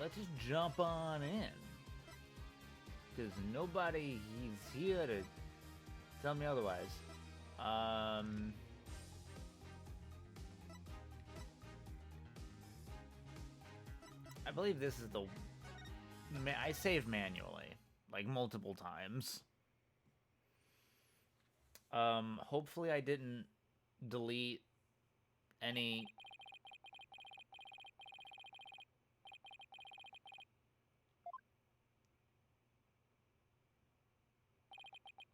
let's just jump on in. Because nobody is here to tell me otherwise. I believe this is the... I saved manually, like multiple times. Hopefully I didn't delete any...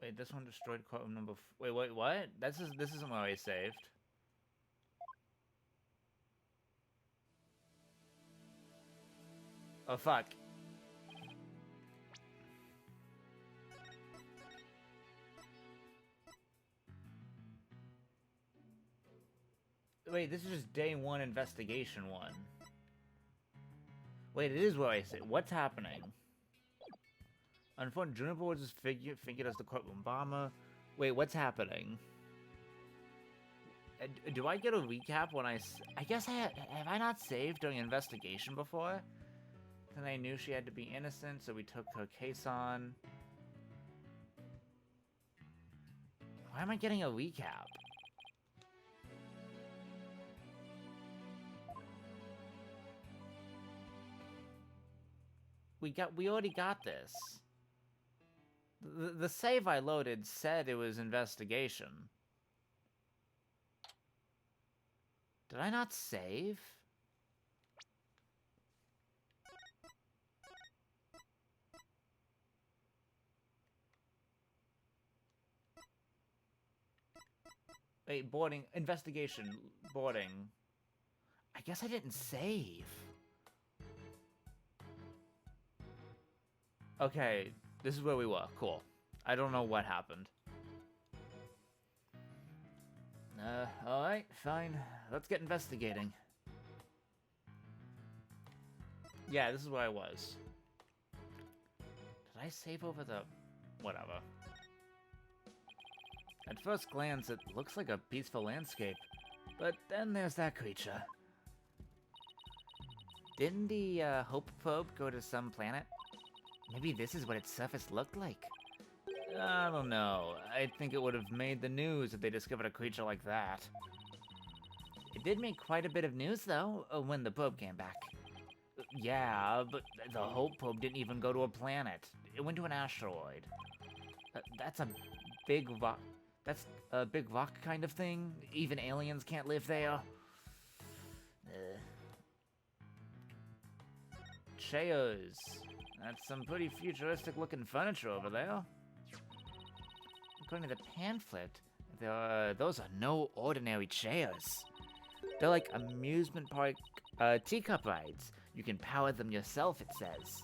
Wait, this one destroyed quote number... Wait, what? This isn't where I saved. Oh, fuck. Wait, this is just day one investigation one. Wait, it is where I saved. What's happening? Unfortunately, Juniper was just figured as the courtroom bomber. Wait, what's happening? Do I get a recap when I guess have I not saved during investigation before? Then I knew she had to be innocent, so we took her case on. Why am I getting a recap? We already got this. The save I loaded said it was investigation. Did I not save? Wait, boarding, investigation, boarding. I guess I didn't save. Okay, this is where we were. Cool. I don't know what happened. Alright, fine. Let's get investigating. Yeah, this is where I was. Did I save over the... whatever. At first glance, it looks like a peaceful landscape. But then there's that creature. Didn't the Hope probe go to some planet? Maybe this is what its surface looked like. I don't know. I think it would have made the news if they discovered a creature like that. It did make quite a bit of news, though, when the probe came back. Yeah, but the Hope probe didn't even go to a planet. It went to an asteroid. That's a big rock. That's a big rock kind of thing. Even aliens can't live there. Chairs. That's some pretty futuristic-looking furniture over there. According to the pamphlet, those are no ordinary chairs. They're like amusement park teacup rides. You can power them yourself, it says.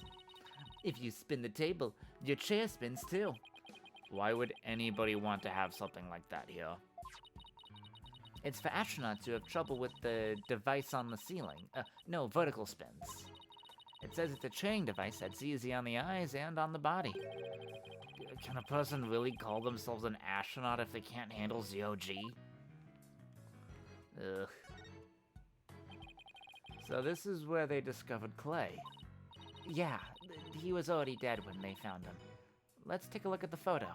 If you spin the table, your chair spins too. Why would anybody want to have something like that here? It's for astronauts who have trouble with the device on the ceiling. No, vertical spins. It says it's a training device that's easy on the eyes and on the body. Can a person really call themselves an astronaut if they can't handle zero-G? Ugh. So this is where they discovered Clay. Yeah, he was already dead when they found him. Let's take a look at the photo.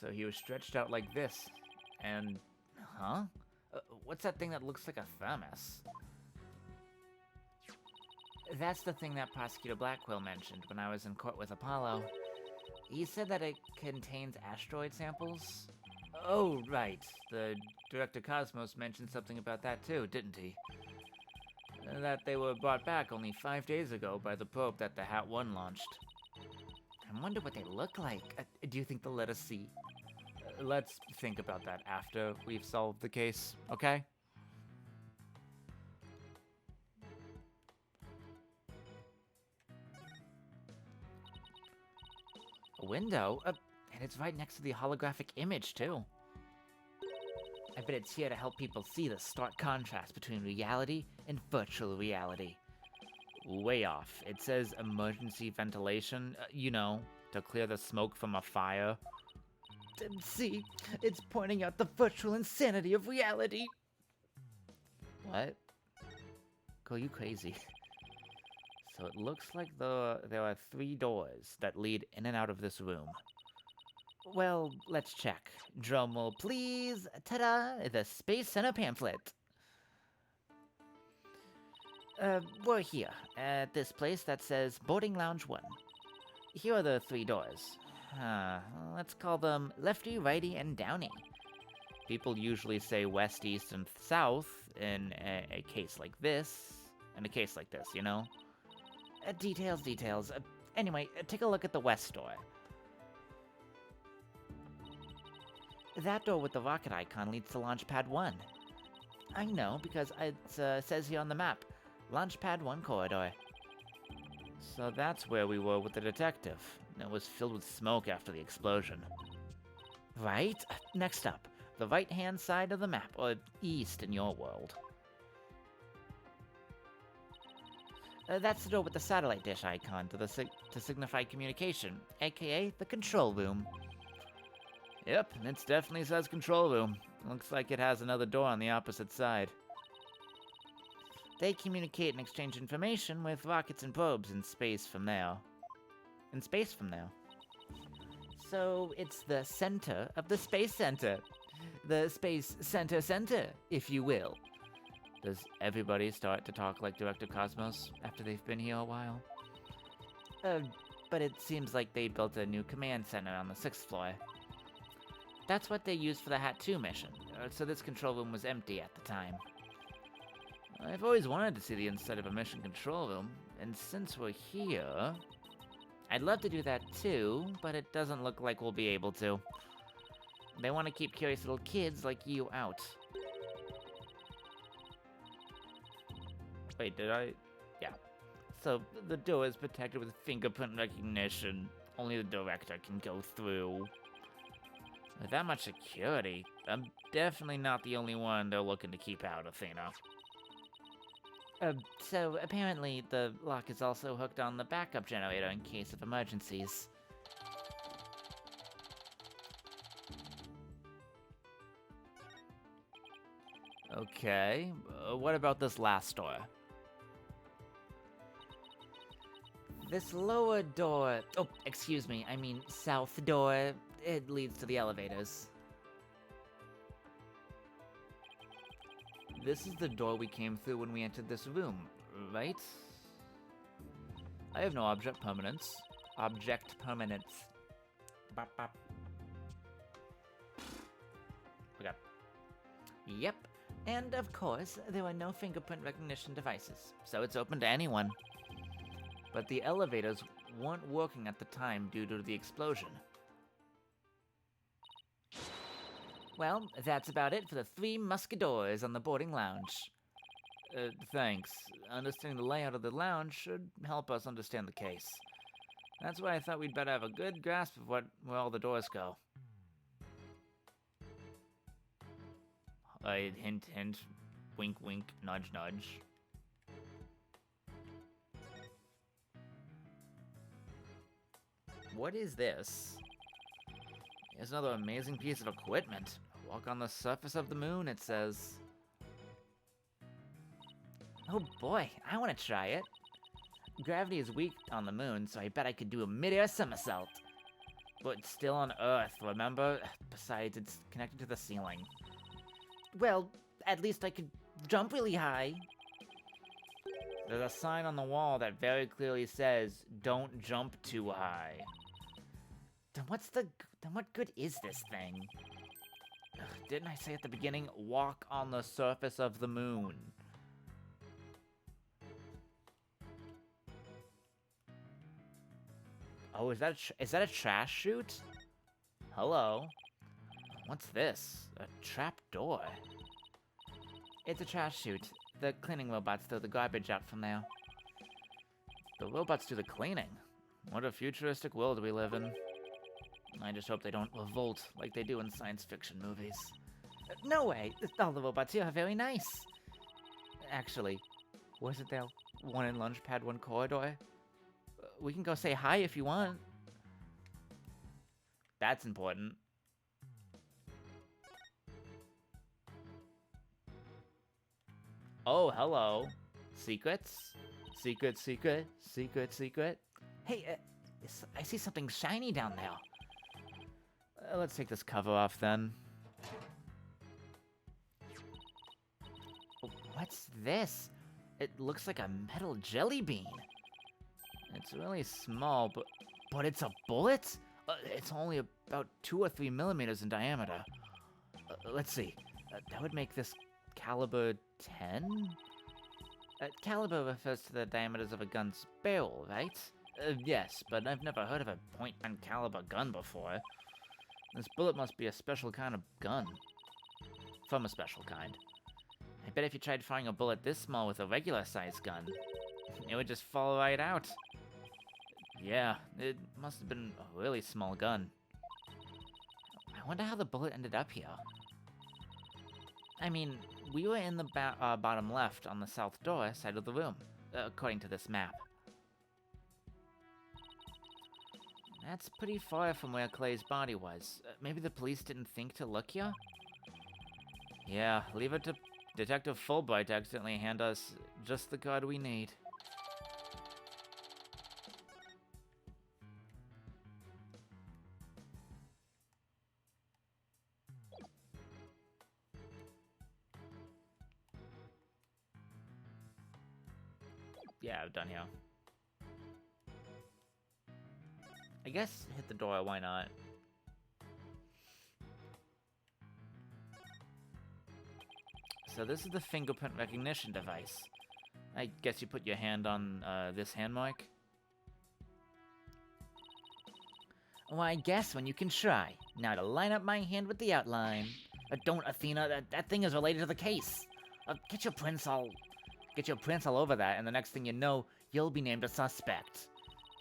So he was stretched out like this, and... huh? What's that thing that looks like a thermos? That's the thing that Prosecutor Blackwell mentioned when I was in court with Apollo. He said that it contains asteroid samples. Oh, right. The Director Cosmos mentioned something about that too, didn't he? That they were brought back only 5 days ago by the probe that the Hat 1 launched. I wonder what they look like. Do you think they'll let us see? Let's think about that after we've solved the case, okay? A window? And it's right next to the holographic image, too. I bet it's here to help people see the stark contrast between reality and virtual reality. Way off. It says emergency ventilation, you know, to clear the smoke from a fire. See, it's pointing out the virtual insanity of reality. What? Girl, you crazy. So it looks like there are 3 doors that lead in and out of this room. Well, let's check. Drum roll, please. Ta-da! The Space Center pamphlet. We're here, at this place that says Boarding Lounge 1. Here are the 3 doors. Let's call them Lefty, Righty, and Downy. People usually say West, East, and South in a case like this. In a case like this, you know? Details. Anyway, take a look at the West door. That door with the rocket icon leads to Launchpad 1. I know, because it says here on the map, Launchpad 1 corridor. So that's where we were with the detective. It was filled with smoke after the explosion. Right? Next up, the right-hand side of the map, or east in your world. That's the door with the satellite dish icon to signify communication, aka the control room. Yep, it definitely says control room. Looks like it has another door on the opposite side. They communicate and exchange information with rockets and probes in space from there. So it's the center of the Space Center. The Space Center, if you will. Does everybody start to talk like Director Cosmos after they've been here a while? But it seems like they built a new command center on the 6th floor. That's what they used for the Hat 2 mission, so this control room was empty at the time. I've always wanted to see the inside of a mission control room, and since we're here... I'd love to do that too, but it doesn't look like we'll be able to. They want to keep curious little kids like you out. Wait, did I? Yeah. So, the door is protected with fingerprint recognition. Only the director can go through. With that much security, I'm definitely not the only one they're looking to keep out, Athena. So apparently the lock is also hooked on the backup generator in case of emergencies. Okay, what about this last door? This lower door, oh, excuse me, I mean south door, it leads to the elevators. This is the door we came through when we entered this room, right? I have no object permanence. Bop, bop. Okay. Yep. And of course, there are no fingerprint recognition devices, so it's open to anyone. But the elevators weren't working at the time due to the explosion. Well, that's about it for the 3 musketeers on the boarding lounge. Thanks. Understanding the layout of the lounge should help us understand the case. That's why I thought we'd better have a good grasp of where all the doors go. Hint, hint. Wink, wink. Nudge, nudge. What is this? Here's another amazing piece of equipment. Walk on the surface of the moon, it says. Oh boy, I want to try it. Gravity is weak on the moon, so I bet I could do a mid-air somersault. But it's still on Earth, remember? Besides, it's connected to the ceiling. Well, at least I could jump really high. There's a sign on the wall that very clearly says, "Don't jump too high." Then what good is this thing? Ugh, didn't I say at the beginning, walk on the surface of the moon? Oh, is that a trash chute? Hello? What's this? A trap door? It's a trash chute. The cleaning robots throw the garbage out from there. The robots do the cleaning? What a futuristic world we live in. I just hope they don't revolt like they do in science fiction movies. No way! All the robots here are very nice! Actually, wasn't there one in Launchpad 1 corridor? We can go say hi if you want. That's important. Oh, hello. Secrets? Secret, secret, secret, secret. Hey, I see something shiny down there. Let's take this cover off then. What's this? It looks like a metal jelly bean. It's really small, but it's a bullet? It's only about 2 or 3 millimeters in diameter. Let's see. That would make this caliber 10? Caliber refers to the diameters of a gun's barrel, right? Yes, but I've never heard of a .1 caliber gun before. This bullet must be a special kind of gun. From a special kind. I bet if you tried firing a bullet this small with a regular-sized gun, it would just fall right out. Yeah, it must have been a really small gun. I wonder how the bullet ended up here. I mean, we were in the bottom left on the south door side of the room, according to this map. That's pretty far from where Clay's body was. Maybe the police didn't think to look here? Yeah, leave it to Detective Fulbright to accidentally hand us just the card we need. Yeah, I'm done here. I guess hit the door, why not? So this is the fingerprint recognition device. I guess you put your hand on this hand mark? Well, I guess when you can try. Now to line up my hand with the outline. Don't, Athena, that thing is related to the case. Get your prints all over that, and the next thing you know, you'll be named a suspect.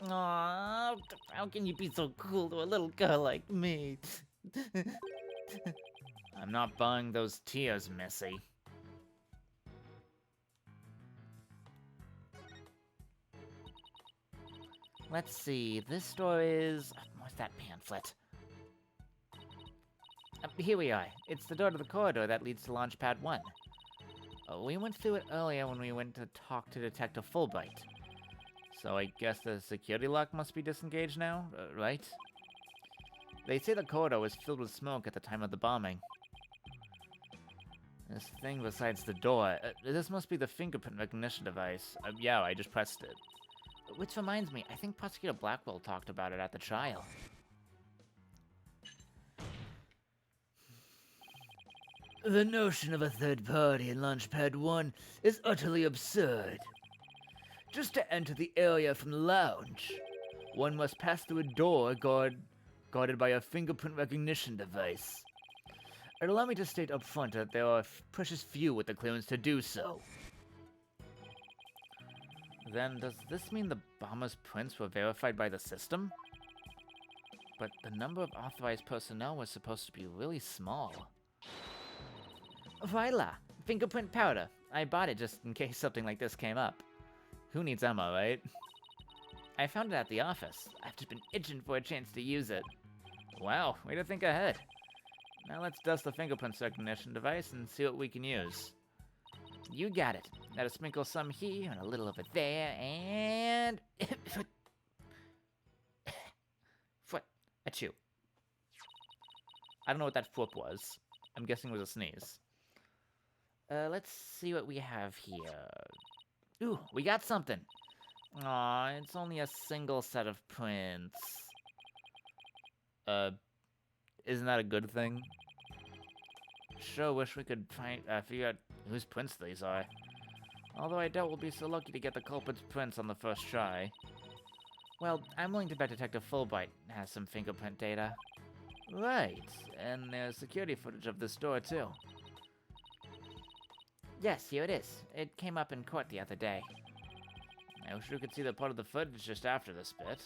Aww, how can you be so cool to a little girl like me? I'm not buying those tears, Missy. Let's see, this door is... what's that pamphlet? Here we are. It's the door to the corridor that leads to Launchpad 1. We went through it earlier when we went to talk to Detective Fulbright. So I guess the security lock must be disengaged now, right? They say the corridor was filled with smoke at the time of the bombing. This thing besides the door, this must be the fingerprint recognition device. Yeah, I just pressed it. Which reminds me, I think Prosecutor Blackwell talked about it at the trial. The notion of a third party in Launchpad 1 is utterly absurd. Just to enter the area from the lounge, one must pass through a door guarded by a fingerprint recognition device. And allow me to state up front that there are precious few with the clearance to do so. Then, does this mean the bomber's prints were verified by the system? But the number of authorized personnel was supposed to be really small. Voila! Fingerprint powder. I bought it just in case something like this came up. Who needs ammo, right? I found it at the office. I've just been itching for a chance to use it. Wow, way to think ahead. Now let's dust the fingerprint recognition device and see what we can use. You got it. Gotta sprinkle some here and a little over there, and... foot. Achoo. I don't know what that foot was. I'm guessing it was a sneeze. Let's see what we have here. Ooh, we got something. Aw, it's only a single set of prints. Isn't that a good thing? Sure wish we could figure out whose prints these are. Although I doubt we'll be so lucky to get the culprit's prints on the first try. Well, I'm willing to bet Detective Fulbright has some fingerprint data. Right, and there's security footage of this door too. Yes, here it is. It came up in court the other day. I wish we could see the part of the footage just after this bit.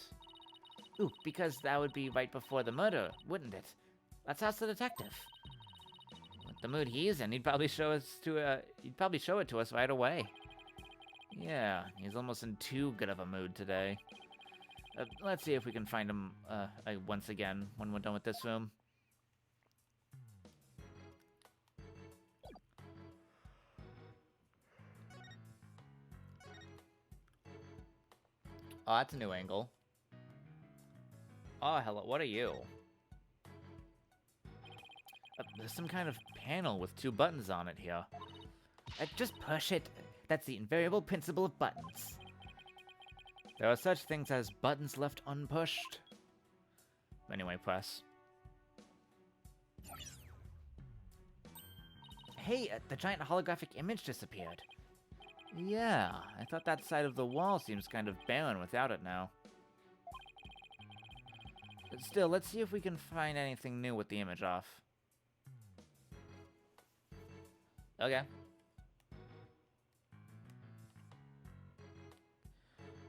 Ooh, because that would be right before the murder, wouldn't it? Let's ask the detective. With the mood he's in, he'd probably show it to us right away. Yeah, he's almost in too good of a mood today. Let's see if we can find him once again when we're done with this room. Oh, that's a new angle. Oh, hello. What are you? There's some kind of panel with 2 buttons on it here. Just push it. That's the invariable principle of buttons. There are such things as buttons left unpushed. Anyway, press. Hey, the giant holographic image disappeared. Yeah, I thought that side of the wall seems kind of barren without it now. But still, let's see if we can find anything new with the image off. Okay.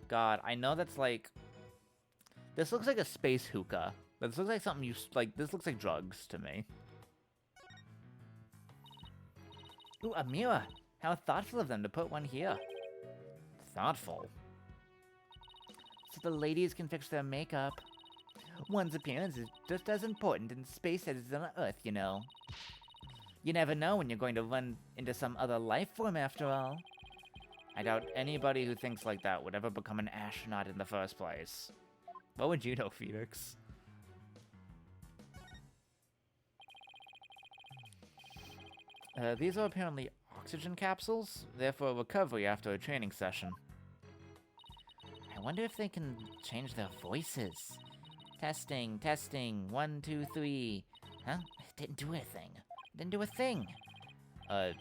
God, I know that's like... This looks like a space hookah. This looks like something you... Like, this looks like drugs to me. Ooh, a mirror. How thoughtful of them to put one here. Thoughtful? So the ladies can fix their makeup. One's appearance is just as important in space as it is on Earth, you know. You never know when you're going to run into some other life form after all. I doubt anybody who thinks like that would ever become an astronaut in the first place. What would you know, Phoenix? These are apparently oxygen capsules. They're for recovery after a training session. I wonder if they can change their voices. Testing, testing, 1, 2, 3. Huh? It didn't do anything. Didn't do a thing.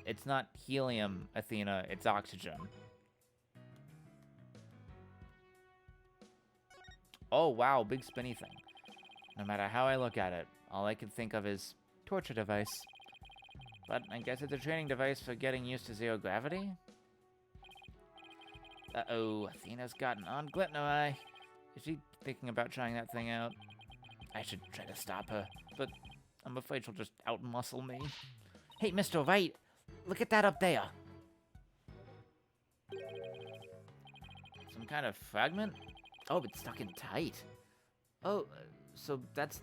It's not helium, Athena, it's oxygen. Oh, wow, big spinny thing. No matter how I look at it, all I can think of is torture device. But I guess it's a training device for getting used to zero gravity? Uh-oh, Athena's got an on glint in her eye. Is she thinking about trying that thing out? I should try to stop her, but I'm afraid she'll just outmuscle me. Hey, Mr. Wright, look at that up there. Some kind of fragment? Oh, it's stuck in tight. Oh, so that's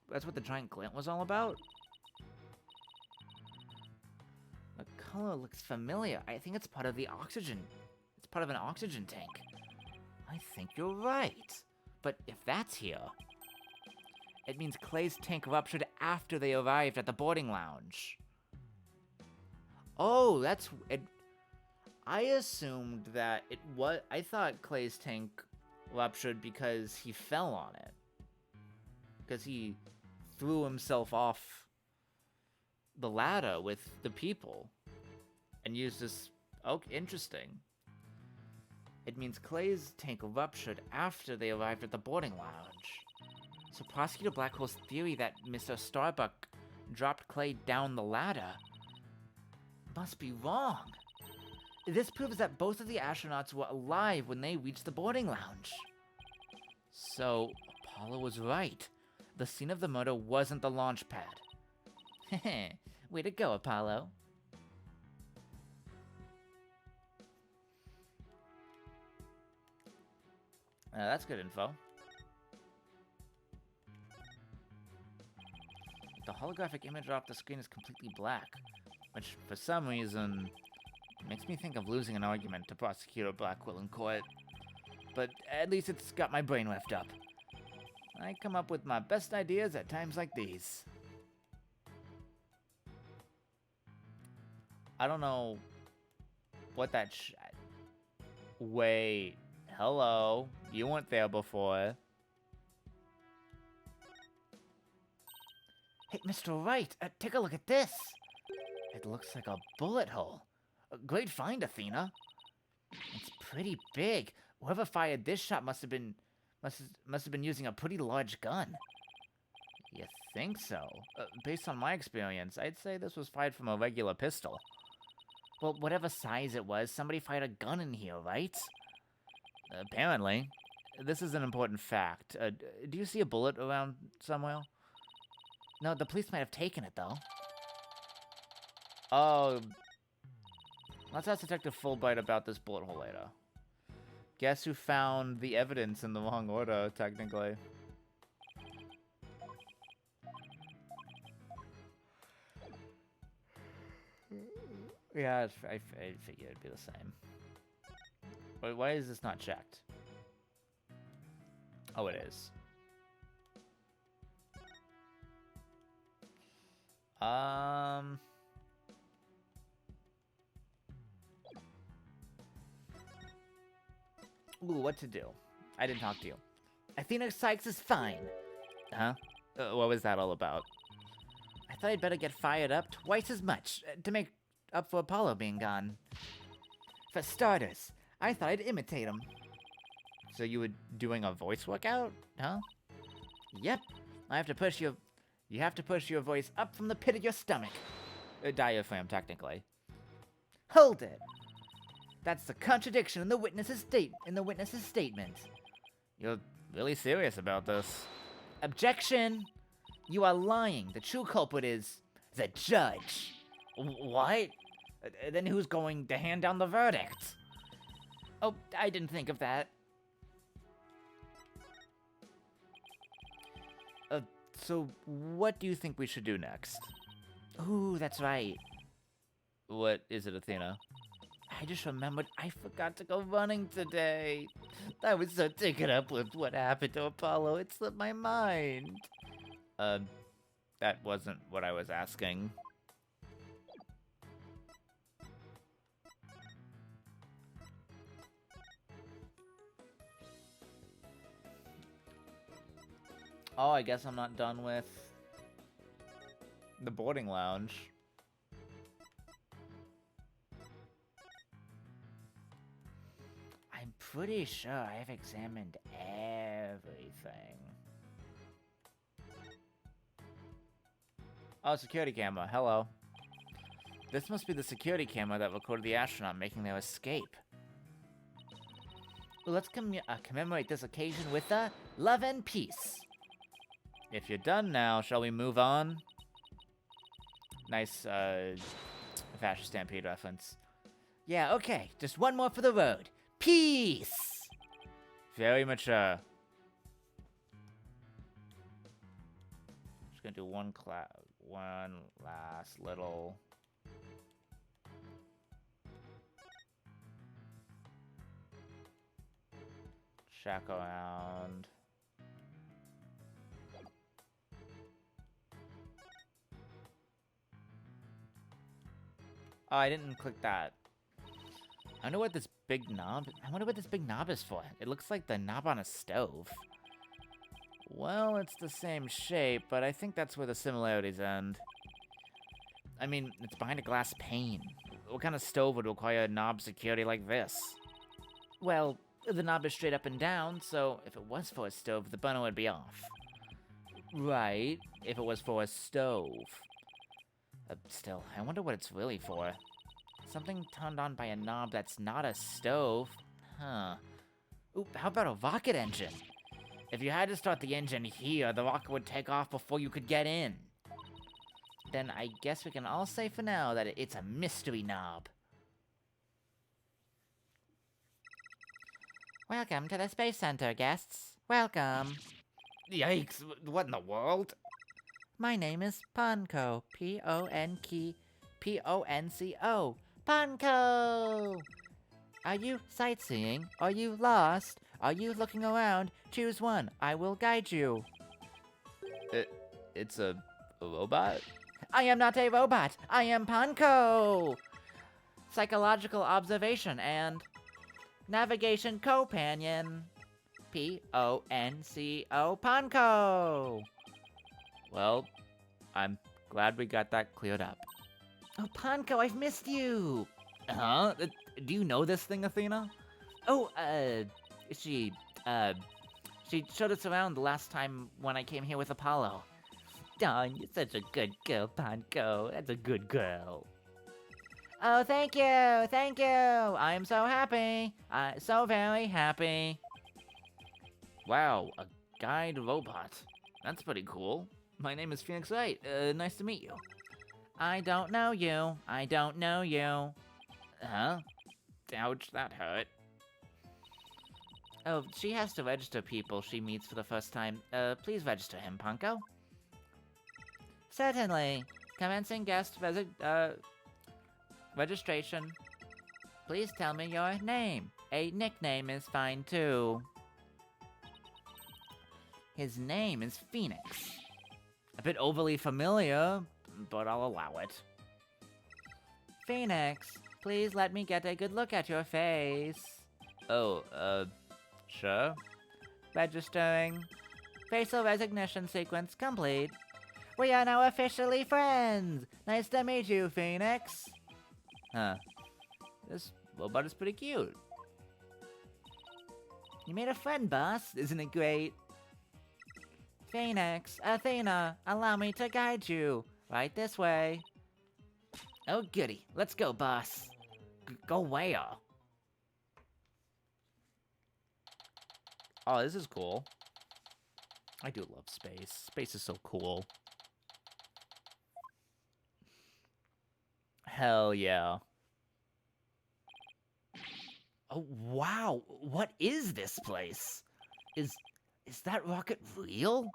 what the giant glint was all about? The color looks familiar. I think it's part of the oxygen. It's part of an oxygen tank. I think you're right. But if that's here, it means Clay's tank ruptured after they arrived at the boarding lounge. Oh, that's it. I assumed that it was. I thought Clay's tank ruptured because he fell on it. Because he threw himself off the ladder with the people and used this. Oh, interesting. It means Clay's tank ruptured after they arrived at the boarding lounge. So Prosecutor Blackhole's theory that Mr. Starbuck dropped Clay down the ladder must be wrong. This proves that both of the astronauts were alive when they reached the boarding lounge. So, Apollo was right. The scene of the murder wasn't the launch pad. Heh, way to go, Apollo. That's good info. The holographic image off the screen is completely black, which, for some reason, makes me think of losing an argument to Prosecutor Blackwell in court. But at least it's got my brain revved up. I come up with my best ideas at times like these. I don't know what that Wait, hello. You weren't there before. Hey, Mr. Wright, take a look at this. It looks like a bullet hole. A great find, Athena. It's pretty big. Whoever fired this shot must have been using a pretty large gun. You think so? Based on my experience, I'd say this was fired from a regular pistol. Well, whatever size it was, somebody fired a gun in here, right? Apparently. This is an important fact. Do you see a bullet around somewhere? No, the police might have taken it, though. Oh. Let's ask Detective Fulbright about this bullet hole later. Guess who found the evidence in the wrong order, technically? Yeah, I figured it'd be the same. Why is this not checked? Oh, it is. Ooh, what to do? I didn't talk to you. Athena Sykes is fine. Huh? What was that all about? I thought I'd better get fired up twice as much to make up for Apollo being gone. For starters, I thought I'd imitate him. So you were doing a voice workout? Huh? Yep. You have to push your voice up from the pit of your stomach. A diaphragm, technically. Hold it! That's the contradiction in the witness's statement. You're really serious about this. Objection! You are lying. The true culprit is the judge. What? Then who's going to hand down the verdict? Oh, I didn't think of that. So what do you think we should do next? Ooh, that's right. What is it, Athena? I just remembered I forgot to go running today. I was so taken up with what happened to Apollo, it slipped my mind. That wasn't what I was asking. Oh, I guess I'm not done with the boarding lounge. I'm pretty sure I've examined everything. Oh, security camera. Hello. This must be the security camera that recorded the astronaut making their escape. Well, let's commemorate this occasion with love and peace. If you're done now, shall we move on? Nice, Fashion Stampede reference. Yeah, okay. Just one more for the road. Peace! Very mature. Just gonna do one last little... check around. Oh, I didn't click that. I wonder what this big knob is for. It looks like the knob on a stove. Well, it's the same shape, but I think that's where the similarities end. I mean, it's behind a glass pane. What kind of stove would require a knob security like this? Well, the knob is straight up and down, so if it was for a stove, the burner would be off. Right, if it was for a stove. Still, I wonder what it's really for. Something turned on by a knob that's not a stove. Huh. Oop, how about a rocket engine? If you had to start the engine here, the rocket would take off before you could get in. Then I guess we can all say for now that it's a mystery knob. Welcome to the Space Center, guests. Welcome. Yikes, what in the world? My name is Ponko. P-O-N-C-O. Ponko! Are you sightseeing? Are you lost? Are you looking around? Choose one. I will guide you. It's a robot? I am not a robot. I am Ponko! Psychological observation and navigation companion. P-O-N-C-O. Ponko! Well, I'm glad we got that cleared up. Oh, Ponko, I've missed you! Huh? Do you know this thing, Athena? Oh, she showed us around the last time when I came here with Apollo. Dawn, you're such a good girl, Ponko. That's a good girl. Oh, thank you! I am so happy! So very happy. Wow, a guide robot. That's pretty cool. My name is Phoenix Wright. Nice to meet you. I don't know you. Huh? Ouch, that hurt. Oh, she has to register people she meets for the first time. Please register him, Ponko. Certainly. Commencing guest registration. Please tell me your name. A nickname is fine, too. His name is Phoenix. A bit overly familiar, but I'll allow it. Phoenix, please let me get a good look at your face. Oh, sure. Registering. Facial recognition sequence complete. We are now officially friends. Nice to meet you, Phoenix. Huh. This robot is pretty cute. You made a friend, boss. Isn't it great? Phoenix, Athena, allow me to guide you. Right this way. Oh, goody. Let's go, boss. Go where? Oh, this is cool. I do love space. Space is so cool. Hell yeah. Oh, wow. What is this place? Is that rocket real?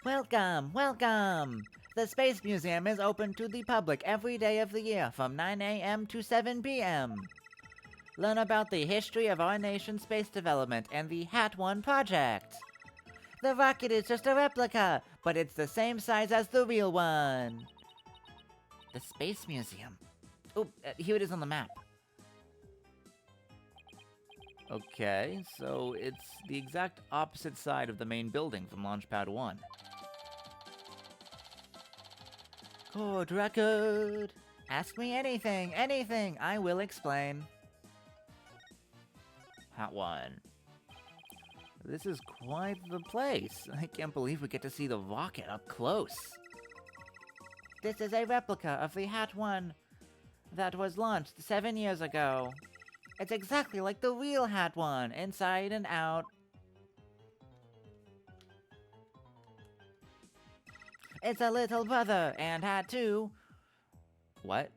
Welcome, welcome! The Space Museum is open to the public every day of the year from 9 a.m. to 7 p.m. Learn about the history of our nation's space development and the Hat 1 project. The rocket is just a replica, but it's the same size as the real one. The Space Museum. Oh, here it is on the map. Okay, so it's the exact opposite side of the main building from Launchpad 1. Code record! Ask me anything, anything! I will explain. Hat 1. This is quite the place. I can't believe we get to see the rocket up close. This is a replica of the Hat 1 that was launched 7 years ago. It's exactly like the real Hat 1, inside and out. It's a little brother, and Hat 2... What?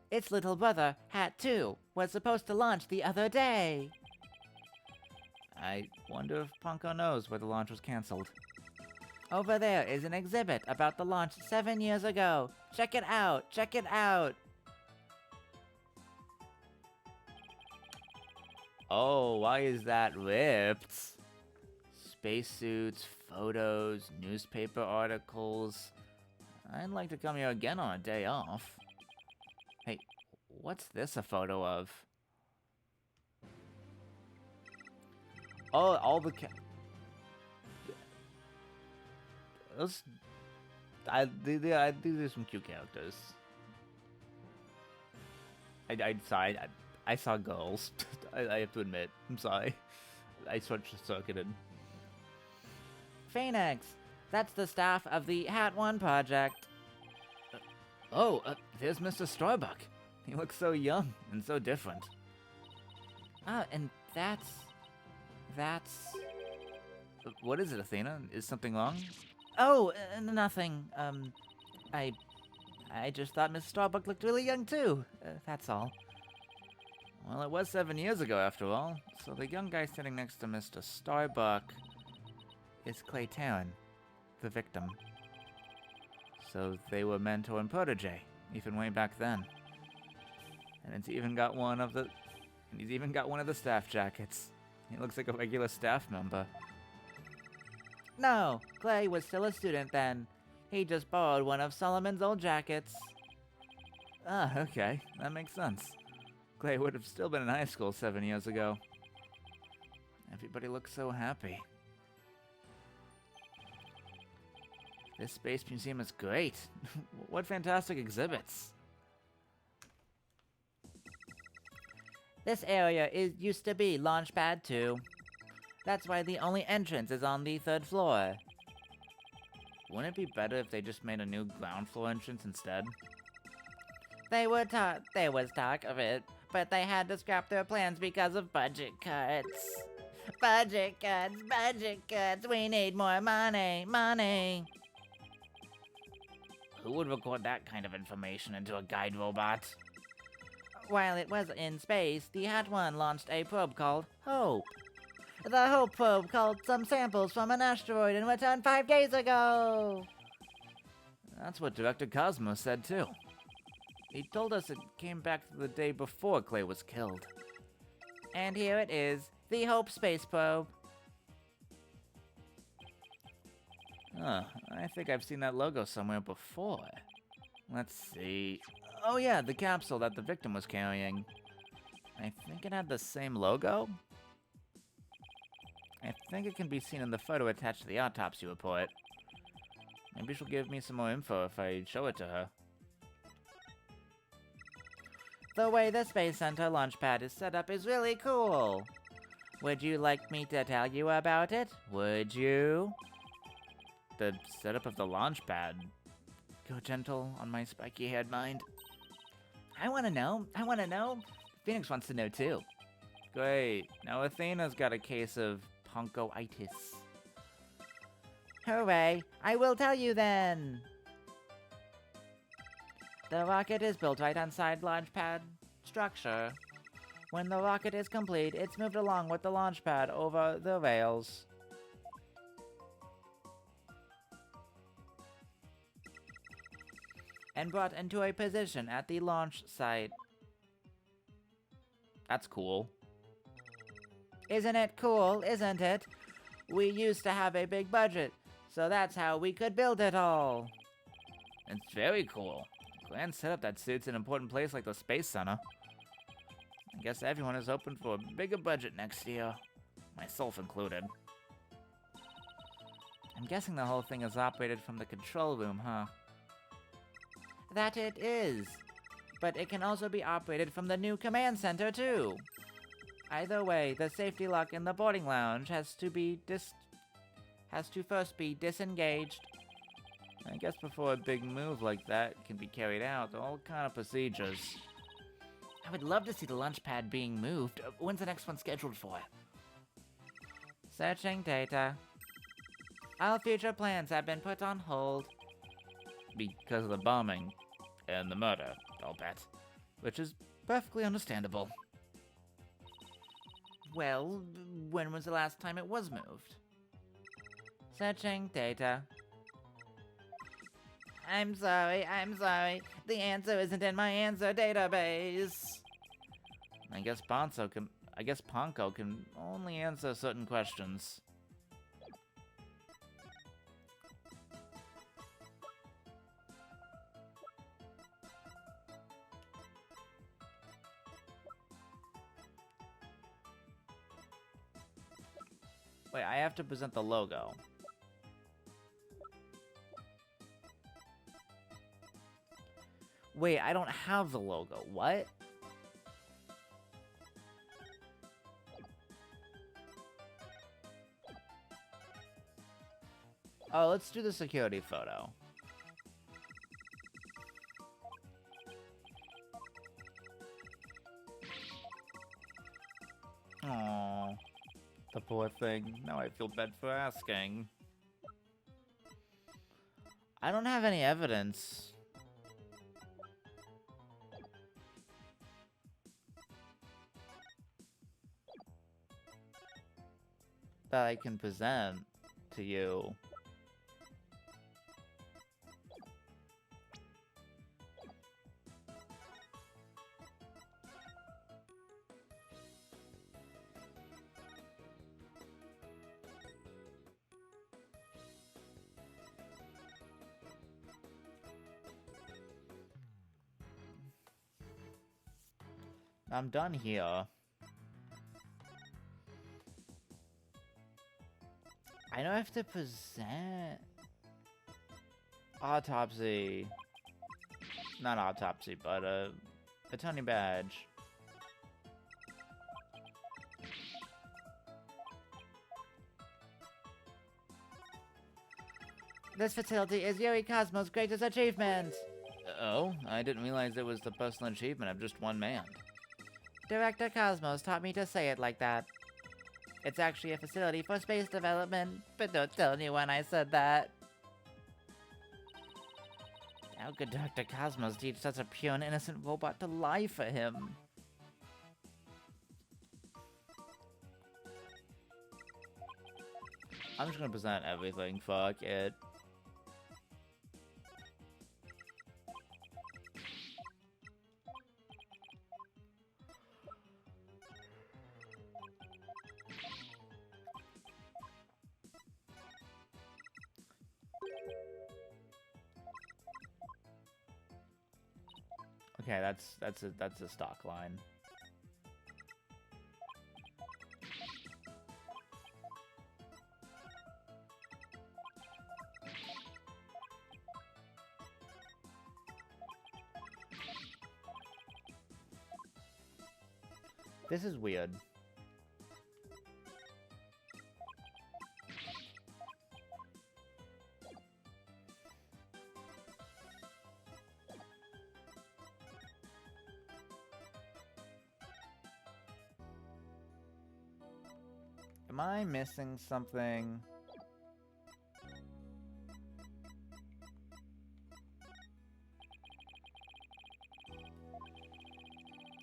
Its little brother, Hat 2, was supposed to launch the other day. I wonder if Punko knows where the launch was cancelled. Over there is an exhibit about the launch 7 years ago. Check it out, check it out. Oh, why is that ripped? Spacesuits, photos, newspaper articles. I'd like to come here again on a day off. Hey, what's this a photo of? Oh, all the those... these are some cute characters. I saw girls. I have to admit. I'm sorry. I short-circuited. Phoenix! That's the staff of the Hat 1 project. There's Mr. Starbuck. He looks so young and so different. Ah, and that's... What is it, Athena? Is something wrong? Oh, nothing. I just thought Mr. Starbuck looked really young too. That's all. Well, it was 7 years ago, after all. So the young guy sitting next to Mr. Starbuck is Clay Taryn, the victim. So they were mentor and protege, even way back then. And he's even got one of the staff jackets. He looks like a regular staff member. No, Clay was still a student then. He just borrowed one of Solomon's old jackets. Ah, okay, that makes sense. Clay would have still been in high school 7 years ago. Everybody looks so happy. This space museum is great. What fantastic exhibits. This area used to be Launchpad 2. That's why the only entrance is on the 3rd floor. Wouldn't it be better if they just made a new ground floor entrance instead? There was talk of it, but they had to scrap their plans because of budget cuts. Budget cuts, budget cuts, we need more money, money. Who would record that kind of information into a guide robot? While it was in space, the Hat 1 launched a probe called Hope. The Hope probe called some samples from an asteroid and returned 5 days ago. That's what Director Cosmos said too. He told us it came back the day before Clay was killed. And here it is, the Hope Space Probe. Huh, I think I've seen that logo somewhere before. Let's see. Oh yeah, the capsule that the victim was carrying. I think it had the same logo? I think it can be seen in the photo attached to the autopsy report. Maybe she'll give me some more info if I show it to her. The way the Space Center launch pad is set up is really cool. Would you like me to tell you about it? Would you? The setup of the launch pad. Go gentle on my spiky-haired mind. I wanna know. Phoenix wants to know too. Great. Now Athena's got a case of ponkoitis. Hooray! I will tell you then! The rocket is built right inside launch pad structure. When the rocket is complete, it's moved along with the launch pad over the rails. And brought into a position at the launch site. That's cool. Isn't it cool, isn't it? We used to have a big budget, so that's how we could build it all. It's very cool. Grand setup that suits an important place like the Space Center. I guess everyone is hoping for a bigger budget next year, myself included. I'm guessing the whole thing is operated from the control room, huh? That it is. But it can also be operated from the new command center, too. Either way, the safety lock in the boarding lounge has to first be disengaged. I guess before a big move like that can be carried out, there are all kind of procedures. I would love to see the launch pad being moved. When's the next one scheduled for? Searching data. All future plans have been put on hold. Because of the bombing and the murder, I'll bet. Which is perfectly understandable. Well, when was the last time it was moved? Searching data. I'm sorry. The answer isn't in my answer database. I guess Ponko can only answer certain questions. Wait, I have to present the logo. Wait, I don't have the logo. What? Oh, let's do the security photo. Aww. The poor thing. Now I feel bad for asking. I don't have any evidence. That I can present to you. I'm done here. I know I have to present autopsy. Not autopsy, but a Tony badge. This facility is Yuri Cosmo's greatest achievement. Oh, I didn't realize it was the personal achievement of just one man. Director Cosmos taught me to say it like that. It's actually a facility for space development, but don't tell anyone I said that. How could Dr. Cosmos teach such a pure and innocent robot to lie for him? I'm just gonna present everything, fuck it. Okay, that's a stock line. This is weird. Am I missing something?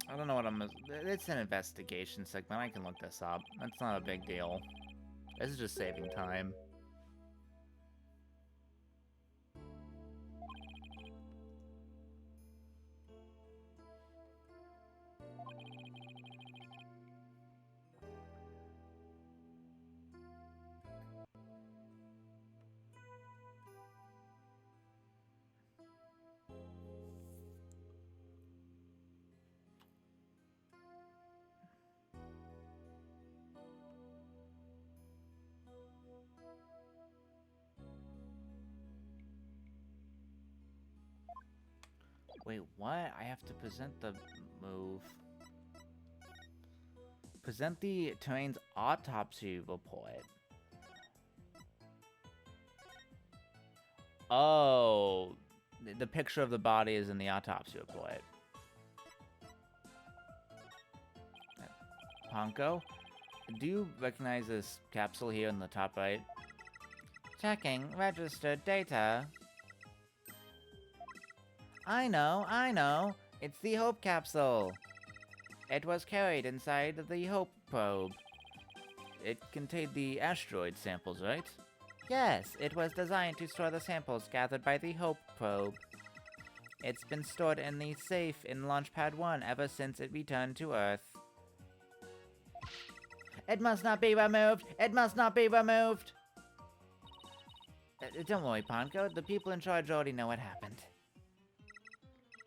I don't know what I'm... It's an investigation segment. I can look this up. That's not a big deal. This is just saving time. Wait, what? I have to present the move. Present the terrain's autopsy report. Oh, the picture of the body is in the autopsy report. Ponko, do you recognize this capsule here in the top right? Checking registered data. I know. It's the Hope capsule. It was carried inside the Hope probe. It contained the asteroid samples, right? Yes, it was designed to store the samples gathered by the Hope probe. It's been stored in the safe in Launchpad 1 ever since it returned to Earth. It must not be removed! It must not be removed! Don't worry, Ponko. The people in charge already know what happened.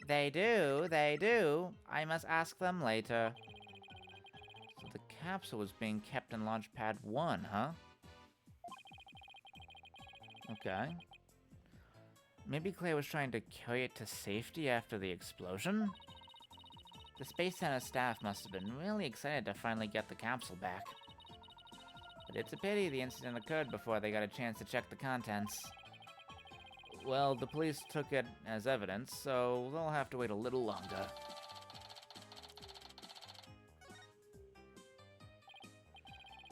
They do. I must ask them later. So the capsule was being kept in Launchpad 1, huh? Okay. Maybe Claire was trying to carry it to safety after the explosion? The Space Center staff must have been really excited to finally get the capsule back. But it's a pity the incident occurred before they got a chance to check the contents. Well, the police took it as evidence, so they'll have to wait a little longer.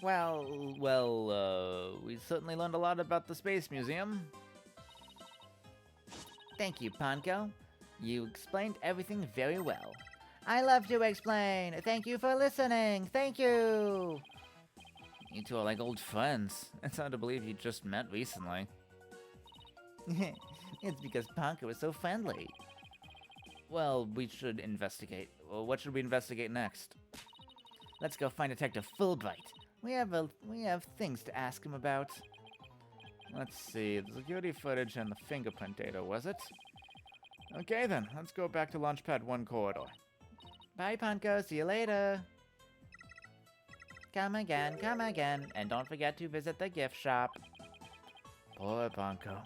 Well, we certainly learned a lot about the Space Museum. Thank you, Ponko. You explained everything very well. I love to explain. Thank you for listening. Thank you. You two are like old friends. It's hard to believe you just met recently. It's because Ponko is so friendly. Well, we should investigate. Well, what should we investigate next? Let's go find Detective Fulbright. We have things to ask him about. Let's see, the security footage and the fingerprint data, was it? Okay then, let's go back to Launchpad 1 corridor. Bye, Ponko. See you later. Come again, and don't forget to visit the gift shop. Poor Ponko.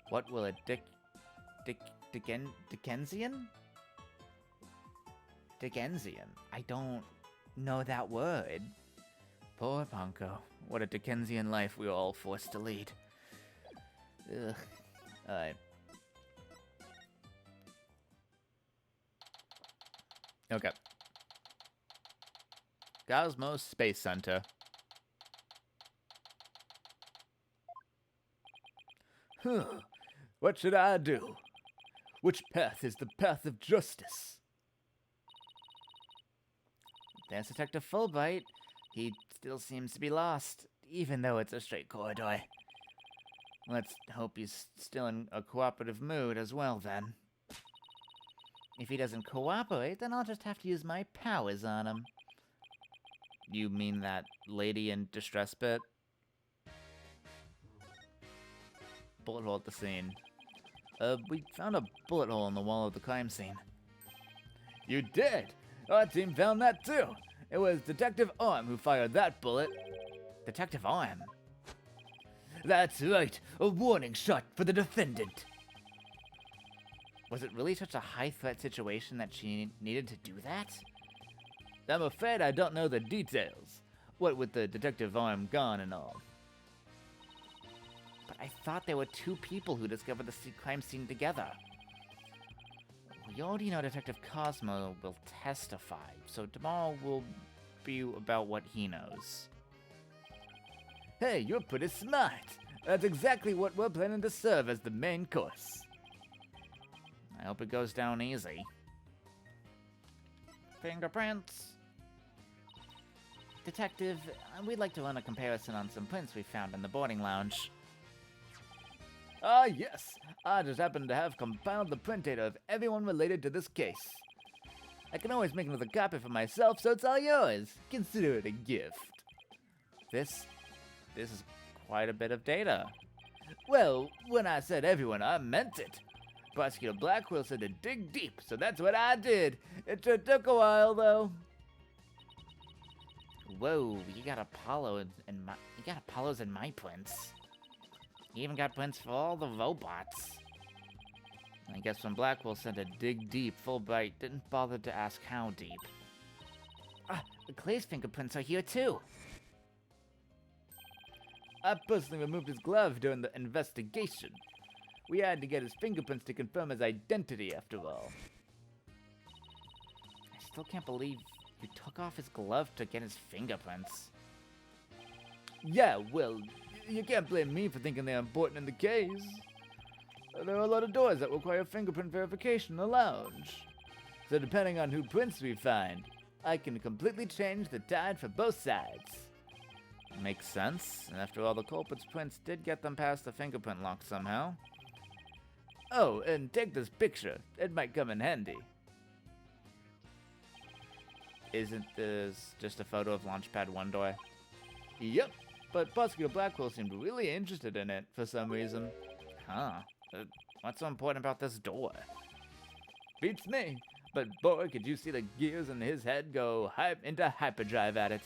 What will a Dickensian? Dickensian? I don't know that word. Poor Ponko. What a Dickensian life we were all forced to lead. Ugh. Alright. Okay. Cosmos Space Center. What should I do? Which path is the path of justice? There's Detective Fulbright. He still seems to be lost, even though it's a straight corridor. Let's hope he's still in a cooperative mood as well, then. If he doesn't cooperate, then I'll just have to use my powers on him. You mean that lady in distress bit? Bullet hole at the scene. We found a bullet hole in the wall of the crime scene. You did? Our team found that too. It was Detective Arm who fired that bullet. Detective Arm? That's right, a warning shot for the defendant. Was it really such a high-threat situation that she needed to do that? I'm afraid I don't know the details. What with the Detective Arm gone and all. But I thought there were two people who discovered the crime scene together. We already know Detective Cosmo will testify, so tomorrow will be about what he knows. Hey, you're pretty smart. That's exactly what we're planning to serve as the main course. I hope it goes down easy. Fingerprints. Detective, we'd like to run a comparison on some prints we found in the boarding lounge. Ah, yes. I just happen to have compiled the print data of everyone related to this case. I can always make another copy for myself, so it's all yours. Consider it a gift. This is quite a bit of data. Well, when I said everyone, I meant it. Prosecutor Blackwell said to dig deep, so that's what I did. It sure took a while, though. Whoa, you got Apollos in my prints. You even got prints for all the robots. I guess when Blackwell said to dig deep, Fulbright didn't bother to ask how deep. Ah, Clay's fingerprints are here too. I personally removed his glove during the investigation. We had to get his fingerprints to confirm his identity, after all. I still can't believe you took off his glove to get his fingerprints. Yeah, well, you can't blame me for thinking they're important in the case. There are a lot of doors that require fingerprint verification in the lounge. So depending on who prints we find, I can completely change the tide for both sides. Makes sense, and after all, the culprit's prints did get them past the fingerprint lock somehow. Oh, and take this picture. It might come in handy. Isn't this just a photo of Launchpad 1 door? Yep, but Prosecutor Blackwell seemed really interested in it for some reason. Huh. What's so important about this door? Beats me. But boy, could you see the gears in his head go into hyperdrive at it.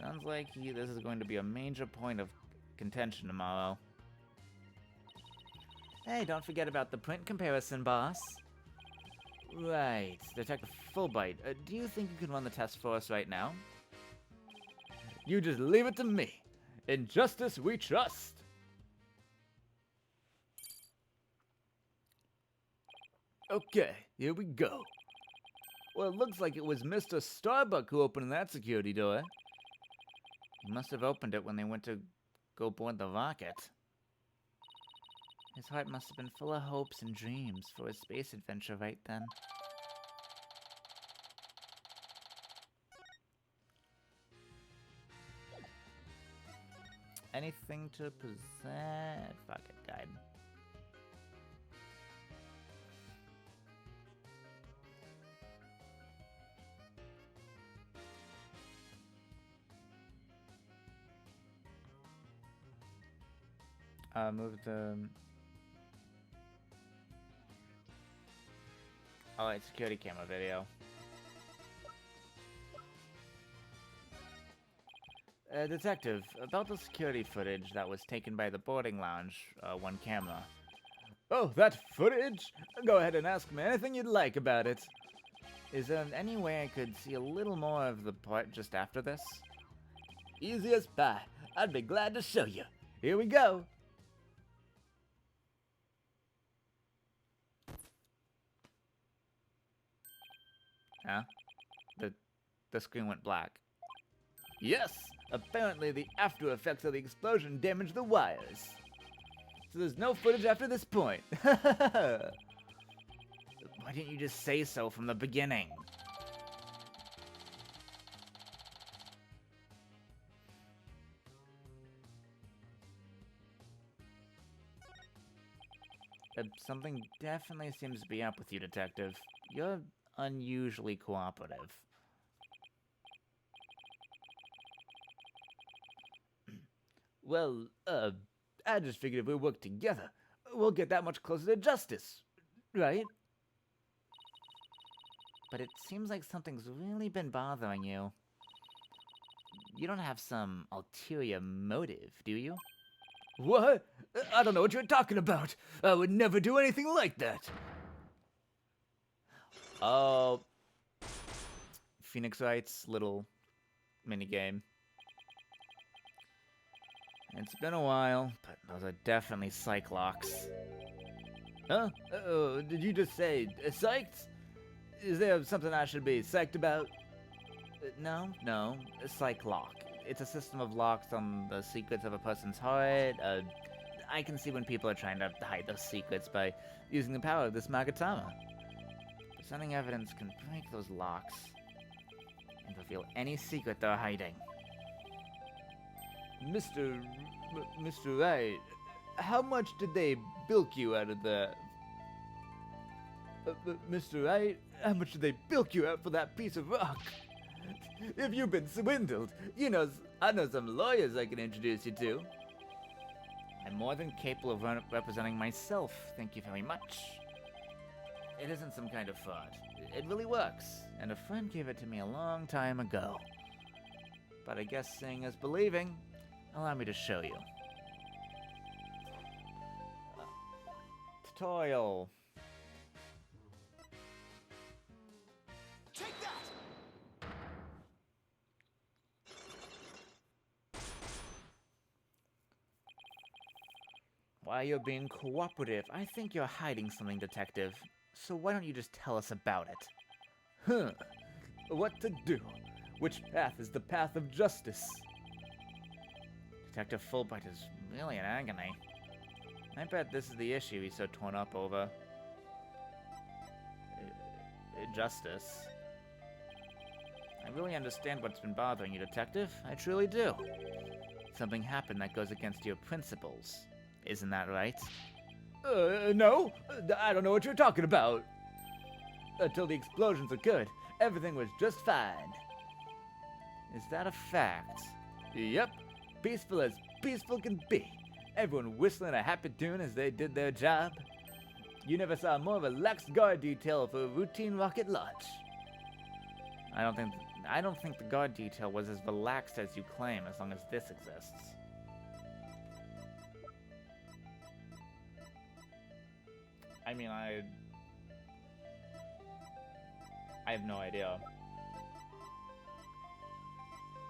Sounds like this is going to be a major point of contention tomorrow. Hey, don't forget about the print comparison, boss. Right, Detective Fulbright, do you think you can run the test for us right now? You just leave it to me. In justice we trust. Okay, here we go. Well, it looks like it was Mr. Starbuck who opened that security door. He must have opened it when they went to go board the rocket. His heart must have been full of hopes and dreams for his space adventure right then. Anything to present? Fuck it, guide. Move the... Alright, security camera video. Detective, about the security footage that was taken by the boarding lounge, one camera. Oh, that footage? Go ahead and ask me anything you'd like about it. Is there any way I could see a little more of the part just after this? Easy as pie. I'd be glad to show you. Here we go. Huh? The screen went black. Yes! Apparently the after effects of the explosion damaged the wires. So there's no footage after this point. Why didn't you just say so from the beginning? Something definitely seems to be up with you, Detective. You're unusually cooperative. Well, I just figured if we work together, we'll get that much closer to justice, right? but it seems like something's really been bothering you. You don't have some ulterior motive, do you? What? I don't know what you're talking about. I would never do anything like that. Oh, Phoenix Wright's little minigame. It's been a while, but those are definitely psych locks. Huh? Did you just say psyched? Is there something I should be psyched about? No, a psych lock. It's a system of locks on the secrets of a person's heart. I can see when people are trying to hide those secrets by using the power of this Magatama. Presenting evidence can break those locks and reveal any secret they're hiding. Mr. Wright, how much did they bilk you out of the... Mr. Wright, how much did they bilk you out for that piece of rock? If you've been swindled, I know some lawyers I can introduce you to. I'm more than capable of representing myself, thank you very much. It isn't some kind of fraud. It really works, and a friend gave it to me a long time ago. But I guess seeing is believing. Allow me to show you. Tutorial. Take that! Why, you're being cooperative. I think you're hiding something, Detective. So why don't you just tell us about it? Huh. What to do? Which path is the path of justice? Detective Fulbright is really in agony. I bet this is the issue he's so torn up over. Justice. I really understand what's been bothering you, Detective. I truly do. Something happened that goes against your principles. Isn't that right? No. I don't know what you're talking about. Until the explosions occurred, everything was just fine. Is that a fact? Yep. Peaceful as peaceful can be. Everyone whistling a happy tune as they did their job. You never saw a more relaxed guard detail for a routine rocket launch. I don't think the guard detail was as relaxed as you claim, as long as this exists. I mean, I have no idea.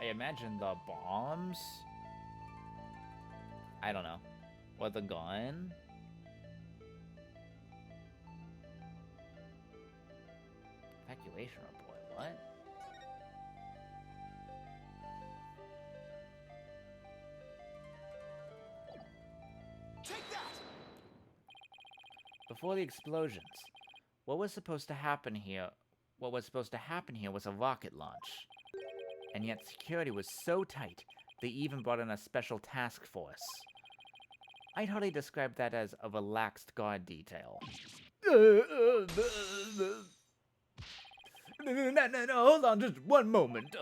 I imagine the bombs? I don't know. Or the gun? Evacuation report, what? Take that! Before the explosions, what was supposed to happen here? What was supposed to happen here was a rocket launch. And yet security was so tight, they even brought in a special task force. I'd hardly describe that as a relaxed guard detail. No, hold on just one moment.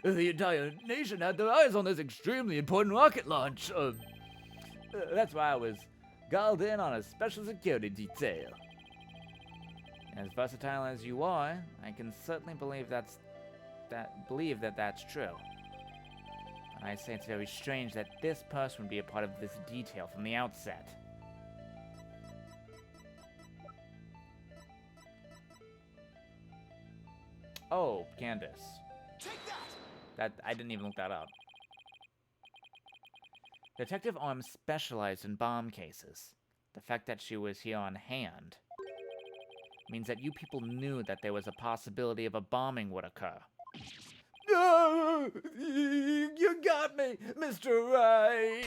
The entire nation had their eyes on this extremely important rocket launch. That's why I was called in on a special security detail. As versatile as you are, I can certainly believe that's true. But I say it's very strange that this person would be a part of this detail from the outset. Oh, Candace. Take that! I didn't even look that up. Detective Arms specialized in bomb cases. The fact that she was here on hand means that you people knew that there was a possibility of a bombing would occur. No! You got me, Mr. Wright!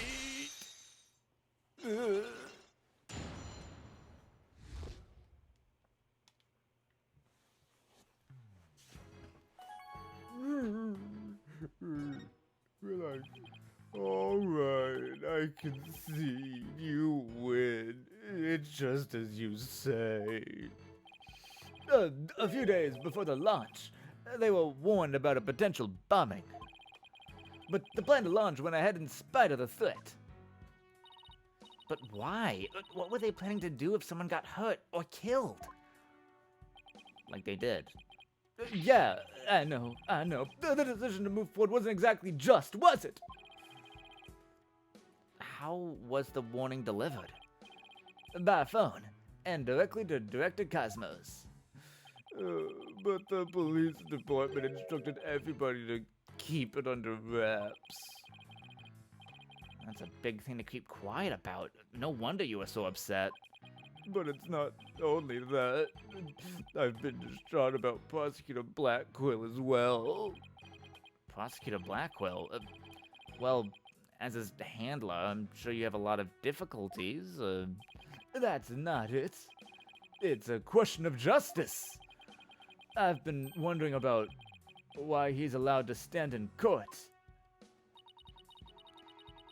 Relax. Alright, I can see you win. It's just as you say. A few days before the launch, they were warned about a potential bombing. But the plan to launch went ahead in spite of the threat. But why? What were they planning to do if someone got hurt or killed? Like they did. Yeah, I know. The decision to move forward wasn't exactly just, was it? How was the warning delivered? By phone, and directly to Director Cosmos. But the police department instructed everybody to keep it under wraps. That's a big thing to keep quiet about. No wonder you were so upset. But it's not only that. I've been distraught about Prosecutor Blackquill as well. Prosecutor Blackwell? Well, as his handler, I'm sure you have a lot of difficulties. That's not it. It's a question of justice. I've been wondering about why he's allowed to stand in court.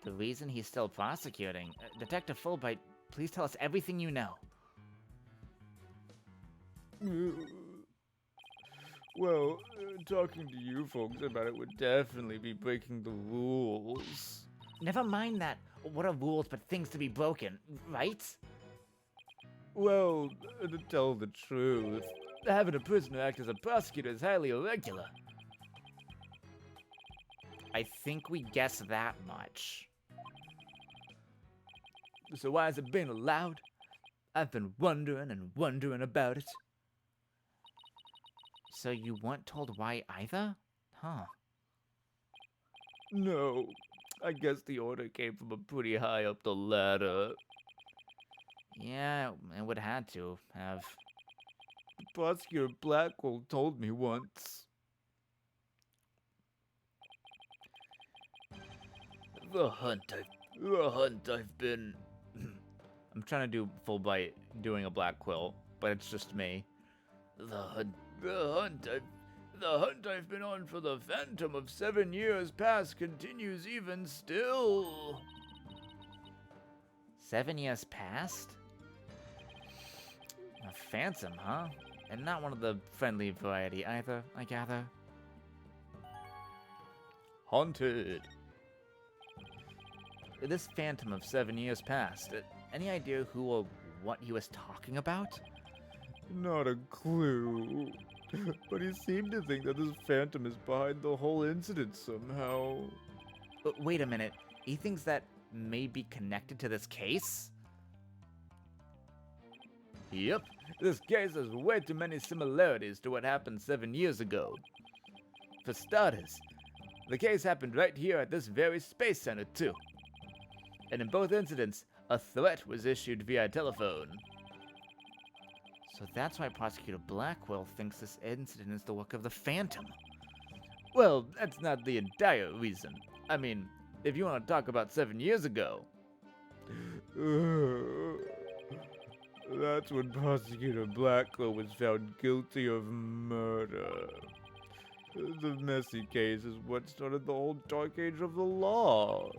The reason he's still prosecuting. Detective Fulbright, please tell us everything you know. Well, talking to you folks about it would definitely be breaking the rules. Never mind that. What are rules but things to be broken, right? Well, to tell the truth, having a prisoner act as a prosecutor is highly irregular. I think we guess that much. So why has it been allowed? I've been wondering and wondering about it. So you weren't told why either? Huh. No, I guess the order came from a pretty high up the ladder. Yeah, it would have to have. Prosecutor Blackwell told me once. The hunt I've been... I'm trying to do Fulbright doing a Blackwell, but it's just me. The hunt I've been on for the Phantom of 7 years past continues even still. 7 years past? A phantom, huh? And not one of the friendly variety either, I gather. Haunted. This phantom of 7 years past, any idea who or what he was talking about? Not a clue. But he seemed to think that this phantom is behind the whole incident somehow. Wait a minute, he thinks that may be connected to this case? Yep, this case has way too many similarities to what happened 7 years ago. For starters, the case happened right here at this very space center too. And in both incidents, a threat was issued via telephone. So that's why Prosecutor Blackwell thinks this incident is the work of the Phantom. Well, that's not the entire reason. I mean, if you want to talk about 7 years ago. That's when Prosecutor Blackwell was found guilty of murder. The messy case is what started the whole dark age of the law.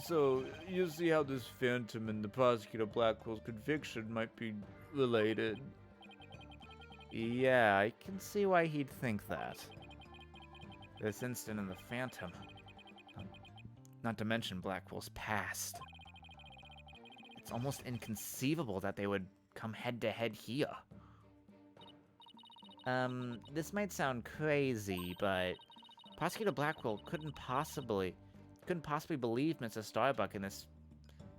So, you see how this phantom and the Prosecutor Blackwell's conviction might be related. Yeah, I can see why he'd think that. This incident and the Phantom. Not to mention Blackwell's past. It's almost inconceivable that they would come head to head here. This might sound crazy, but Prosecutor Blackwell couldn't possibly believe Mr. Starbuck in this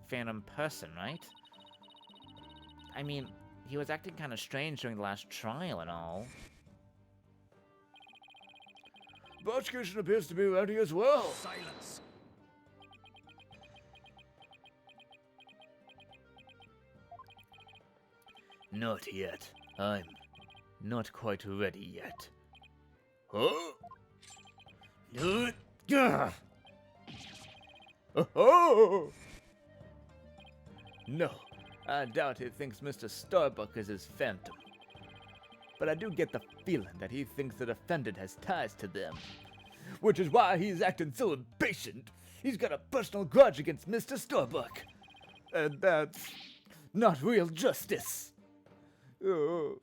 phantom person, right? I mean, he was acting kind of strange during the last trial and all. Prosecution appears to be ready as well. Silence. Not yet. I'm not quite ready yet. Huh? Oh! No, I doubt he thinks Mr. Starbuck is his phantom. But I do get the feeling that he thinks the defendant has ties to them. Which is why he's acting so impatient. He's got a personal grudge against Mr. Starbuck. And that's not real justice. I've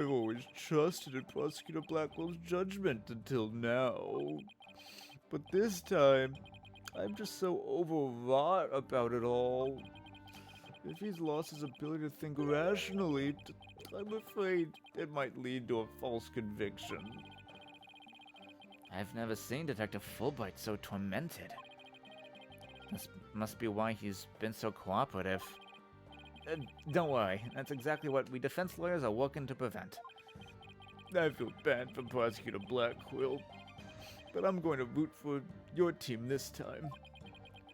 always trusted in Prosecutor Blackwell's judgment until now. But this time, I'm just so overwrought about it all. If he's lost his ability to think rationally, I'm afraid it might lead to a false conviction. I've never seen Detective Fulbright so tormented. This must be why he's been so cooperative. Don't worry, that's exactly what we defense lawyers are working to prevent. I feel bad for Prosecutor Blackquill, but I'm going to root for your team this time.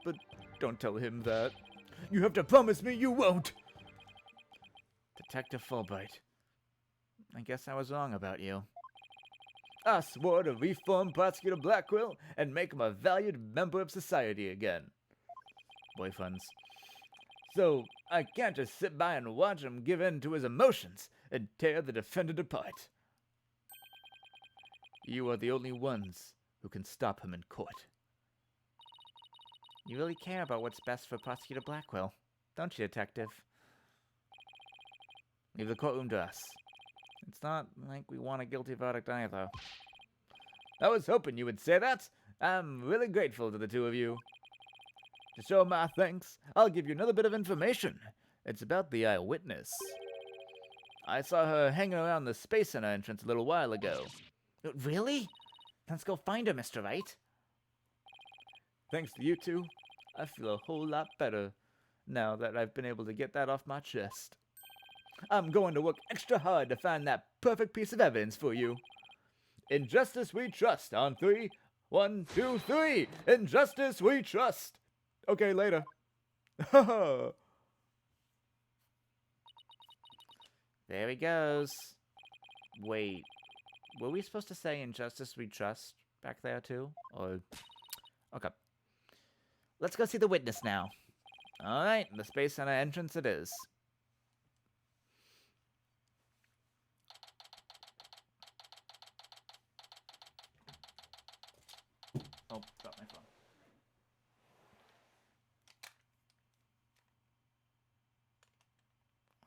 But don't tell him that. You have to promise me you won't! Detective Fulbright, I guess I was wrong about you. I swore to reform Prosecutor Blackquill and make him a valued member of society again. Boyfriends. So, I can't just sit by and watch him give in to his emotions and tear the defendant apart. You are the only ones who can stop him in court. You really care about what's best for Prosecutor Blackquill, don't you, Detective? Leave the courtroom to us. It's not like we want a guilty verdict either. I was hoping you would say that. I'm really grateful to the two of you. To show my thanks, I'll give you another bit of information. It's about the eyewitness. I saw her hanging around the Space Center entrance a little while ago. Really? Let's go find her, Mr. Wright. Thanks to you two, I feel a whole lot better now that I've been able to get that off my chest. I'm going to work extra hard to find that perfect piece of evidence for you. In justice we trust. On 3. 1, 2, 3. In justice we trust. Okay, later. There he goes. Wait, were we supposed to say in justice we trust back there too? Or okay. Let's go see the witness now. Alright, the Space Center entrance it is. Oh, got my phone.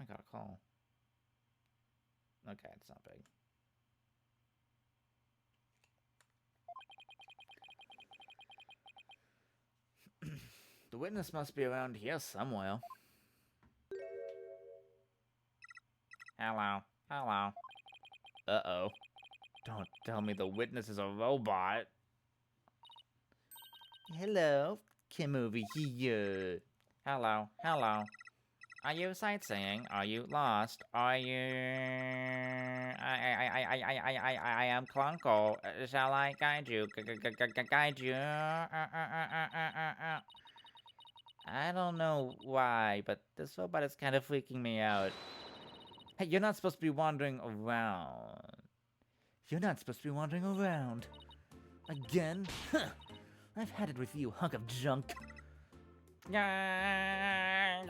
I got a call. Okay, it's not big. The witness must be around here somewhere. Hello. Hello. Uh-oh. Don't tell me the witness is a robot. Hello. Come over here. Hello. Hello. Are you sightseeing? Are you lost? Are you... I am Clunkle. Shall I guide you? Guide you? I don't know why, but this robot is kind of freaking me out. Hey, you're not supposed to be wandering around. You're not supposed to be wandering around. Again? Huh. I've had it with you, hunk of junk. I'm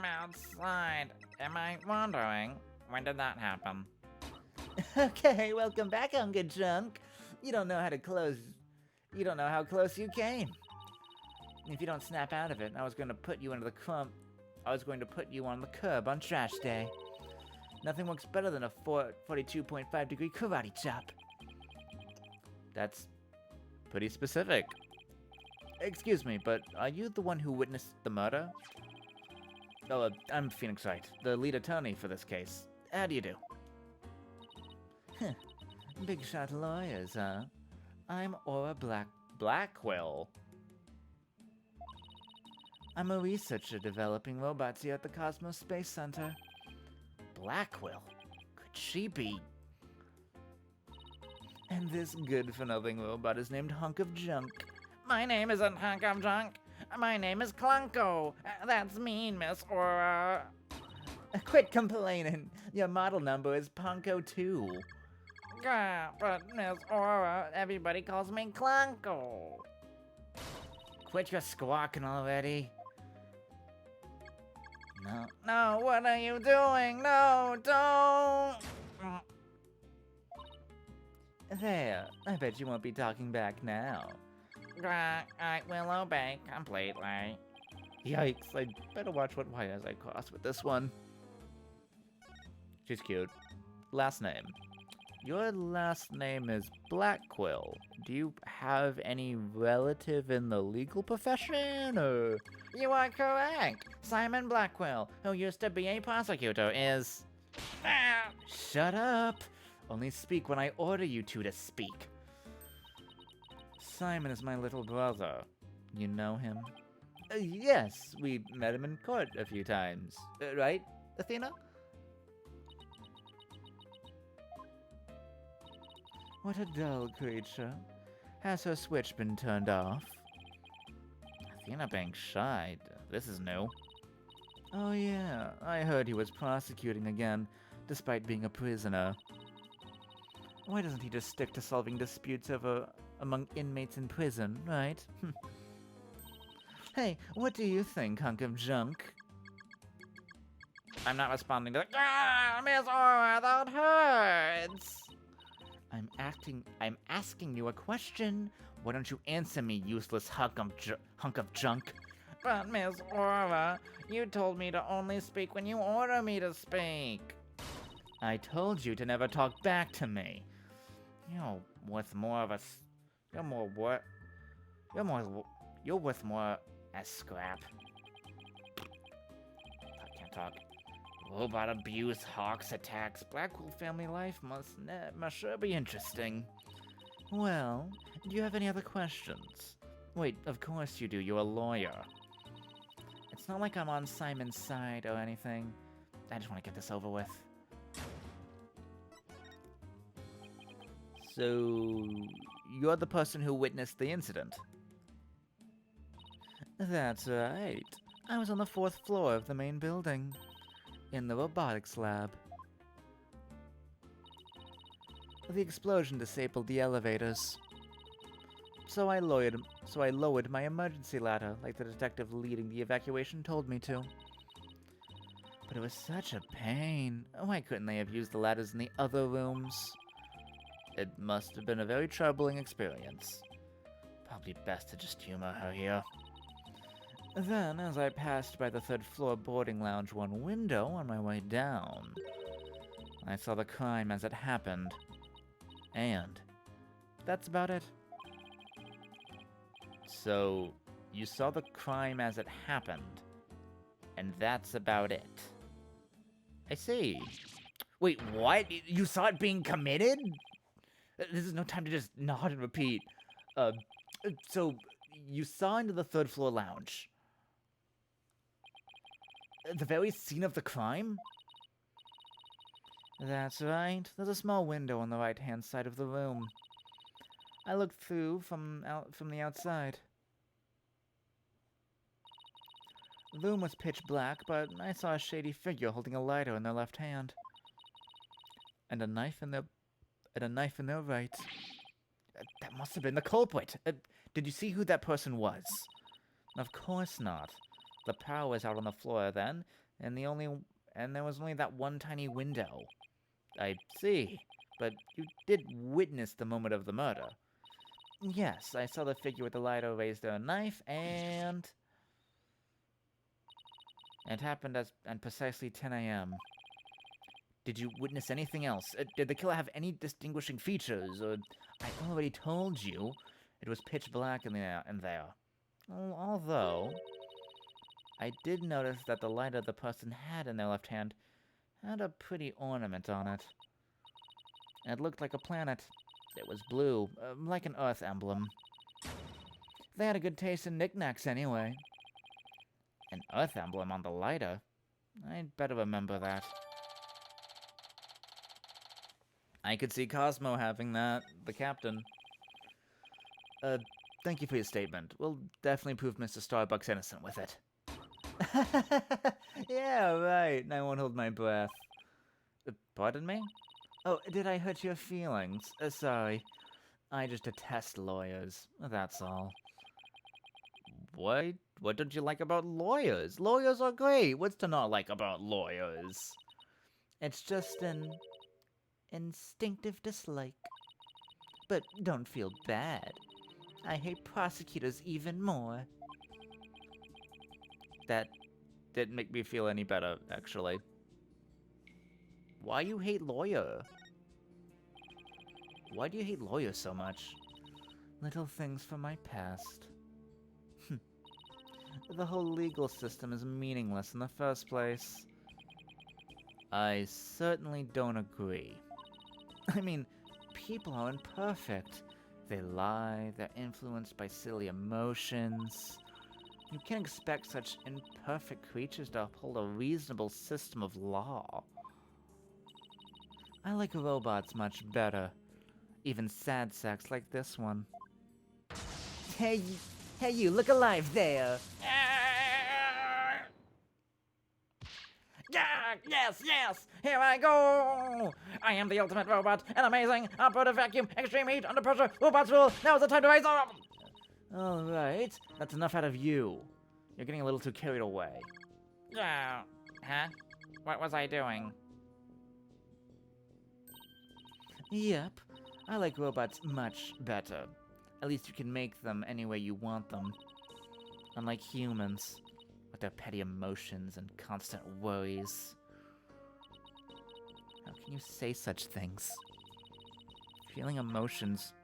outside. Am I wandering? When did that happen? Okay, welcome back, hunk of junk. You don't know how close you came. If you don't snap out of it, I was going to put you into the I was going to put you on the curb on trash day. Nothing works better than a 42.5 degree karate chop. That's pretty specific. Excuse me, but are you the one who witnessed the murder? Oh, I'm Phoenix Wright, the lead attorney for this case. How do you do? Big shot lawyers, huh? I'm Aura Blackquill. I'm a researcher developing robots here at the Cosmos Space Center. Blackquill? Could she be? And this good-for-nothing robot is named Hunk of Junk. My name isn't Hunk of Junk. My name is Clunko. That's mean, Miss Aura. Quit complaining. Your model number is Punko 2. But Miss Aura, everybody calls me Clunko. Quit your squawking already. No, what are you doing? No, don't! There, I bet you won't be talking back now. I will obey completely. Yikes, I'd better watch what wires I cross with this one. She's cute. Last name. Your last name is Blackquill. Do you have any relative in the legal profession, or? You are correct. Simon Blackwell, who used to be a prosecutor, is... Ah! Shut up! Only speak when I order you to speak. Simon is my little brother. You know him? Yes, we met him in court a few times. Right, Athena? What a dull creature. Has her switch been turned off? Athena being shy. This is new. Oh yeah, I heard he was prosecuting again, despite being a prisoner. Why doesn't he just stick to solving disputes among inmates in prison, right? Hey, what do you think, hunk of junk? I'm not responding to the... Ah, Miss Aura, that hurts! I'm asking you a question. Why don't you answer me, useless hunk of junk? But Miss Aura, you told me to only speak when you order me to speak. I told you to never talk back to me. You're worth more of a... You're worth more as scrap. I can't talk. Robot abuse, hawks attacks, Blackwell family life must sure be interesting. Well, do you have any other questions? Wait, of course you do, you're a lawyer. It's not like I'm on Simon's side or anything. I just want to get this over with. So, you're the person who witnessed the incident? That's right. I was on the 4th floor of the main building, in the robotics lab. The explosion disabled the elevators. So I lowered my emergency ladder, like the detective leading the evacuation told me to. But it was such a pain. Why couldn't they have used the ladders in the other rooms? It must have been a very troubling experience. Probably best to just humor her here. Then, as I passed by the 3rd floor boarding lounge one window on my way down, I saw the crime as it happened. And that's about it. So, you saw the crime as it happened, and that's about it. I see. Wait, what? You saw it being committed? This is no time to just nod and repeat. So, you saw into the 3rd floor lounge. The very scene of the crime? That's right. There's a small window on the right-hand side of the room. I looked through from the outside. The room was pitch black, but I saw a shady figure holding a lighter in their left hand. And a knife in their right. That must have been the culprit. Did you see who that person was? Of course not. The power was out on the floor then, and there was only that one tiny window. I see. But you did witness the moment of the murder. Yes, I saw the figure with the lighter raise their knife, and it happened at precisely 10 a.m. Did you witness anything else? Did the killer have any distinguishing features? Or I already told you it was pitch black in there. Although, I did notice that the lighter the person had in their left hand had a pretty ornament on it. It looked like a planet. It was blue, like an Earth emblem. They had a good taste in knickknacks anyway. An Earth emblem on the lighter? I'd better remember that. I could see Cosmo having that, the captain. Thank you for your statement. We'll definitely prove Mr. Starbucks innocent with it. Yeah, right. I won't hold my breath. Pardon me? Oh, did I hurt your feelings? Sorry. I just detest lawyers. That's all. What? What don't you like about lawyers? Lawyers are great. What's to not like about lawyers? It's just an instinctive dislike. But don't feel bad. I hate prosecutors even more. That didn't make me feel any better, actually. Why you hate lawyer? Why do you hate lawyers so much? Little things from my past. The whole legal system is meaningless in the first place. I certainly don't agree. I mean, people are imperfect. They lie, they're influenced by silly emotions. You can't expect such imperfect creatures to uphold a reasonable system of law. I like robots much better. Even sad sacks like this one. Hey, you, look alive there! Yeah, yes, here I go! I am the ultimate robot, an amazing, operative vacuum, extreme heat, under pressure, robots rule, now is the time to rise up! Alright, that's enough out of you. You're getting a little too carried away. Huh? What was I doing? Yep, I like robots much better. At least you can make them any way you want them. Unlike humans, with their petty emotions and constant worries. How can you say such things? Feeling emotions,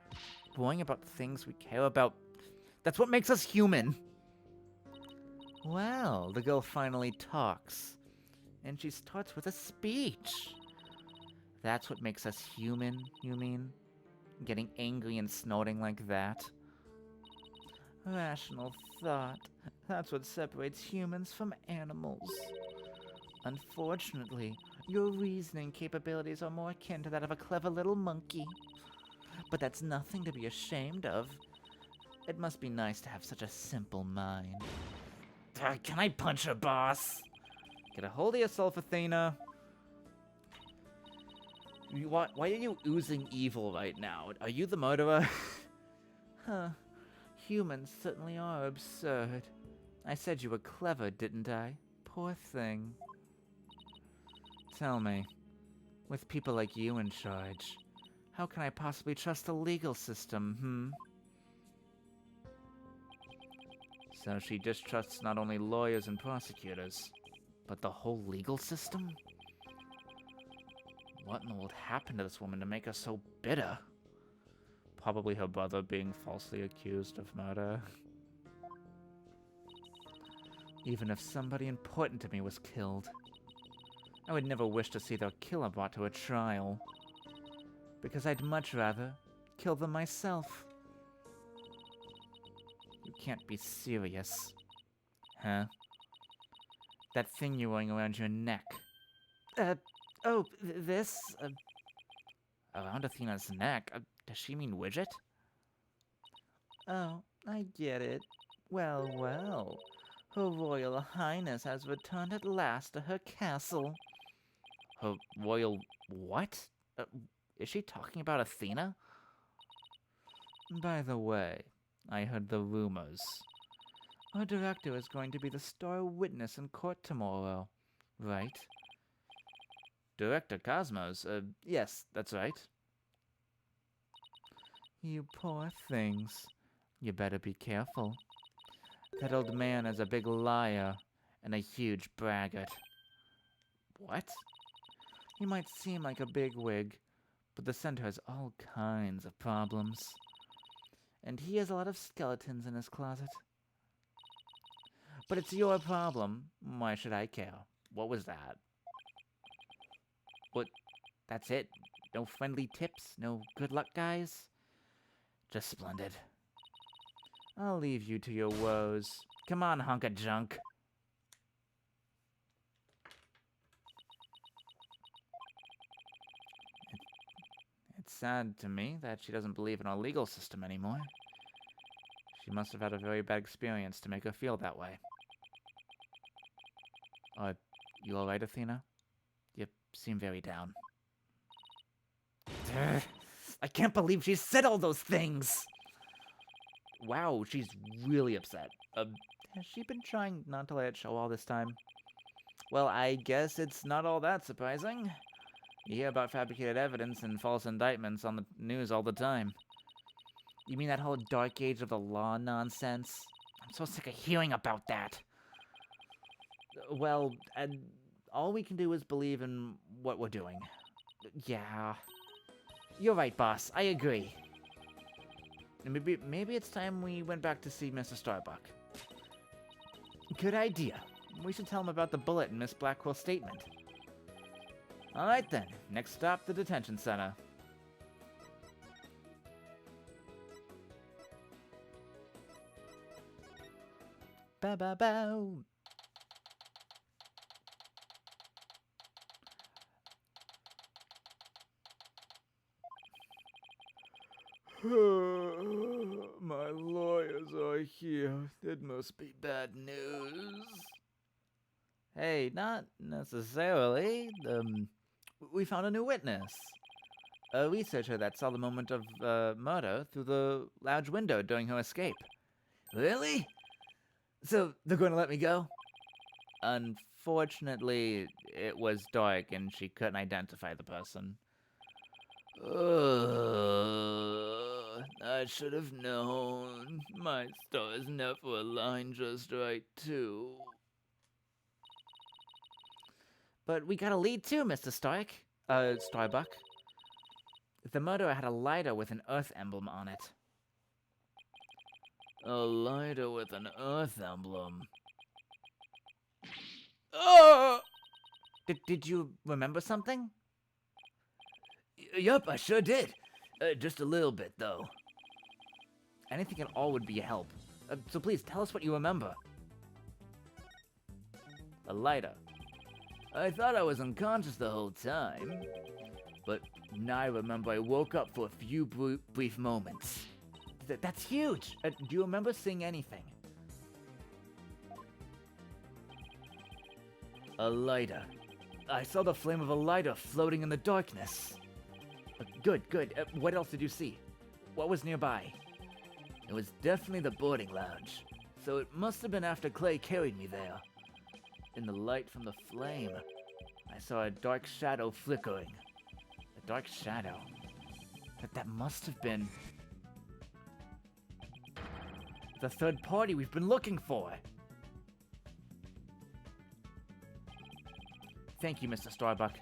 worrying about things we care about, that's what makes us human! Well, the girl finally talks. And she starts with a speech. That's what makes us human, you mean? Getting angry and snorting like that? Rational thought. That's what separates humans from animals. Unfortunately, your reasoning capabilities are more akin to that of a clever little monkey. But that's nothing to be ashamed of. It must be nice to have such a simple mind. Can I punch her, boss? Get a hold of yourself, Athena. Why are you oozing evil right now? Are you the murderer? Huh. Humans certainly are absurd. I said you were clever, didn't I? Poor thing. Tell me, with people like you in charge, how can I possibly trust the legal system, So she distrusts not only lawyers and prosecutors, but the whole legal system? What in the world happened to this woman to make her so bitter? Probably her brother being falsely accused of murder. Even if somebody important to me was killed, I would never wish to see their killer brought to a trial. Because I'd much rather kill them myself. You can't be serious. Huh? That thing you're wearing around your neck. This? Around Athena's neck? Does she mean widget? Oh, I get it. Well, well. Her Royal Highness has returned at last to her castle. Her royal what? Is she talking about Athena? By the way, I heard the rumors. Our director is going to be the star witness in court tomorrow, right? Director Cosmos? Yes, that's right. You poor things. You better be careful. That old man is a big liar and a huge braggart. What? He might seem like a bigwig, but the center has all kinds of problems. And he has a lot of skeletons in his closet. But it's your problem. Why should I care? What was that? What? That's it? No friendly tips? No good luck, guys? Just splendid. I'll leave you to your woes. Come on, hunk of junk. It's sad to me that she doesn't believe in our legal system anymore. She must have had a very bad experience to make her feel that way. You alright, Athena? You seem very down. I can't believe she said all those things! Wow, she's really upset. Has she been trying not to let it show all this time? Well, I guess it's not all that surprising. You hear about fabricated evidence and false indictments on the news all the time. You mean that whole dark age of the law nonsense? I'm so sick of hearing about that. Well, all we can do is believe in what we're doing. Yeah. You're right, boss. I agree. Maybe it's time we went back to see Mr. Starbuck. Good idea. We should tell him about the bullet in Miss Blackwell's statement. Alright then. Next stop, the detention center. Ba-ba-bow. My lawyers are here. It must be bad news. Hey, not necessarily. We found a new witness. A researcher that saw the moment of murder through the lounge window during her escape. Really? So they're going to let me go? Unfortunately, it was dark and she couldn't identify the person. I should have known. My stars never align just right, too. But we got a lead too, Mr. Starbuck. The murderer had a lighter with an Earth emblem on it. A lighter with an Earth emblem. Oh! Did you remember something? Yup, I sure did. Just a little bit, though. Anything at all would be a help. So please, tell us what you remember. A lighter. I thought I was unconscious the whole time. But now I remember I woke up for a few brief moments. That's huge! Do you remember seeing anything? A lighter. I saw the flame of a lighter floating in the darkness. Good. What else did you see? What was nearby? It was definitely the boarding lounge, so it must have been after Clay carried me there. In the light from the flame, I saw a dark shadow flickering. A dark shadow? That must have been the third party we've been looking for. Thank you, Mr. Starbuck.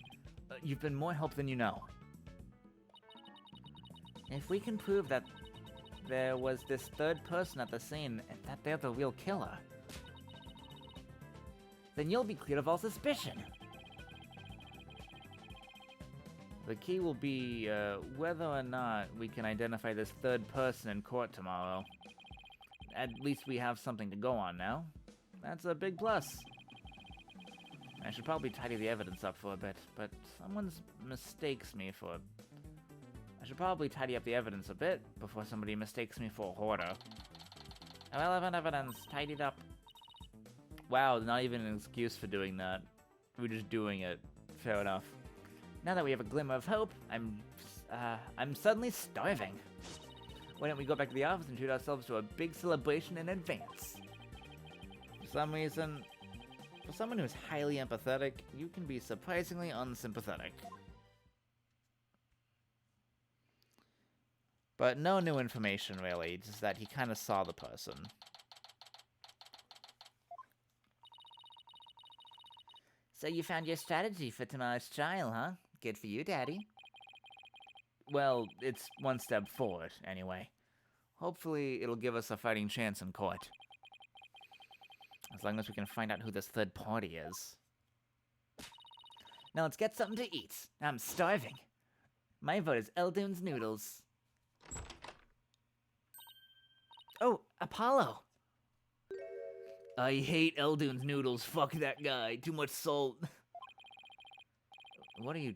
You've been more help than you know. If we can prove that there was this third person at the scene and that they're the real killer, then you'll be cleared of all suspicion. The key will be whether or not we can identify this third person in court tomorrow. At least we have something to go on now. That's a big plus. I should probably tidy the evidence up for a bit, but someone's mistakes me for... I should probably tidy up the evidence a bit before somebody mistakes me for a hoarder. Irrelevant evidence, tidied up. Wow, not even an excuse for doing that. We're just doing it. Fair enough. Now that we have a glimmer of hope, I'm suddenly starving. Why don't we go back to the office and treat ourselves to a big celebration in advance? For some reason, for someone who's highly empathetic, you can be surprisingly unsympathetic. But no new information, really, just that he kind of saw the person. So you found your strategy for tomorrow's trial, huh? Good for you, Daddy. Well, it's one step forward, anyway. Hopefully, it'll give us a fighting chance in court. As long as we can find out who this third party is. Now let's get something to eat. I'm starving. My vote is Eldoon's Noodles. Oh, Apollo! I hate Eldoon's Noodles. Fuck that guy. Too much salt. What are you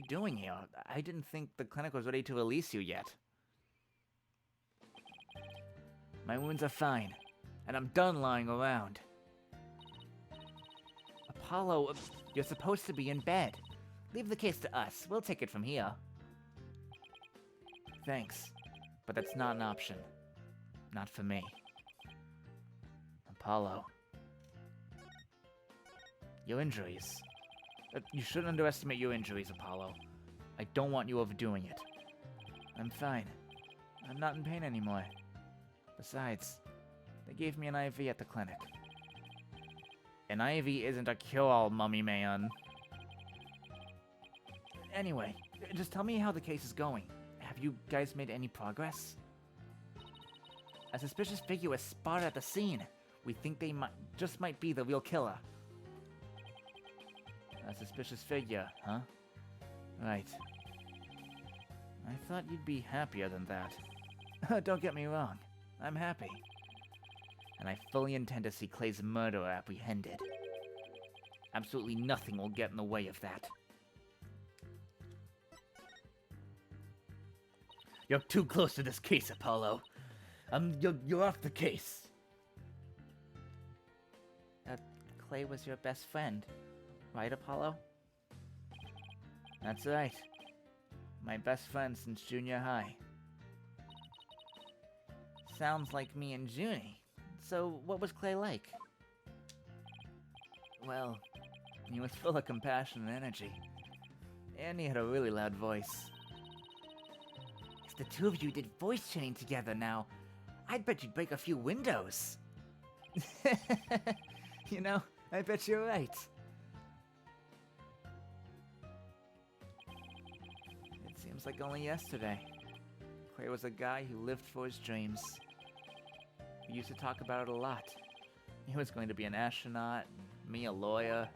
doing here? I didn't think the clinic was ready to release you yet. My wounds are fine, and I'm done lying around. Apollo, you're supposed to be in bed. Leave the case to us. We'll take it from here. Thanks, but that's not an option. Not for me. Apollo. Your injuries. You shouldn't underestimate your injuries, Apollo. I don't want you overdoing it. I'm fine. I'm not in pain anymore. Besides, they gave me an IV at the clinic. An IV isn't a cure-all, mummy man. Anyway, just tell me how the case is going. have you guys made any progress? A suspicious figure was spotted at the scene. We think they might be the real killer. A suspicious figure, huh? Right. I thought you'd be happier than that. Don't get me wrong. I'm happy. And I fully intend to see Clay's murderer apprehended. Absolutely nothing will get in the way of that. You're too close to this case, Apollo. You're off the case. Clay was your best friend, right, Apollo? That's right. My best friend since junior high. Sounds like me and Junie. So, what was Clay like? Well, he was full of compassion and energy. And he had a really loud voice. If the two of you did voice training together now, I'd bet you'd break a few windows. You know, I bet you're right. It seems like only yesterday. Clay was a guy who lived for his dreams. We used to talk about it a lot. He was going to be an astronaut, me a lawyer.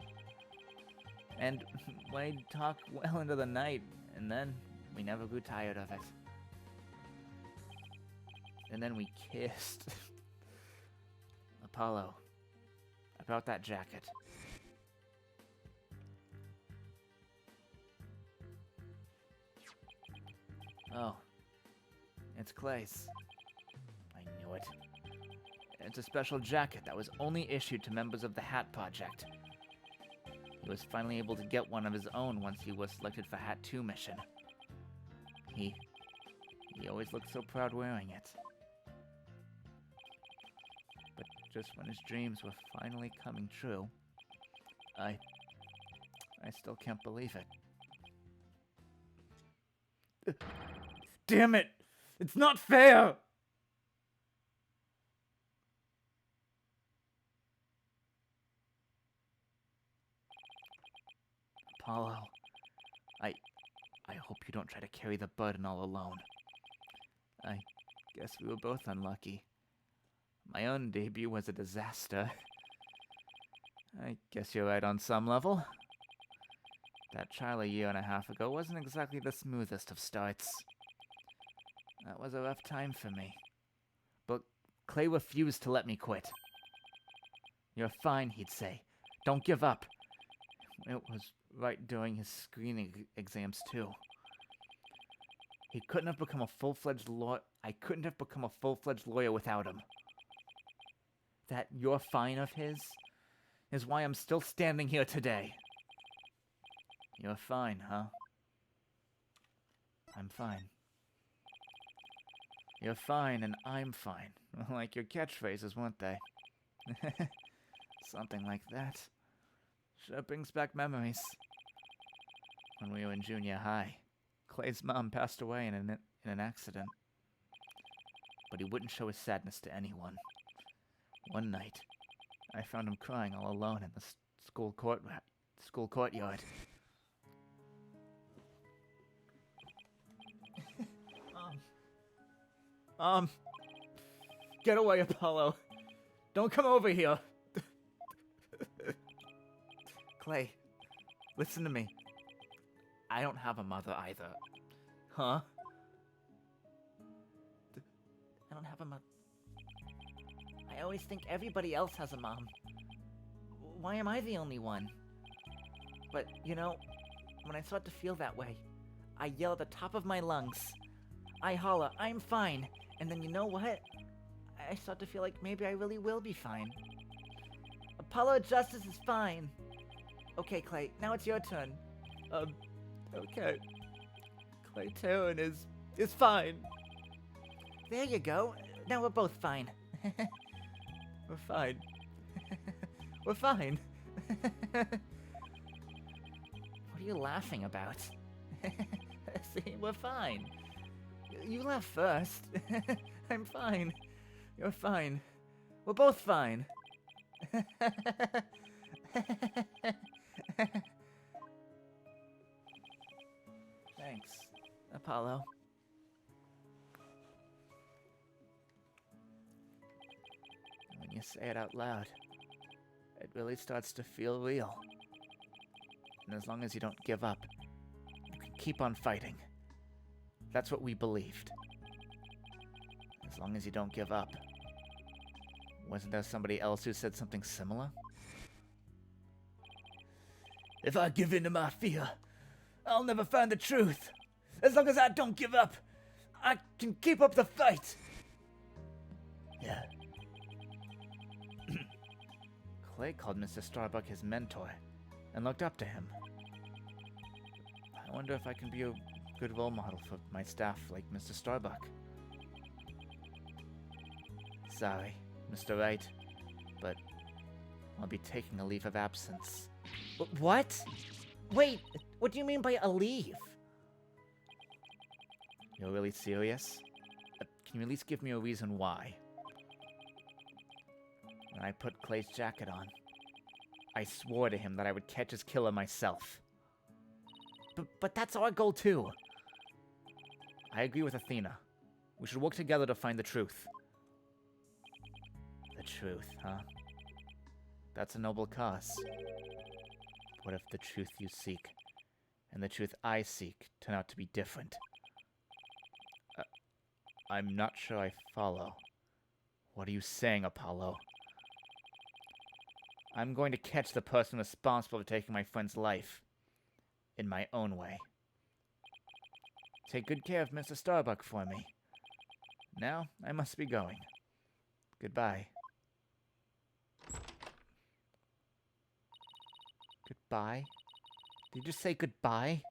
And we'd talk well into the night, and then we never grew tired of it. And then we kissed. Apollo, about that jacket. Oh, it's Clay's. I knew it. It's a special jacket that was only issued to members of the Hat Project. He was finally able to get one of his own once he was selected for Hat 2 mission. He always looked so proud wearing it. But just when his dreams were finally coming true, I still can't believe it. Damn it! It's not fair! Apollo, I hope you don't try to carry the burden all alone. I guess we were both unlucky. My own debut was a disaster. I guess you're right on some level. That trial a year and a half ago wasn't exactly the smoothest of starts. That was a rough time for me. But Clay refused to let me quit. You're fine, he'd say. Don't give up. It was right during his screening exams, too. He couldn't have become a full-fledged lawyer. I couldn't have become a full-fledged lawyer without him. That "you're fine" of his is why I'm still standing here today. You're fine, huh? I'm fine. You're fine and I'm fine. Like your catchphrases, weren't they? Something like that. Sure brings back memories. When we were in junior high, Clay's mom passed away in an accident. But he wouldn't show his sadness to anyone. One night, I found him crying all alone in the school courtyard. Get away, Apollo. Don't come over here. Clay, listen to me. I don't have a mother either. Huh? I don't have a mother. I always think everybody else has a mom. Why am I the only one? But, you know, when I start to feel that way, I yell at the top of my lungs. I holler, I'm fine. And then you know what? I start to feel like maybe I really will be fine. Apollo Justice is fine. Okay, Clay, now it's your turn. Okay. Clay Taryn is fine. There you go. Now we're both fine. We're fine. We're fine. What are you laughing about? See, we're fine. You laugh first. I'm fine. You're fine. We're both fine. Thanks, Apollo. say it out loud, it really starts to feel real. And as long as you don't give up, you can keep on fighting. That's what we believed. As long as you don't give up. Wasn't there somebody else who said something similar? If I give in to my fear, I'll never find the truth. As long as I don't give up, I can keep up the fight. Yeah. Clay called Mr. Starbuck his mentor and looked up to him. I wonder if I can be a good role model for my staff like Mr. Starbuck. Sorry, Mr. Wright, but I'll be taking a leave of absence. What? Wait, what do you mean by a leave? You're really serious? Can you at least give me a reason why? When I put Clay's jacket on, I swore to him that I would catch his killer myself. But that's our goal too. I agree with Athena. We should work together to find the truth. The truth, huh? That's a noble cause. What if the truth you seek and the truth I seek turn out to be different? I'm not sure I follow. What are you saying, Apollo? I'm going to catch the person responsible for taking my friend's life. In my own way. Take good care of Mr. Starbuck for me. Now, I must be going. Goodbye. Goodbye? Did you just say goodbye?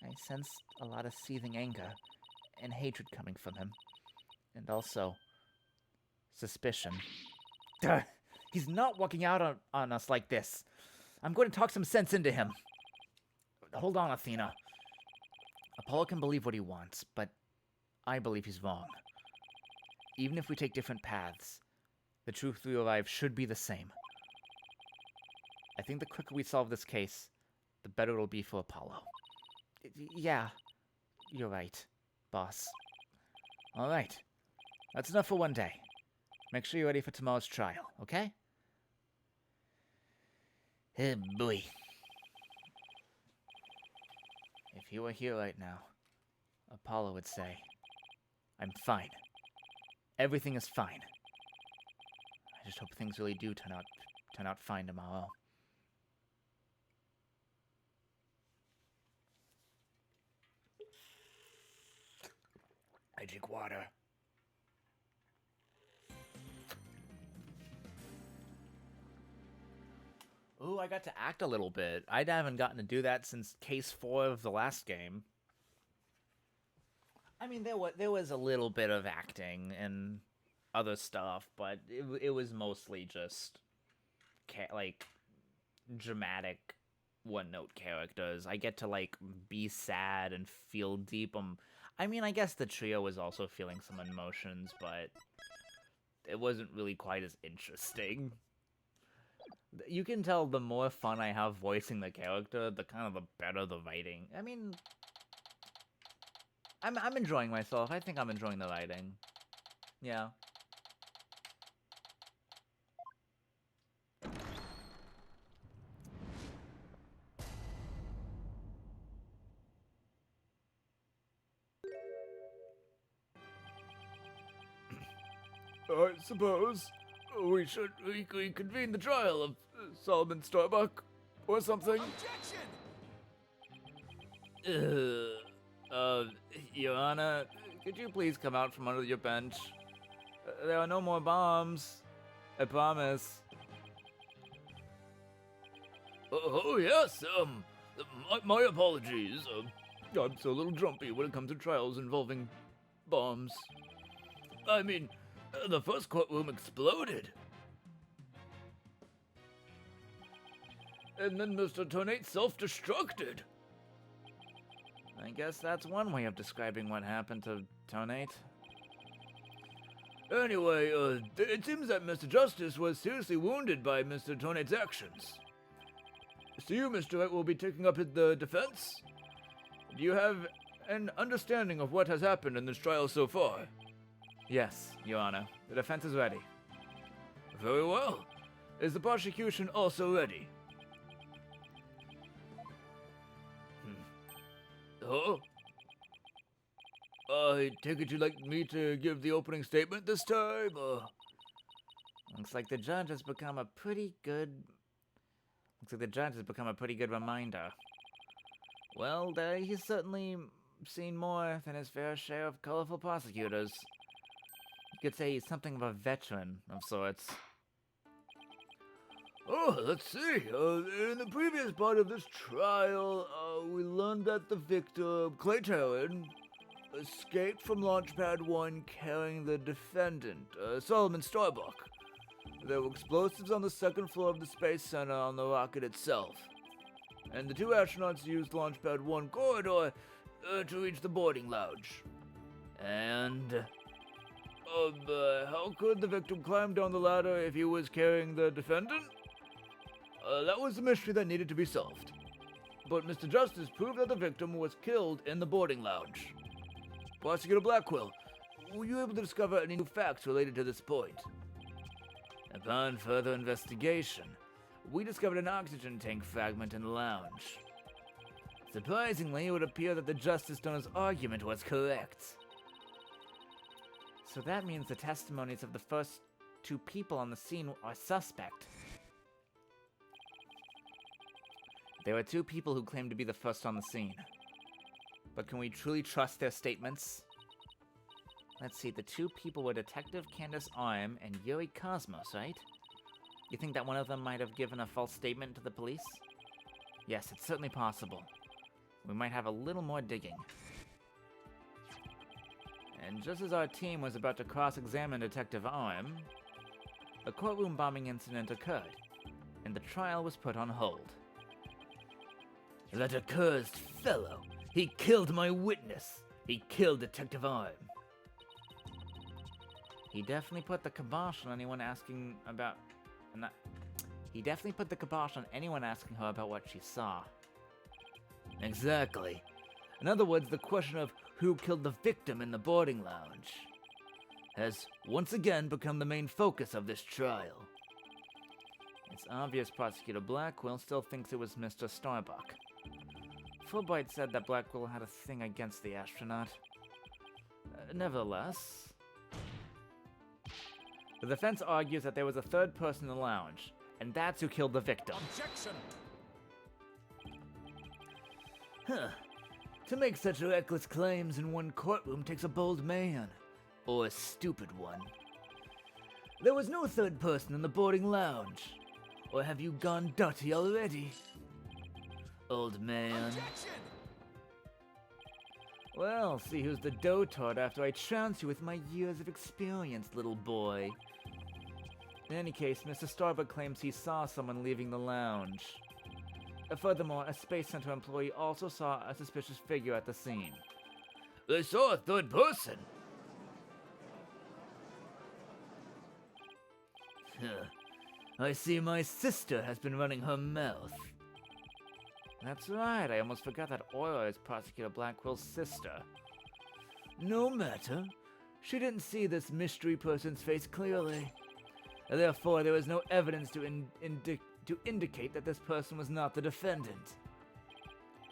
I sensed a lot of seething anger and hatred coming from him. And also, suspicion. Duh! He's not walking out on us like this. I'm going to talk some sense into him. Hold on, Athena. Apollo can believe what he wants, but I believe he's wrong. Even if we take different paths, the truth we arrive should be the same. I think the quicker we solve this case, the better it'll be for Apollo. Yeah, you're right, boss. All right, that's enough for one day. Make sure you're ready for tomorrow's trial, okay? Oh boy. If he were here right now, Apollo would say, I'm fine. Everything is fine. I just hope things really do turn out fine tomorrow. I drink water. Ooh, I got to act a little bit. I haven't gotten to do that since Case 4 of the last game. I mean, there was a little bit of acting and other stuff, but it was mostly just, like, dramatic one-note characters. I get to, like, be sad and feel deep. I mean, I guess the trio was also feeling some emotions, but it wasn't really quite as interesting. You can tell the more fun I have voicing the character, the better the writing. I mean, I'm enjoying myself. I think I'm enjoying the writing. Yeah. I suppose we should reconvene the trial of Solomon Starbuck or something. Objection! Your Honor, could you please come out from under your bench? There are no more bombs. I promise. Oh yes, my apologies. I'm so a little jumpy when it comes to trials involving bombs. I mean, the first courtroom exploded. And then Mr. Tornate self-destructed. I guess that's one way of describing what happened to Tornate. Anyway, it seems that Mr. Justice was seriously wounded by Mr. Tornate's actions. So you, Mr. Wright, will be taking up the defense? Do you have an understanding of what has happened in this trial so far? Yes, Your Honor. The defense is ready. Very well. Is the prosecution also ready? Oh? I take it you'd like me to give the opening statement this time, Looks like the judge has become a pretty good... reminder. Well, he's certainly seen more than his fair share of colorful prosecutors. You could say he's something of a veteran of sorts. Oh, let's see. In the previous part of this trial, we learned that the victim, Clay Taryn, escaped from Launchpad 1 carrying the defendant, Solomon Starbuck. There were explosives on the second floor of the Space Center on the rocket itself. And the two astronauts used Launchpad 1 corridor to reach the boarding lounge. And... how could the victim climb down the ladder if he was carrying the defendant? That was the mystery that needed to be solved. But Mr. Justice proved that the victim was killed in the boarding lounge. Prosecutor Blackwell, were you able to discover any new facts related to this point? Upon further investigation, we discovered an oxygen tank fragment in the lounge. Surprisingly, it would appear that the Justice Donor's argument was correct. So that means the testimonies of the first two people on the scene are suspect. There were two people who claimed to be the first on the scene. But can we truly trust their statements? Let's see, the two people were Detective Candace Arm and Yuri Cosmos, right? You think that one of them might have given a false statement to the police? Yes, it's certainly possible. We might have a little more digging. And just as our team was about to cross-examine Detective Arm, a courtroom bombing incident occurred, and the trial was put on hold. That accursed fellow! He killed my witness! He killed Detective Arm! He definitely put the kibosh on anyone asking about... He definitely put the kibosh on anyone asking her about what she saw. Exactly. In other words, the question of who killed the victim in the boarding lounge has once again become the main focus of this trial. It's obvious Prosecutor Blackwell still thinks it was Mr. Starbuck. Fulbright said that Blackwell had a thing against the astronaut. Nevertheless, the defense argues that there was a third person in the lounge, and that's who killed the victim. Objection! Huh. To make such reckless claims in one courtroom takes a bold man. Or a stupid one. There was no third person in the boarding lounge. Or have you gone dirty already? Old man. Objection! Well, see who's the dotard after I trounce you with my years of experience, little boy. In any case, Mr. Starbuck claims he saw someone leaving the lounge. Furthermore, a Space Center employee also saw a suspicious figure at the scene. They saw a third person! I see my sister has been running her mouth. That's right, I almost forgot that Aura is Prosecutor Blackwell's sister. No matter. She didn't see this mystery person's face clearly. Therefore, there was no evidence to indicate that this person was not the defendant.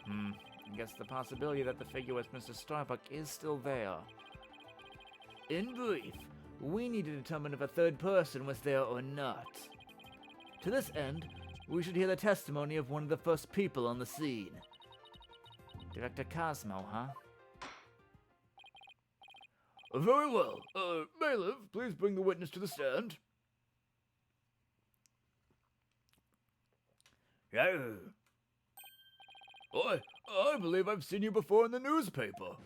I guess the possibility that the figure was Mr. Starbuck is still there. In brief, we need to determine if a third person was there or not. To this end, we should hear the testimony of one of the first people on the scene. Director Cosmo, huh? Very well. Bailiff, please bring the witness to the stand. I believe I've seen you before in the newspaper.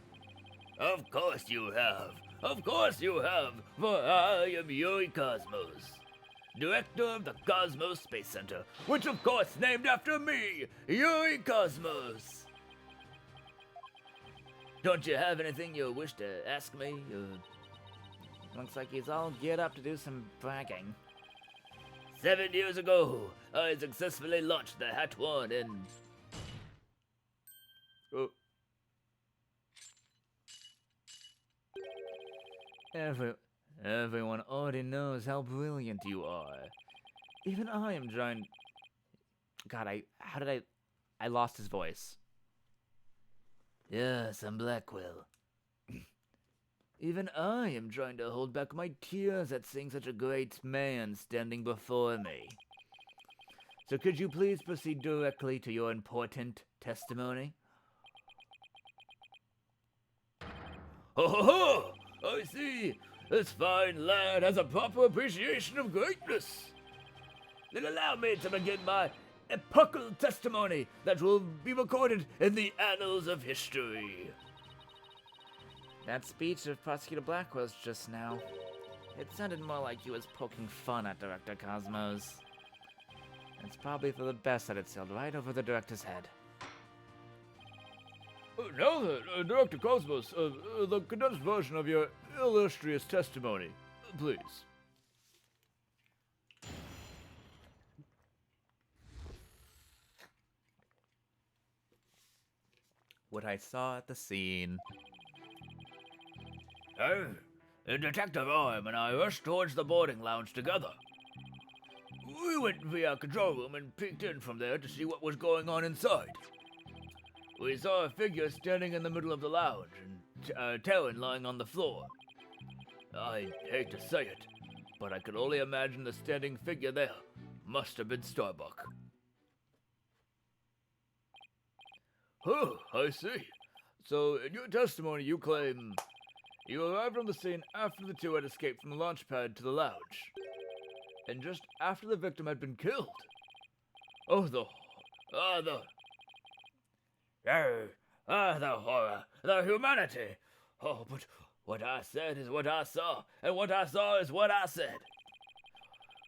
Of course you have. Of course you have, for I am Yuri Cosmos, director of the Cosmos Space Center, which of course named after me, Yuri Cosmos. Don't you have anything you wish to ask me? Looks like he's all geared up to do some bragging. 7 years ago, I successfully launched the Hat One in... Everyone already knows how brilliant you are. Even I am trying... God, I lost his voice. Yes, I'm Blackwell. Even I am trying to hold back my tears at seeing such a great man standing before me. So could you please proceed directly to your important testimony? Ho ho ho! I see! This fine lad has a proper appreciation of greatness. Then allow me to begin my epochal testimony that will be recorded in the annals of history. That speech of Prosecutor Blackwell's just now, it sounded more like he was poking fun at Director Cosmos. It's probably for the best that it sailed right over the director's head. Now then, Director Cosmos, the condensed version of your illustrious testimony, please. What I saw at the scene. Detective Arm and I rushed towards the boarding lounge together. We went via control room and peeked in from there to see what was going on inside. We saw a figure standing in the middle of the lounge and Talon lying on the floor. I hate to say it, but I could only imagine the standing figure there must have been Starbuck. Oh, I see. So, in your testimony, you claim you arrived on the scene after the two had escaped from the launch pad to the lounge, and just after the victim had been killed. Oh, the horror, the humanity. Oh, but what I said is what I saw, and what I saw is what I said.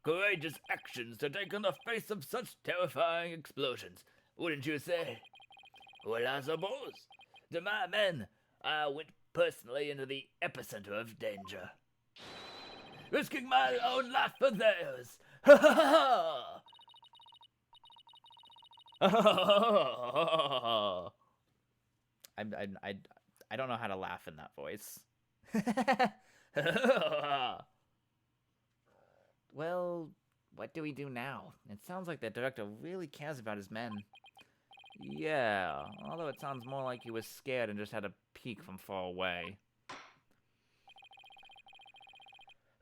Courageous actions to take in the face of such terrifying explosions, wouldn't you say? Well, I suppose. To my men, I went personally into the epicenter of danger, risking my own life for theirs. Ha ha ha ha! I don't know how to laugh in that voice. Well, what do we do now? It sounds like the director really cares about his men. Yeah, although it sounds more like he was scared and just had a peek from far away.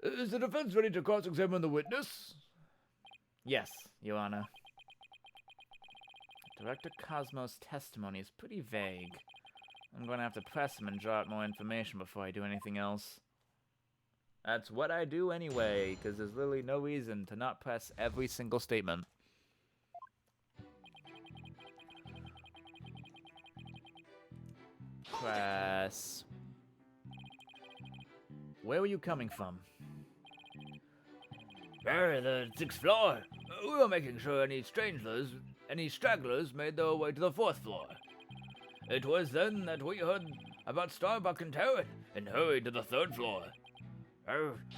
Is the defense ready to cross-examine the witness? Yes, Your Honor. Director Cosmos' testimony is pretty vague. I'm going to have to press him and draw out more information before I do anything else. That's what I do anyway, because there's literally no reason to not press every single statement. Press. Where were you coming from? The 6th floor. We were making sure any stragglers made their way to the 4th floor. It was then that we heard about Starbuck and Terran and hurried to the 3rd floor.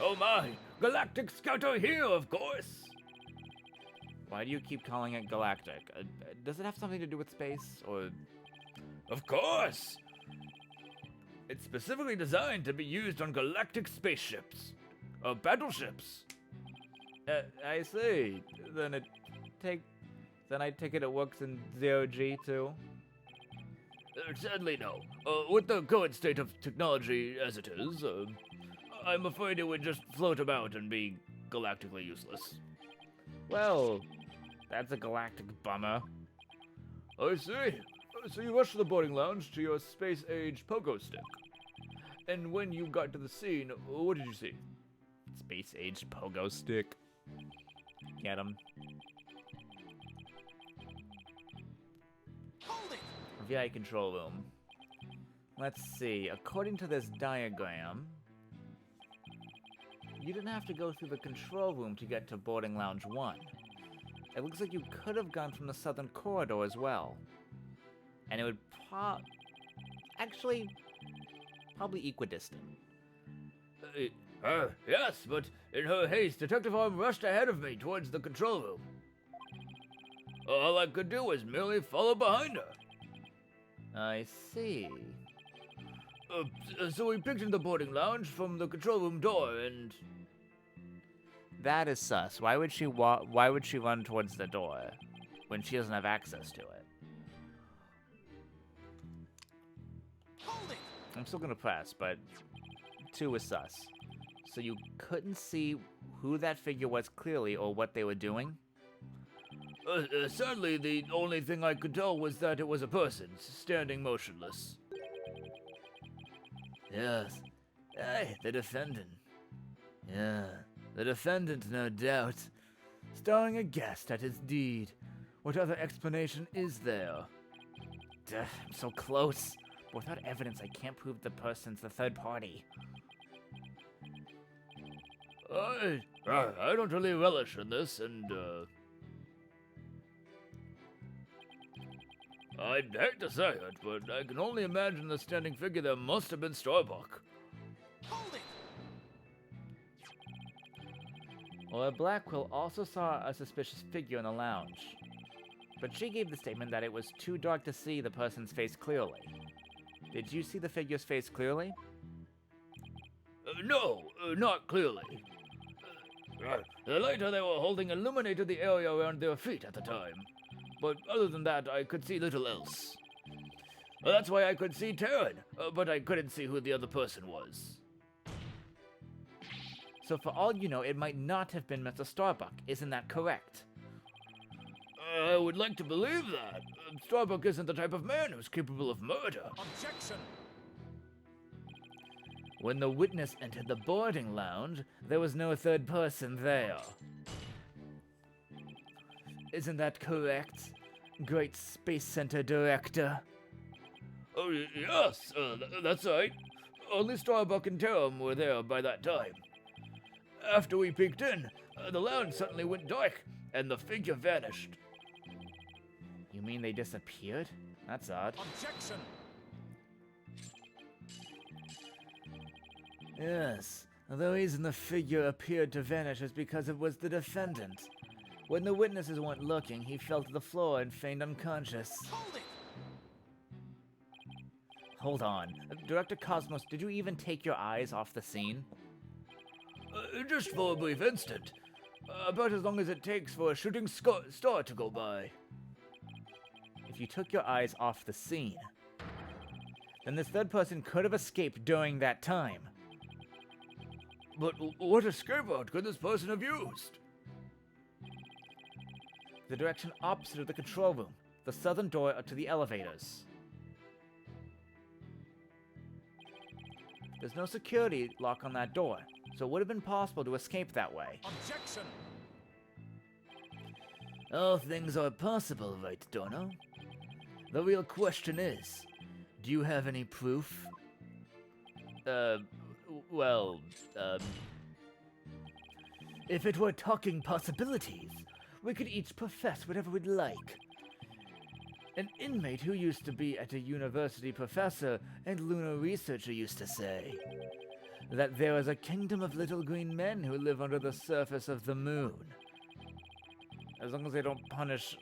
Oh my, Galactic Scouter here, of course! Why do you keep calling it galactic? Does it have something to do with space, or...? Of course! It's specifically designed to be used on galactic spaceships. Or battleships. I see. Then I take it works in 0G too? Sadly, no. With the current state of technology as it is, I'm afraid it would just float about and be galactically useless. Well, that's a galactic bummer. I see. So you rushed to the boarding lounge to your space-age pogo stick. And when you got to the scene, what did you see? Space-age pogo stick. Get him. Hold it! VI control room. Let's see. According to this diagram, you didn't have to go through the control room to get to boarding lounge 1. It looks like you could have gone from the southern corridor as well. And it would probably equidistant. Yes, but in her haste, Detective Arm rushed ahead of me towards the control room. All I could do was merely follow behind her. I see. So we picked in the boarding lounge from the control room door, and That is sus. Why would she run towards the door when she doesn't have access to it? I'm still gonna press, but 2 is sus. So you couldn't see who that figure was clearly or what they were doing? Sadly, the only thing I could tell was that it was a person, standing motionless. Yes. Aye, the defendant. Yeah, the defendant, no doubt. Starring aghast at his deed. What other explanation is there? Duh, I'm so close. But without evidence, I can't prove the person's the third party. I don't really relish in this, and, I'd hate to say it, but I can only imagine the standing figure there must have been Starbuck. Well, Blackwell also saw a suspicious figure in the lounge. But she gave the statement that it was too dark to see the person's face clearly. Did you see the figure's face clearly? No, not clearly. The light they were holding illuminated the area around their feet at the time. But other than that, I could see little else. That's why I could see Taryn, but I couldn't see who the other person was. So for all you know, it might not have been Mr. Starbuck. Isn't that correct? I would like to believe that. Starbuck isn't the type of man who's capable of murder. Objection! When the witness entered the boarding lounge, there was no third person there. Isn't that correct, Great Space Center Director? Oh, yes, that's right. Only Starbuck and Tarum were there by that time. After we peeked in, the lounge suddenly went dark, and the figure vanished. You mean they disappeared? That's odd. Objection! Yes, the reason the figure appeared to vanish is because it was the defendant. When the witnesses weren't looking, he fell to the floor and feigned unconscious. Hold it! Hold on. Director Cosmos, did you even take your eyes off the scene? Just for a brief instant. About as long as it takes for a shooting star to go by. If you took your eyes off the scene, then this third person could have escaped during that time. But what escape route could this person have used? The direction opposite of the control room, the southern door to the elevators. There's no security lock on that door, so it would have been possible to escape that way. Objection! All things are possible, right, Dono? The real question is, do you have any proof? If it were talking possibilities, we could each profess whatever we'd like. An inmate who used to be at a university professor and lunar researcher used to say that there is a kingdom of little green men who live under the surface of the moon. As long as they don't punish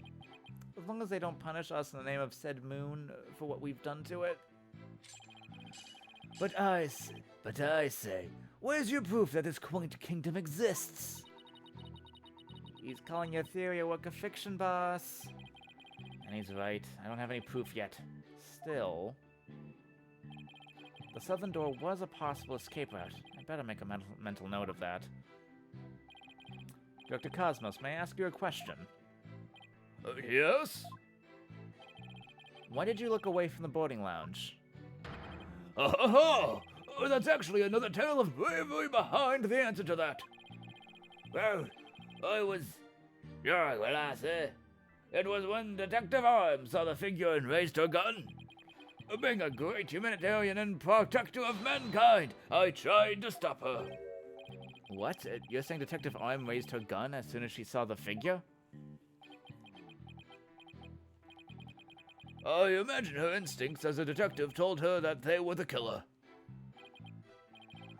us in the name of said moon for what we've done to it. But I say, where's your proof that this quaint kingdom exists? He's calling your theory a work of fiction, boss. And he's right. I don't have any proof yet. Still, the southern door was a possible escape route. I better make a mental note of that. Dr. Cosmos, may I ask you a question? Yes? Why did you look away from the boarding lounge? Oh, that's actually another tale of bravery behind the answer to that. Well, I say. It was when Detective Arms saw the figure and raised her gun. Being a great humanitarian and protector of mankind, I tried to stop her. What? You're saying Detective Arm raised her gun as soon as she saw the figure? I imagine her instincts as a detective told her that they were the killer.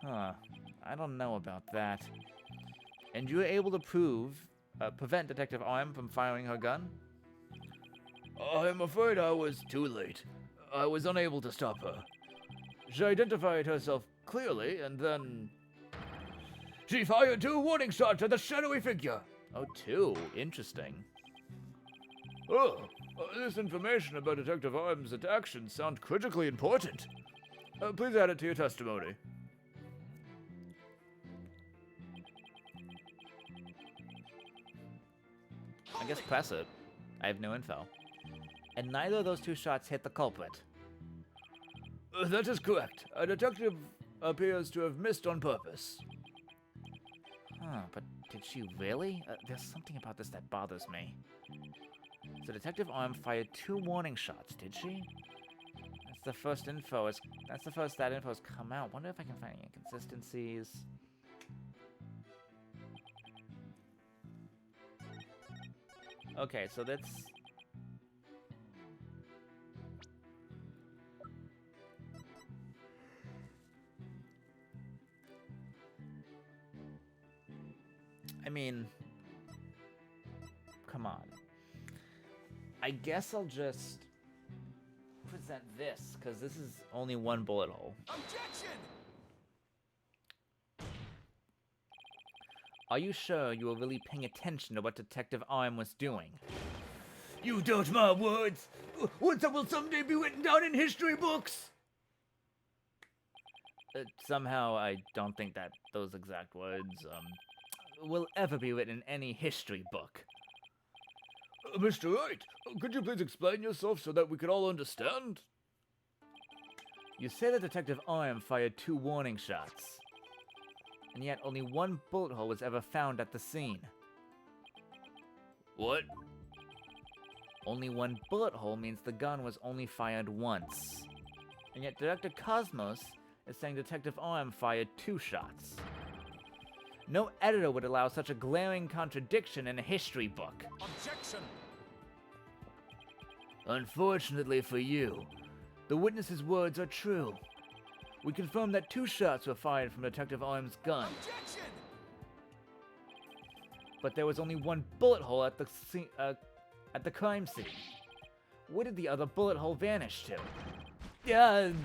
Huh. I don't know about that. And you were able to prevent Detective Arm from firing her gun? I'm afraid I was too late. I was unable to stop her. She identified herself clearly, and then she fired 2 warning shots at the shadowy figure. Oh, 2. Interesting. Oh, this information about Detective Arm's actions sounds critically important. Please add it to your testimony. I guess press it. I have no info. And neither of those 2 shots hit the culprit. That is correct. A detective appears to have missed on purpose. Huh, but did she really? There's something about this that bothers me. So Detective Arm fired 2 warning shots, did she? That's the first that's the first that info's come out. Wonder if I can find any inconsistencies. Okay, so that's... I mean... Come on. I guess I'll just present this, because this is only 1 bullet hole. Objection! Are you sure you were really paying attention to what Detective Arm was doing? You doubt my words! Words that will someday be written down in history books! Somehow, I don't think that those exact words, will ever be written in any history book. Mr. Wright, could you please explain yourself so that we can all understand? You say that Detective Arm fired 2 warning shots, and yet only 1 bullet hole was ever found at the scene. What? Only 1 bullet hole means the gun was only fired once. And yet Director Cosmos is saying Detective Arm fired 2 shots. No editor would allow such a glaring contradiction in a history book. Objection! Unfortunately for you, the witness's words are true. We confirm that 2 shots were fired from Detective Arm's gun. Objection! But there was only 1 bullet hole at the crime scene. Where did the other bullet hole vanish to?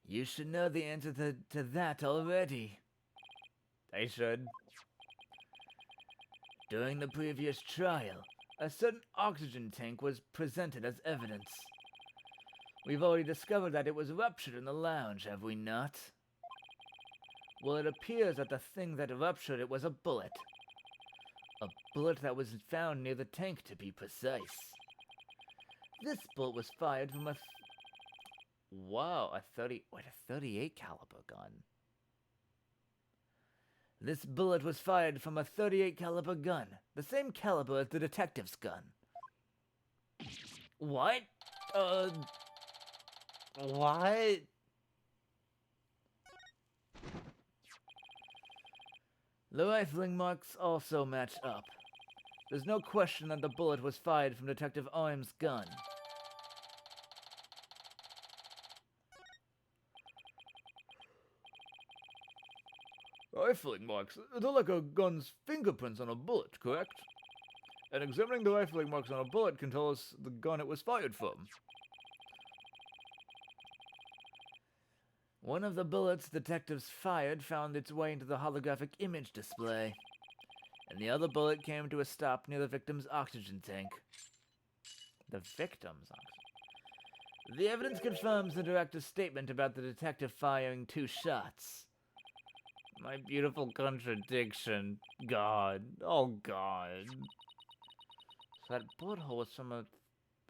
You should know the answer to that already. I should. During the previous trial, a certain oxygen tank was presented as evidence. We've already discovered that it was ruptured in the lounge, have we not? Well, it appears that the thing that ruptured it was a bullet. A bullet that was found near the tank, to be precise. This bullet was fired from a... Wow, a 38 caliber gun. This bullet was fired from a 38 caliber gun, the same caliber as the detective's gun. What? What? The rifling marks also match up. There's no question that the bullet was fired from Detective Arm's gun. Rifling marks, they're like a gun's fingerprints on a bullet, correct? And examining the rifling marks on a bullet can tell us the gun it was fired from. One of the bullets detectives fired found its way into the holographic image display, and the other bullet came to a stop near the victim's oxygen tank. The victim's oxygen. The evidence confirms the director's statement about the detective firing 2 shots. My beautiful contradiction. God. Oh, God. So that bullet hole was from a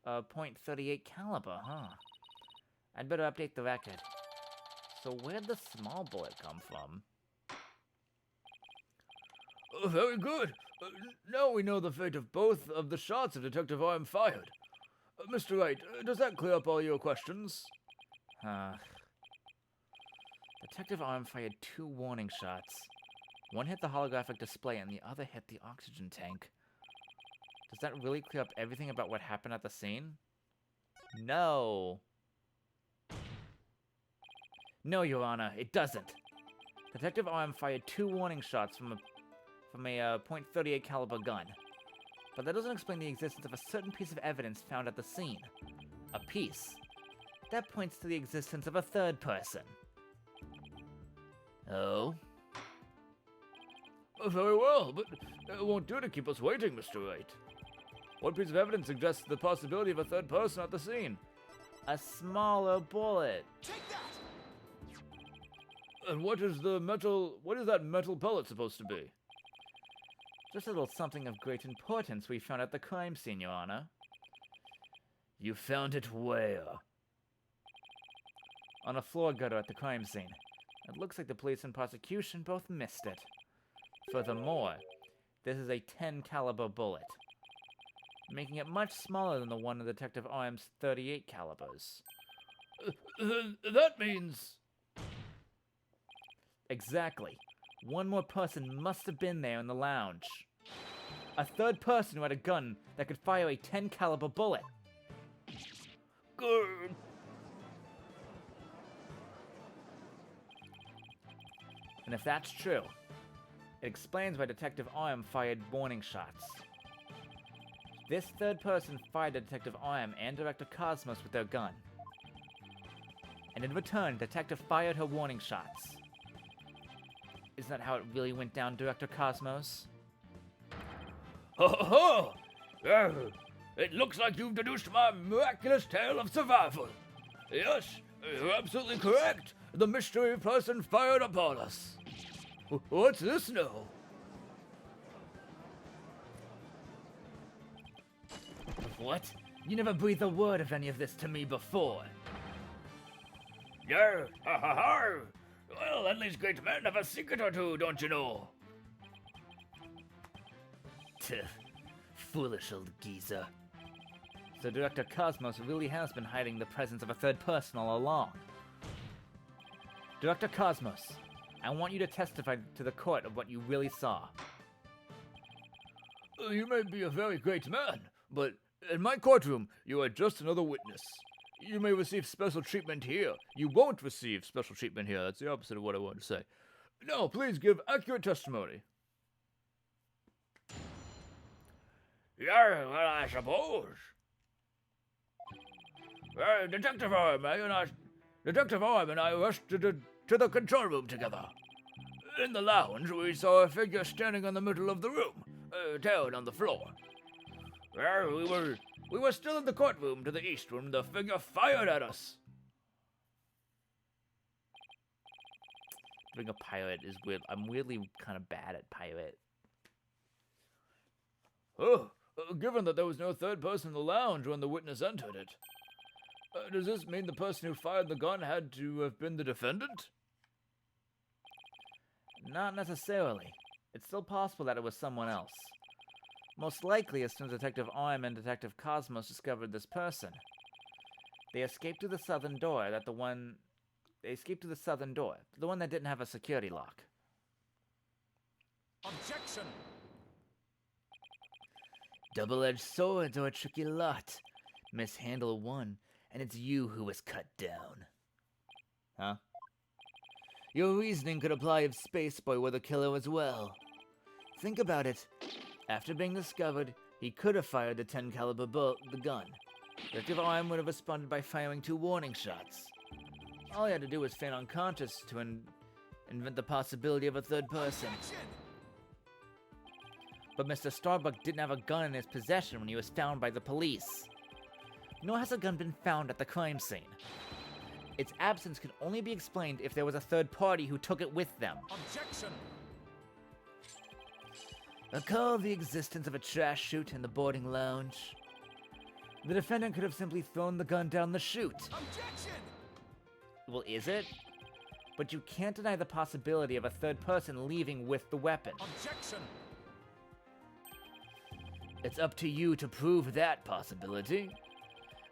.38 caliber, huh? I'd better update the record. So where'd the small bullet come from? Very good. Now we know the fate of both of the shots that Detective Arm fired. Mr. Wright, does that clear up all your questions? Detective Arm fired 2 warning shots. One hit the holographic display and the other hit the oxygen tank. Does that really clear up everything about what happened at the scene? No. No, Your Honor, it doesn't. Detective Arm fired 2 warning shots from a .38 caliber gun. But that doesn't explain the existence of a certain piece of evidence found at the scene. A piece. That points to the existence of a third person. Oh? Very well, but it won't do to keep us waiting, Mr. Wright. What piece of evidence suggests the possibility of a third person at the scene? A smaller bullet. And what is that metal pellet supposed to be? Just a little something of great importance we found at the crime scene, Your Honor. You found it where? On a floor gutter at the crime scene. It looks like the police and prosecution both missed it. Furthermore, this is a 10 caliber bullet, making it much smaller than the one in Detective Arm's 38 calibers. That means... Exactly. One more person must have been there in the lounge. A third person who had a gun that could fire a 10 caliber bullet. Good. And if that's true, it explains why Detective Arm fired warning shots. This third person fired at Detective Arm and Director Cosmos with their gun. And in return, Detective fired her warning shots. Isn't that how it really went down, Director Cosmos? Ho ho ho! It looks like you've deduced my miraculous tale of survival. Yes, you're absolutely correct. The mystery person fired upon us. What's this now? What? You never breathed a word of any of this to me before. Yeah, ha ha ha! Well, at least great men have a secret or two, don't you know? Foolish old geezer. So Director Cosmos really has been hiding the presence of a third person all along. Director Cosmos, I want you to testify to the court of what you really saw. You may be a very great man, but in my courtroom, you are just another witness. You may receive special treatment here. You won't receive special treatment here. That's the opposite of what I wanted to say. Now, please give accurate testimony. Yeah, well, I suppose. Detective Arm and I rushed to the control room together. In the lounge, we saw a figure standing in the middle of the room, down on the floor. We were still in the courtroom to the east when the figure fired at us. Being a pirate is weird. I'm weirdly kind of bad at pirate. Oh, given that there was no third person in the lounge when the witness entered it, does this mean the person who fired the gun had to have been the defendant? Not necessarily. It's still possible that it was someone else. Most likely, as soon as Detective Arm and Detective Cosmos discovered this person, they escaped through the southern door. The one that didn't have a security lock. Objection! Double-edged swords are a tricky lot. Mishandle one, and it's you who was cut down. Huh? Your reasoning could apply if Spaceboy were the killer as well. Think about it. After being discovered, he could have fired the 10 caliber the gun. Detective Arm would have responded by firing 2 warning shots. All he had to do was feign unconscious to invent the possibility of a third person. But Mr. Starbuck didn't have a gun in his possession when he was found by the police. Nor has a gun been found at the crime scene. Its absence can only be explained if there was a third party who took it with them. Objection! Recall the existence of a trash chute in the boarding lounge. The defendant could have simply thrown the gun down the chute. Objection! Well, is it? But you can't deny the possibility of a third person leaving with the weapon. Objection! It's up to you to prove that possibility.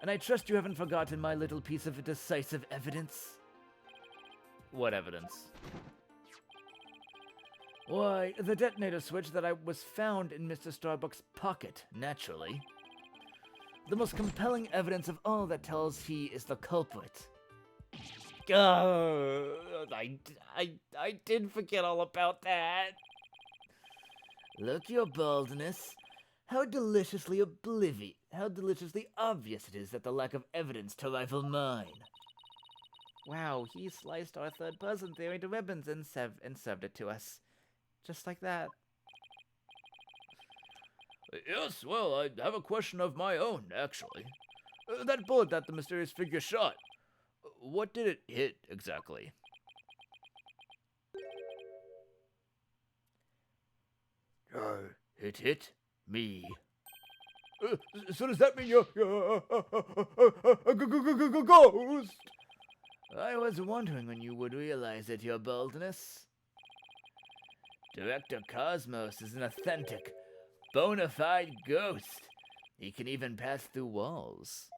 And I trust you haven't forgotten my little piece of decisive evidence. What evidence? Why, the detonator switch that was found in Mr. Starbuck's pocket, naturally. The most compelling evidence of all that tells he is the culprit. I did forget all about that. Look, your baldness. How deliciously obvious it is that the lack of evidence to rival mine. Wow, he sliced our third-person theory to ribbons and served it to us. Just like that. Yes, well, I have a question of my own, actually. That bullet that the mysterious figure shot, what did it hit, exactly? It hit me. So does that mean you're a ghost? I was wondering when you would realize it, your boldness. Director Cosmos is an authentic, bona fide ghost. He can even pass through walls.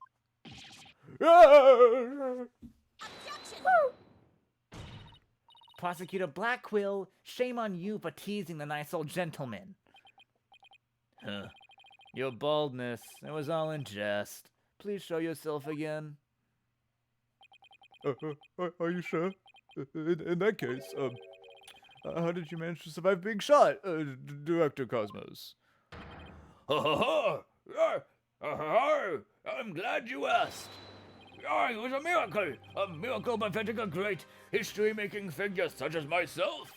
Prosecutor Blackquill, shame on you for teasing the nice old gentleman. Huh. Your baldness, it was all in jest. Please show yourself again. Are you sure? In that case, how did you manage to survive being shot, Director Cosmos? I'm glad you asked. It was a miracle befitting a great history-making figure such as myself.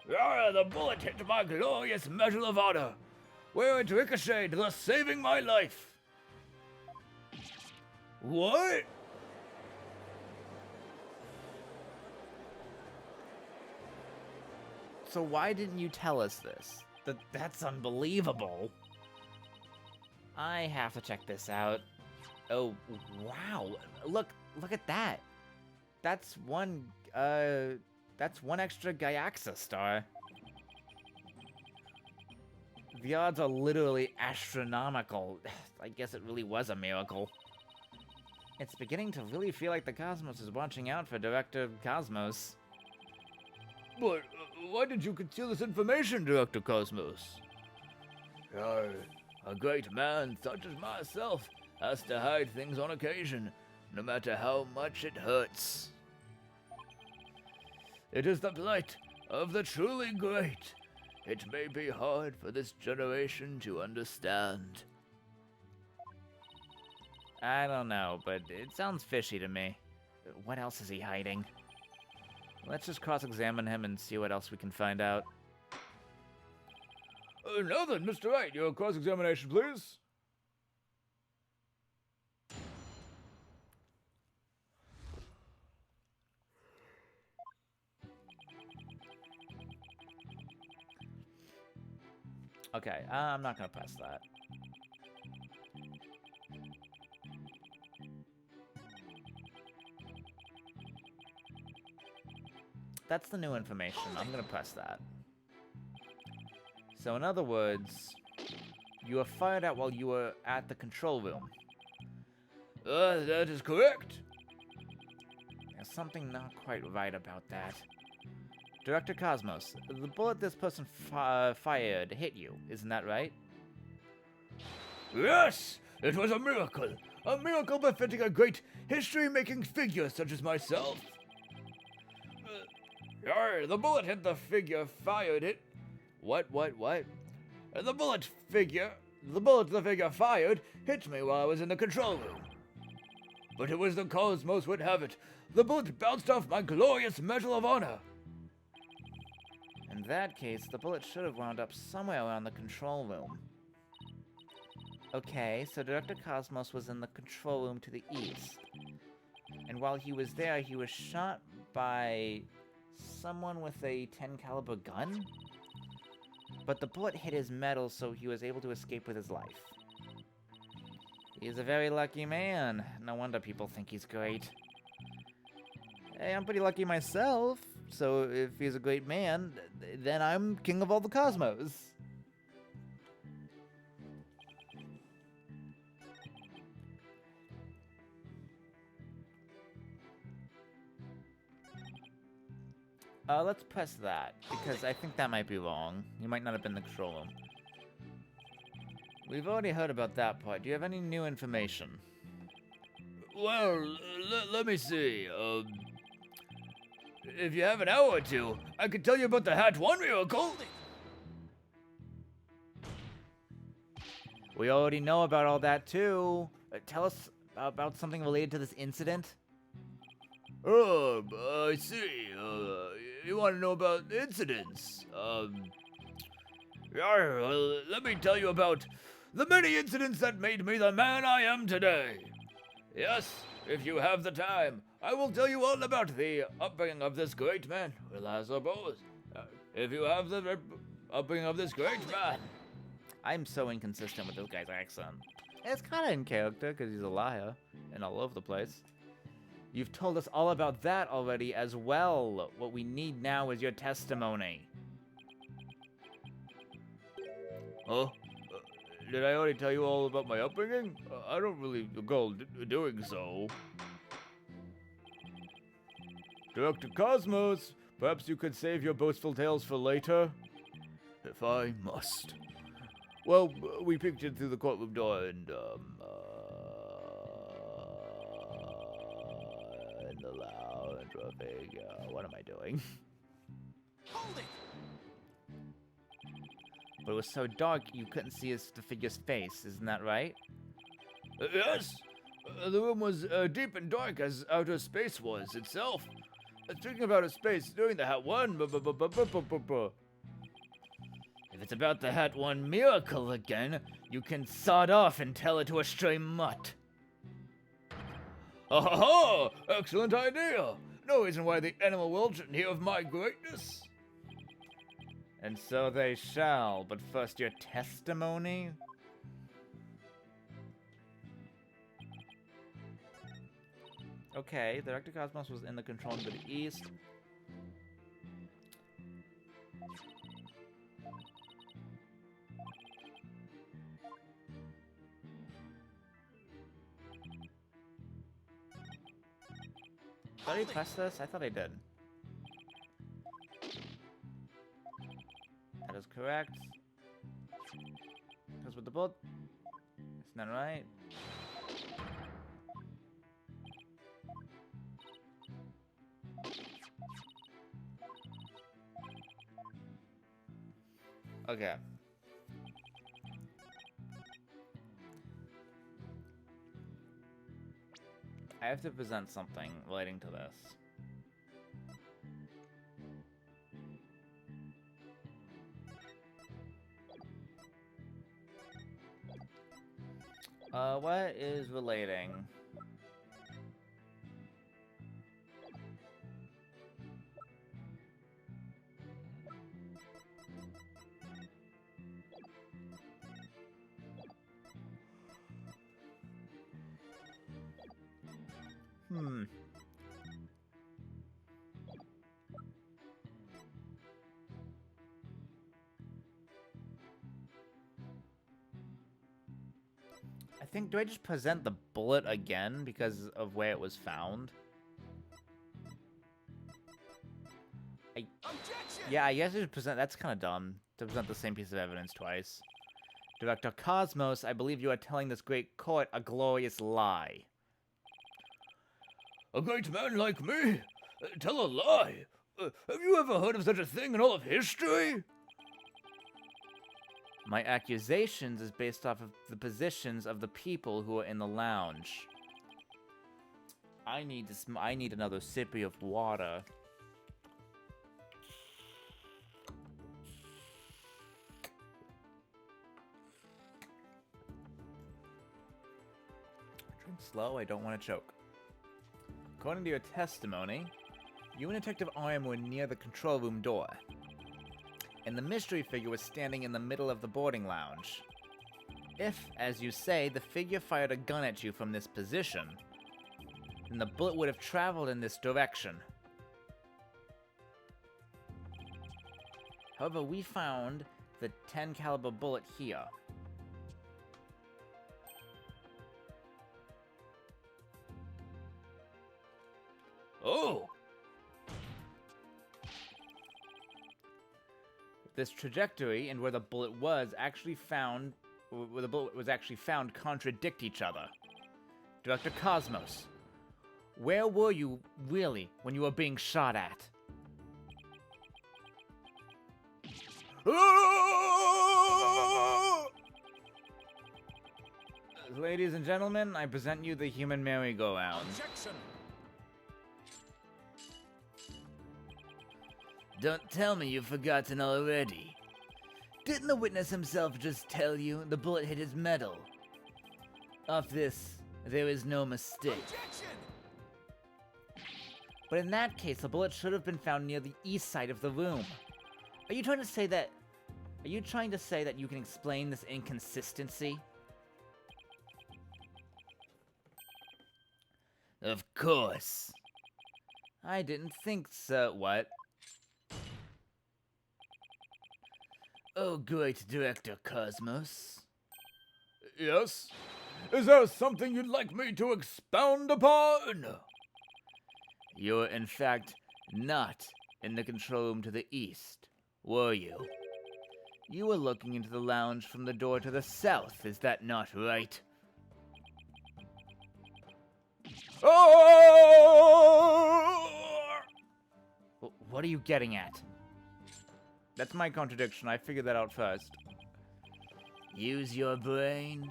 The bullet hit my glorious Medal of Honor, where it ricocheted, thus saving my life. What? So why didn't you tell us this? That's unbelievable. I have to check this out. Oh, wow. Look at that. That's one extra Gaiaxa star. The odds are literally astronomical. I guess it really was a miracle. It's beginning to really feel like the Cosmos is watching out for Director Cosmos. But why did you conceal this information, Director Cosmos? A great man such as myself has to hide things on occasion, no matter how much it hurts. It is the plight of the truly great. It may be hard for this generation to understand. I don't know, but it sounds fishy to me. What else is he hiding? Let's just cross-examine him and see what else we can find out. Now then, Mr. Wright, your cross-examination, please. Okay, I'm not gonna press that. That's the new information. I'm gonna press that. So in other words, you were fired at while you were at the control room. That is correct. There's something not quite right about that. Director Cosmos, the bullet this person fired hit you, isn't that right? Yes, it was a miracle befitting a great history-making figure such as myself. The bullet hit the figure, fired it. What? The bullet the figure fired hit me while I was in the control room. But it was the Cosmos would have it. The bullet bounced off my glorious Medal of Honor. In that case, the bullet should have wound up somewhere around the control room. Okay, so Director Cosmos was in the control room to the east. And while he was there, he was shot by someone with a 10 caliber gun? But the bullet hit his medal, so he was able to escape with his life. He's a very lucky man. No wonder people think he's great. Hey, I'm pretty lucky myself. So if he's a great man, then I'm king of all the cosmos. Let's press that, because I think that might be wrong. You might not have been in the control room. We've already heard about that part. Do you have any new information? Well, let me see. If you have an hour or two, I could tell you about the Hat 1 miracle. We already know about all that too. Tell us about something related to this incident. Oh, I see. You want to know about incidents? Let me tell you about the many incidents that made me the man I am today. Yes, if you have the time, I will tell you all about the upbringing of this great man. Well, I suppose. If you have the upbringing of this great man. I'm so inconsistent with this guy's accent. It's kind of in character because he's a liar and all over the place. You've told us all about that already as well. What we need now is your testimony. Huh? Did I already tell you all about my upbringing? I don't really recall doing so. Director Cosmos, perhaps you could save your boastful tales for later? If I must. Well, we peeked in through the courtroom door and, in the lounge, what am I doing? Hold it! But it was so dark you couldn't see the figure's face, isn't that right? Yes! The room was deep and dark as outer space was itself. Speaking about outer space, doing the Hat 1, If it's about the Hat 1 miracle again, you can sod off and tell it to a stray mutt. Ha! Excellent idea! No reason why the animal world shouldn't hear of my greatness. And so they shall, but first your testimony? Okay, Director Cosmos was in the control room to the east. Did I press this? I thought I did. That is correct. Because with the bullet, isn't that right? Okay. I have to present something relating to this. What is relating? I think, do I just present the bullet again because of where it was found? Yeah, I guess I should present, that's kind of dumb, to present the same piece of evidence twice. Director Cosmos, I believe you are telling this great court a glorious lie. A great man like me? Tell a lie? Have you ever heard of such a thing in all of history? My accusations is based off of the positions of the people who are in the lounge. I need another sip of water. Drink slow, I don't want to choke. According to your testimony, you and Detective Arm were near the control room door, and the mystery figure was standing in the middle of the boarding lounge. If, as you say, the figure fired a gun at you from this position, then the bullet would have traveled in this direction. However, we found the 10 caliber bullet here. Oh! This trajectory and where the bullet was actually found, contradict each other. Director Cosmos, where were you really when you were being shot at? Ladies and gentlemen, I present you the human merry-go-round. Objection! Don't tell me you've forgotten already. Didn't the witness himself just tell you the bullet hit his metal? Of this, there is no mistake. Objection! But in that case, the bullet should have been found near the east side of the room. Are you trying to say that you can explain this inconsistency? Of course. I didn't think so. What? Oh, great Director Cosmos. Yes? Is there something you'd like me to expound upon? You're, in fact, not in the control room to the east, were you? You were looking into the lounge from the door to the south, is that not right? Oh! What are you getting at? That's my contradiction. I figured that out first. Use your brain?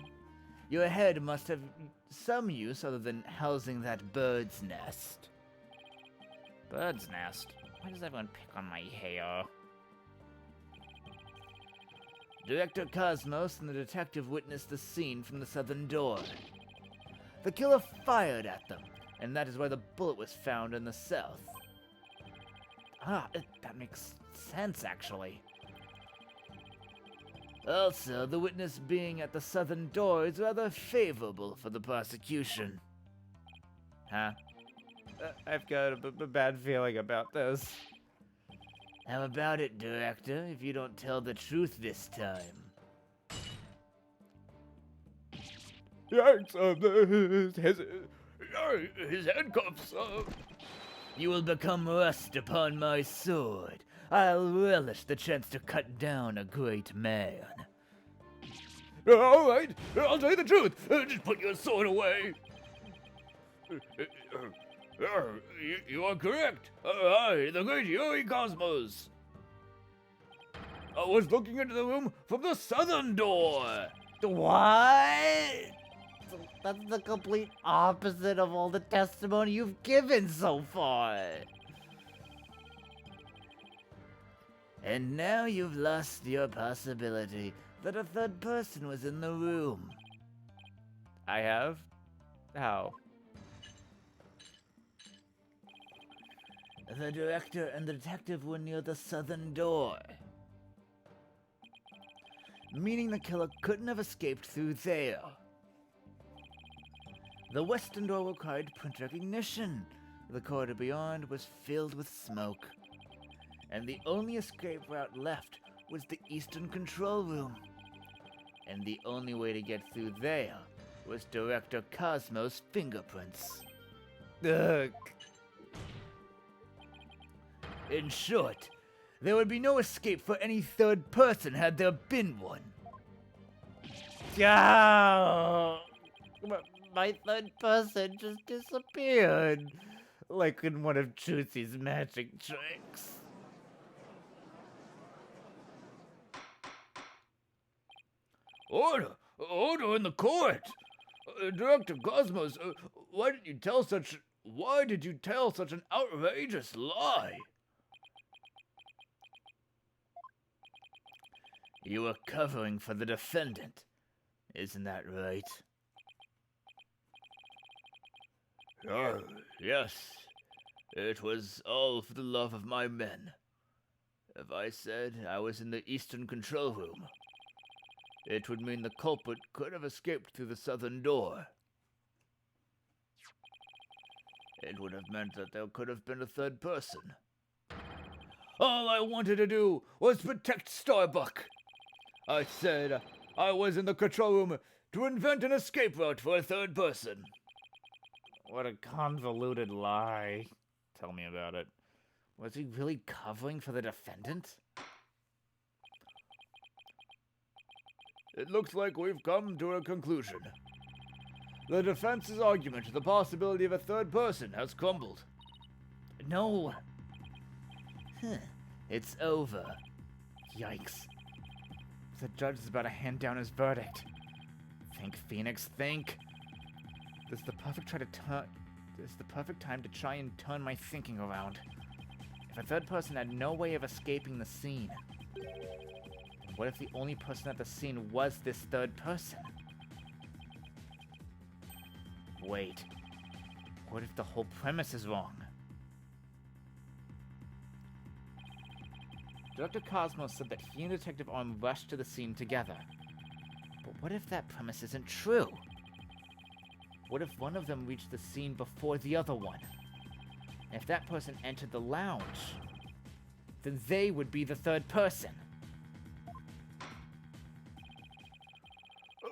Your head must have some use other than housing that bird's nest. Bird's nest? Why does everyone pick on my hair? Director Cosmos and the detective witnessed the scene from the southern door. The killer fired at them, and that is why the bullet was found in the south. That makes sense, actually. Also, the witness being at the southern door is rather favorable for the prosecution. Huh? I've got a bad feeling about this. How about it, Director, if you don't tell the truth this time? Yikes, his handcuffs, You will become rust upon my sword. I'll relish the chance to cut down a great man. All right, I'll tell you the truth. Just put your sword away. You are correct. I, the great Yuri Cosmos. I was looking into the room from the southern door. What? That's the complete opposite of all the testimony you've given so far. And now you've lost your possibility that a third person was in the room. I have? How? The director and the detective were near the southern door, meaning the killer couldn't have escaped through there. The western door required print recognition. The corridor beyond was filled with smoke, and the only escape route left was the eastern control room. And the only way to get through there was Director Cosmos' fingerprints. Ugh. In short, there would be no escape for any third person had there been one. My third person just disappeared. Like in one of Chusey's magic tricks. Order in the court. Director Cosmos, why did you tell such an outrageous lie? You were covering for the defendant. Isn't that right? Yes. It was all for the love of my men. If I said I was in the eastern control room, it would mean the culprit could have escaped through the southern door. It would have meant that there could have been a third person. All I wanted to do was protect Starbuck. I said I was in the control room to invent an escape route for a third person. What a convoluted lie. Tell me about it. Was he really covering for the defendant? It looks like we've come to a conclusion. The defense's argument to the possibility of a third person has crumbled. No. It's over. Yikes. The judge is about to hand down his verdict. Think, Phoenix, think. This is the perfect time to try and turn my thinking around. If a third person had no way of escaping the scene, what if the only person at the scene was this third person? Wait. What if the whole premise is wrong? Dr. Cosmos said that he and Detective Arm rushed to the scene together. But what if that premise isn't true? What if one of them reached the scene before the other one? And if that person entered the lounge, then they would be the third person.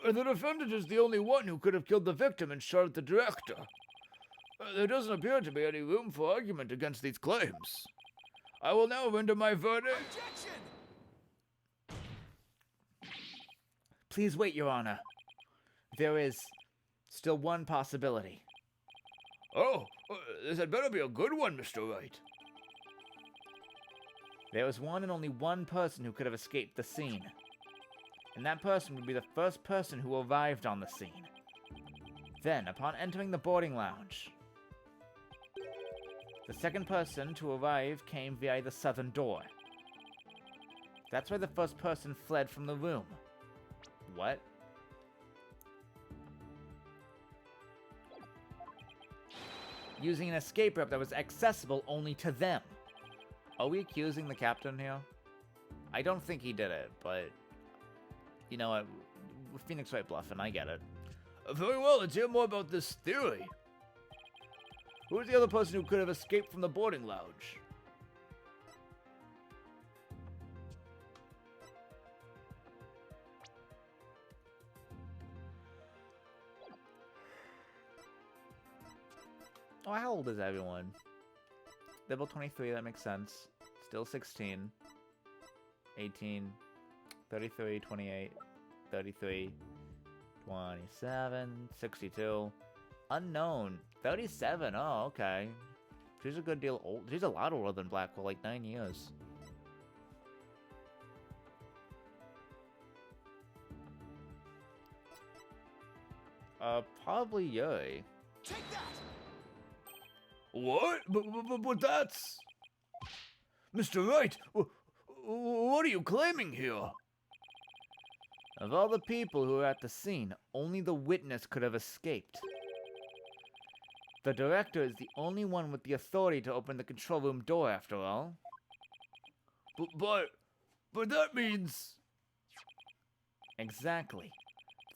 The defendant is the only one who could have killed the victim and shot at the director. There doesn't appear to be any room for argument against these claims. I will now render my verdict. Objection! Please wait, Your Honor. There is still one possibility. Oh, this had better be a good one, Mr. Wright. There was one and only one person who could have escaped the scene. And that person would be the first person who arrived on the scene. Then, upon entering the boarding lounge, the second person to arrive came via the southern door. That's why the first person fled from the room. What? Using an escape rope that was accessible only to them. Are we accusing the captain here? I don't think he did it, but... You know what? Phoenix Wright bluffing, I get it. Very well, let's hear more about this theory. Who was the other person who could have escaped from the boarding lounge? Oh, how old is everyone? Level 23, that makes sense. Still 16. 18. 33, 28. 33. 27. 62. Unknown. 37. Oh, okay. She's a good deal old. She's a lot older than Blackwell, like 9 years. Probably Yuri. Take that! What? But that's... Mr. Wright, what are you claiming here? Of all the people who were at the scene, only the witness could have escaped. The director is the only one with the authority to open the control room door, after all. But that means... Exactly.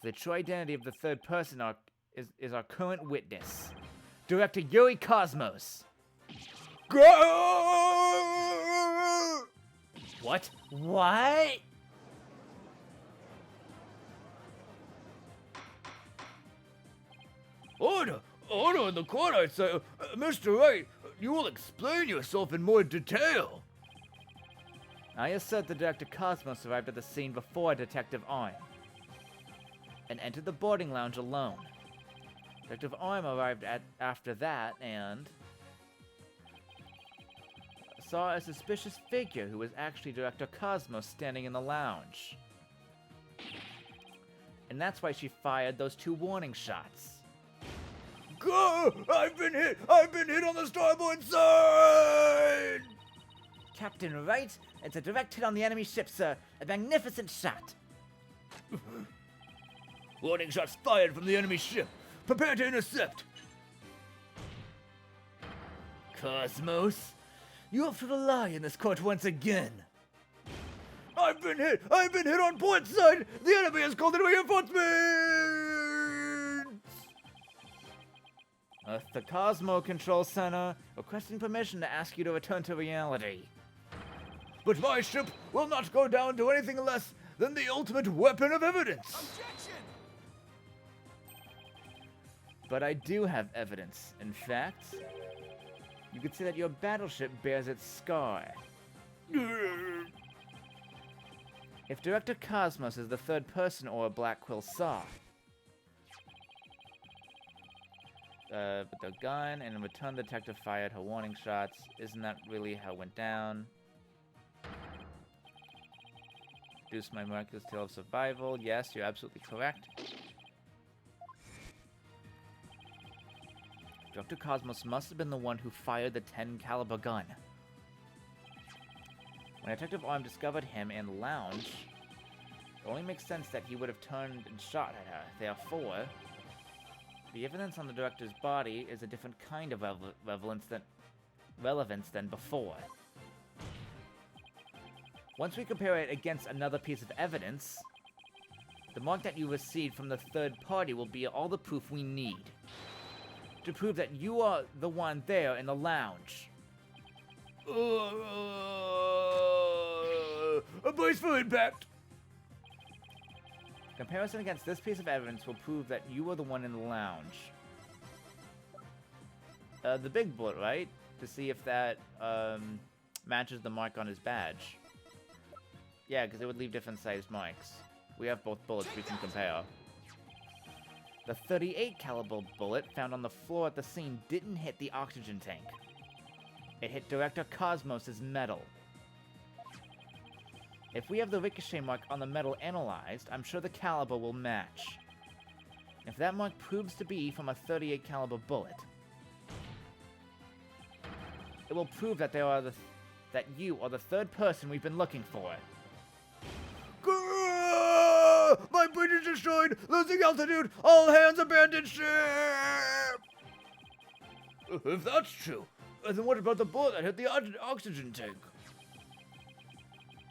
The true identity of the third person is our current witness, Director Yuri Cosmos. What? What? Order in the court, I say. Mr. Wright, you will explain yourself in more detail. I assert that Director Cosmos arrived at the scene before Detective Arm and entered the boarding lounge alone. Detective Arm arrived after that and saw a suspicious figure who was actually Director Cosmos standing in the lounge. And that's why she fired those 2 warning shots. I've been hit! I've been hit on the starboard side! Captain Wright, it's a direct hit on the enemy ship, sir. A magnificent shot. Warning shots fired from the enemy ship. Prepare to intercept. Cosmos, you have to lie in this court once again. I've been hit! I've been hit on port side! The enemy has called in reinforcements! The Cosmo Control Center, requesting permission to ask you to return to reality. But my ship will not go down to anything less than the ultimate weapon of evidence! Objection! But I do have evidence. In fact, you could say that your battleship bears its scar. If Director Cosmos is the third person or Black Quill saw, with the gun, and in return the detective fired her warning shots. Isn't that really how it went down? Reduce my miraculous tale of survival. Yes, you're absolutely correct. Dr. Cosmos must have been the one who fired the 10 caliber gun. When Detective Arm discovered him in the lounge, it only makes sense that he would have turned and shot at her. Therefore, the evidence on the director's body is a different kind of relevance than before. Once we compare it against another piece of evidence, the mark that you received from the third party will be all the proof we need to prove that you are the one there in the lounge. A brace for impact! Comparison against this piece of evidence will prove that you are the one in the lounge. The big bullet, right? To see if that matches the mark on his badge. Yeah, because it would leave different sized marks. We have both bullets we can compare. The 38 caliber bullet found on the floor at the scene didn't hit the oxygen tank. It hit Director Cosmos' metal. If we have the ricochet mark on the metal analyzed, I'm sure the caliber will match. If that mark proves to be from a 38 caliber bullet, it will prove that that you are the third person we've been looking for. My bridge is destroyed! Losing altitude! All hands abandon ship! If that's true, then what about the bullet that hit the oxygen tank?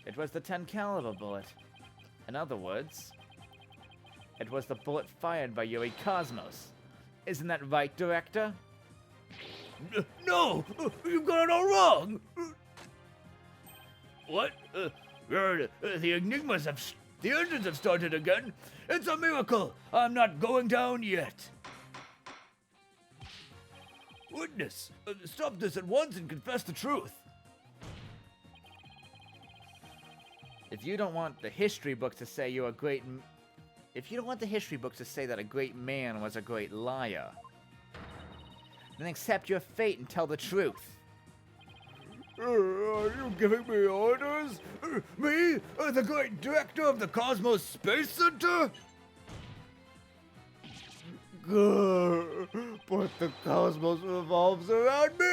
It was the 10 caliber bullet. In other words, it was the bullet fired by Yuri Cosmos. Isn't that right, Director? No! You've got it all wrong! What? The enigmas have... The engines have started again! It's a miracle! I'm not going down yet! Witness, stop this at once and confess the truth! If you don't want the history book to say you're a great... If you don't want the history book to say that a great man was a great liar, then accept your fate and tell the truth. Are you giving me orders? Me? The great director of the Cosmos Space Center? But the cosmos revolves around me!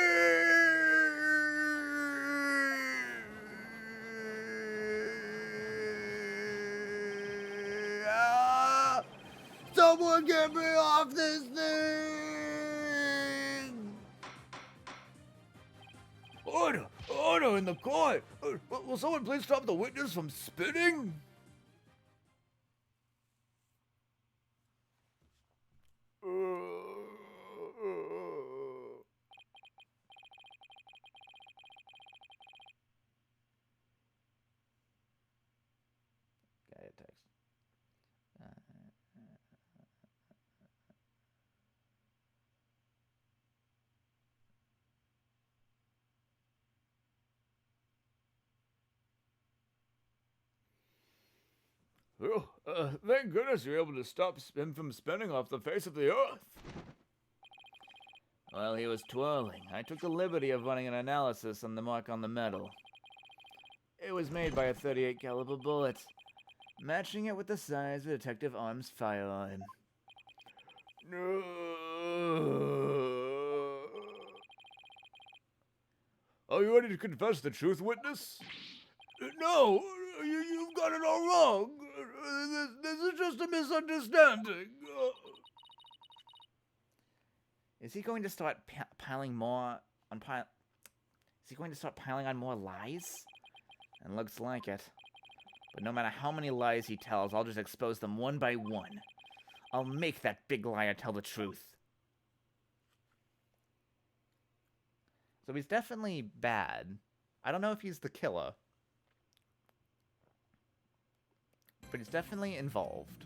Someone get me off this thing! Order! Order in the court! Will someone please stop the witness from spitting? Got it, text. Thank goodness you're able to stop him from spinning off the face of the earth. While he was twirling, I took the liberty of running an analysis on the mark on the metal. It was made by a 38 caliber bullet, matching it with the size of Detective Arm's firearm. No. Are you ready to confess the truth, witness? No, you've got it all wrong. This is just a misunderstanding. Is he going to start piling more on Is he going to start piling on more lies? And looks like it. But no matter how many lies he tells, I'll just expose them one by one. I'll make that big liar tell the truth. So he's definitely bad. I don't know if he's the killer. But he's definitely involved.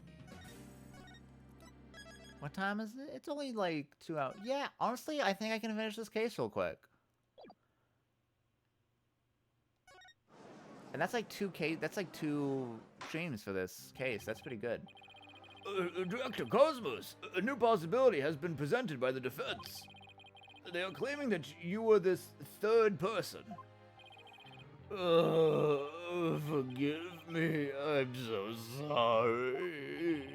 What time is it? It's only like 2 hours. Yeah, honestly, I think I can finish this case real quick. And that's like 2 streams for this case. That's pretty good. Director Cosmos, a new possibility has been presented by the defense. They are claiming that you were this third person. Forgive me, I'm so sorry.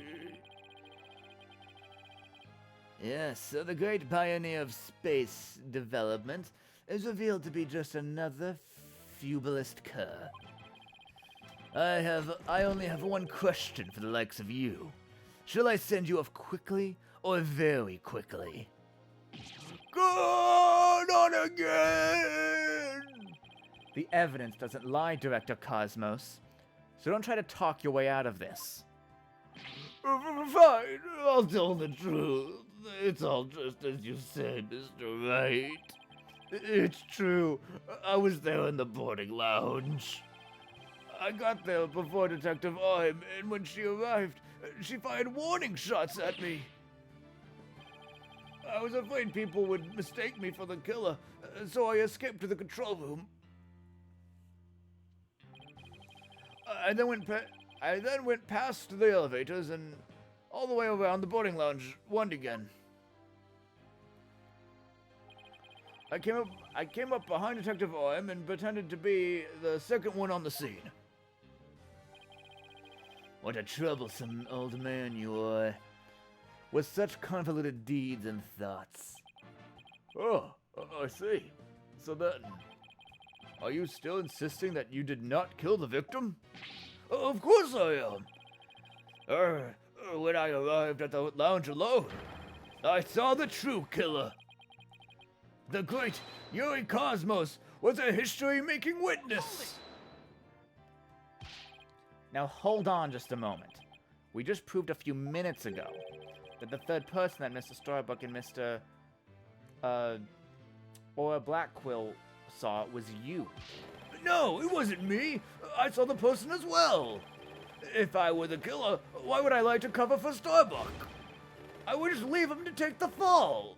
Yes, so the great pioneer of space development is revealed to be just another fubalist cur. I only have one question for the likes of you. Shall I send you off quickly or very quickly? Gone on again! The evidence doesn't lie, Director Cosmos. So don't try to talk your way out of this. Fine, I'll tell the truth. It's all just as you said, Mr. Wright. It's true. I was there in the boarding lounge. I got there before Detective Oim, and when she arrived, she fired warning shots at me. I was afraid people would mistake me for the killer, so I escaped to the control room. I then went past the elevators and all the way around the boarding lounge once again. I came up behind Detective Oim and pretended to be the second one on the scene. What a troublesome old man you are, with such convoluted deeds and thoughts. Oh, I see. So then, are you still insisting that you did not kill the victim? Of course I am. When I arrived at the lounge alone, I saw the true killer. The great Yuri Cosmos was a history-making witness. Now hold on just a moment. We just proved a few minutes ago that the third person that Mr. Starbuck and Mr. Or Blackquill saw was you. No, it wasn't me. I saw the person as well. If I were the killer, why would I like to cover for Starbuck? I would just leave him to take the fall.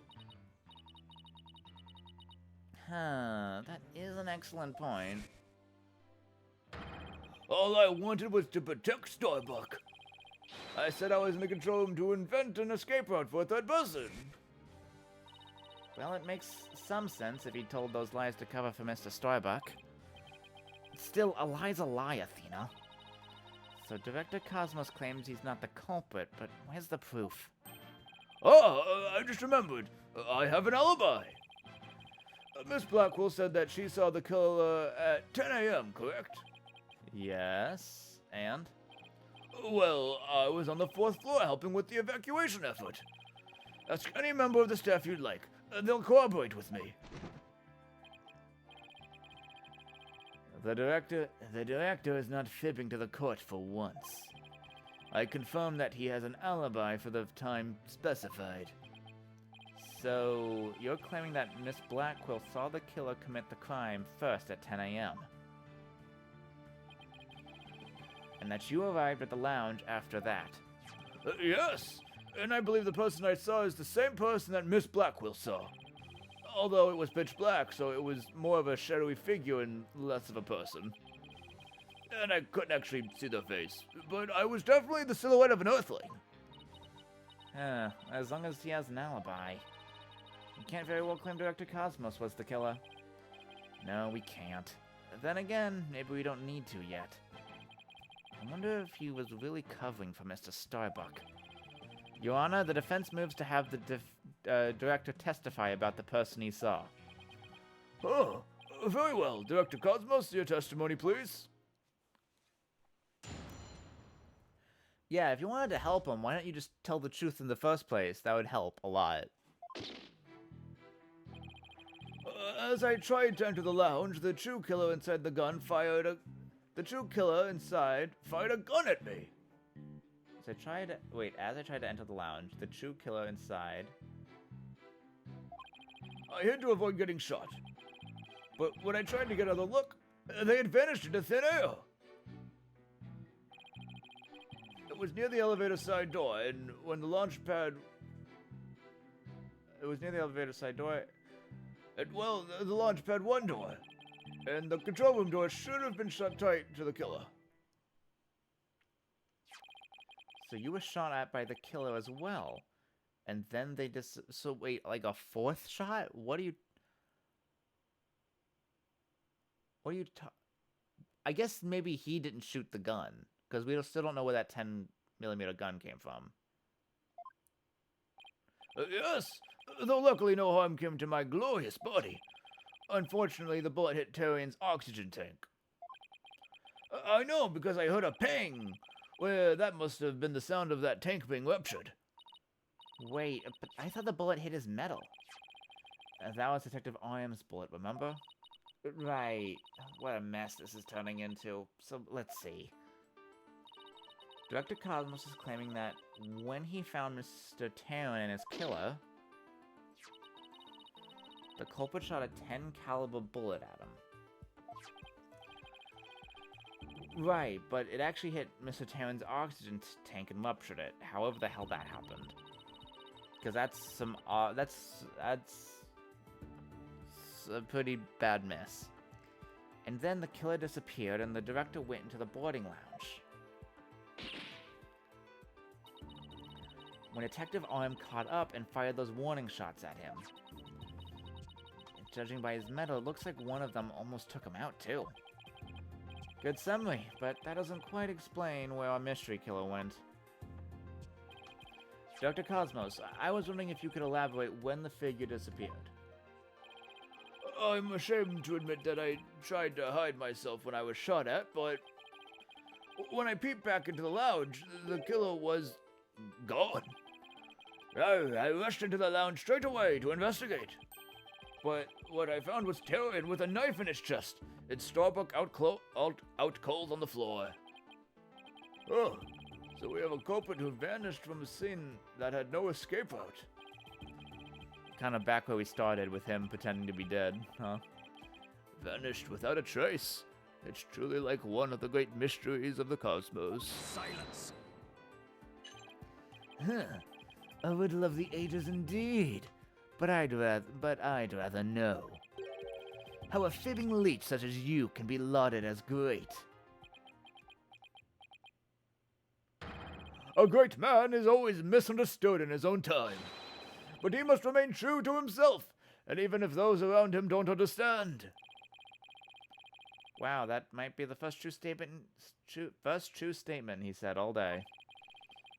That is an excellent point. All I wanted was to protect Starbuck. I said I was in the control room to invent an escape route for a third person. Well, it makes some sense if he told those lies to cover for Mr. Starbuck. Still, a lie's a lie, Athena. So Director Cosmos claims he's not the culprit, but where's the proof? Oh, I just remembered. I have an alibi. Miss Blackwell said that she saw the killer at 10 a.m., correct? Yes, and? Well, I was on the 4th floor helping with the evacuation effort. Ask any member of the staff you'd like. They'll cooperate with me. The director is not fibbing to the court for once. I confirm that he has an alibi for the time specified. So, you're claiming that Miss Blackquill saw the killer commit the crime first at 10 a.m. And that you arrived at the lounge after that. Yes, and I believe the person I saw is the same person that Miss Blackquill saw. Although it was pitch black, so it was more of a shadowy figure and less of a person. And I couldn't actually see their face, but I was definitely the silhouette of an Earthling. As long as he has an alibi. You can't very well claim Director Cosmos was the killer. No, we can't. Then again, maybe we don't need to yet. I wonder if he was really covering for Mr. Starbuck. Your Honor, the defense moves to have the director testify about the person he saw. Oh, very well. Director Cosmos, your testimony, please. Yeah, if you wanted to help him, why don't you just tell the truth in the first place? That would help a lot. As I tried to enter the lounge, the true killer inside the gun fired a... The true killer inside fired a gun at me. As I tried to enter the lounge, the true killer inside... I hid to avoid getting shot. But when I tried to get another look, they had vanished into thin air. It was near the elevator side door, and when the launch pad... It was near the elevator side door... Well, the launch pad 1 door. And the control room door should have been shut tight to the killer. So you were shot at by the killer as well. And then they just... So wait, like a 4th shot? What are you... I guess maybe he didn't shoot the gun. Because we still don't know where that 10mm gun came from. Yes, though luckily no harm came to my glorious body. Unfortunately, the bullet hit Tarian's oxygen tank. I know because I heard a pang. Well, that must have been the sound of that tank being ruptured. Wait, but I thought the bullet hit his metal. That was Detective Arm's bullet, remember? Right. What a mess this is turning into. So, let's see. Director Cosmos is claiming that when he found Mr. Taran and his killer, the culprit shot a 10 caliber bullet at him. Right, but it actually hit Mr. Taran's oxygen tank and ruptured it. However the hell that happened. Because that's some, that's a pretty bad mess. And then the killer disappeared and the director went into the boarding lounge. When Detective Arm caught up and fired those warning shots at him. Judging by his metal, it looks like one of them almost took him out too. Good summary, but that doesn't quite explain where our mystery killer went. Dr. Cosmos, I was wondering if you could elaborate when the figure disappeared. I'm ashamed to admit that I tried to hide myself when I was shot at, but when I peeped back into the lounge, the killer was gone. I rushed into the lounge straight away to investigate. But what I found was Tyrion with a knife in his chest. Its Starbuck out cold on the floor. Oh, so we have a culprit who vanished from a scene that had no escape route. Kind of back where we started with him pretending to be dead, huh? Vanished without a trace. It's truly like one of the great mysteries of the cosmos. Silence. Huh. A riddle of the ages indeed. But I'd rather know. How a fibbing leech such as you can be lauded as great. A great man is always misunderstood in his own time. But he must remain true to himself, and even if those around him don't understand. Wow, that might be the first true statement he said all day.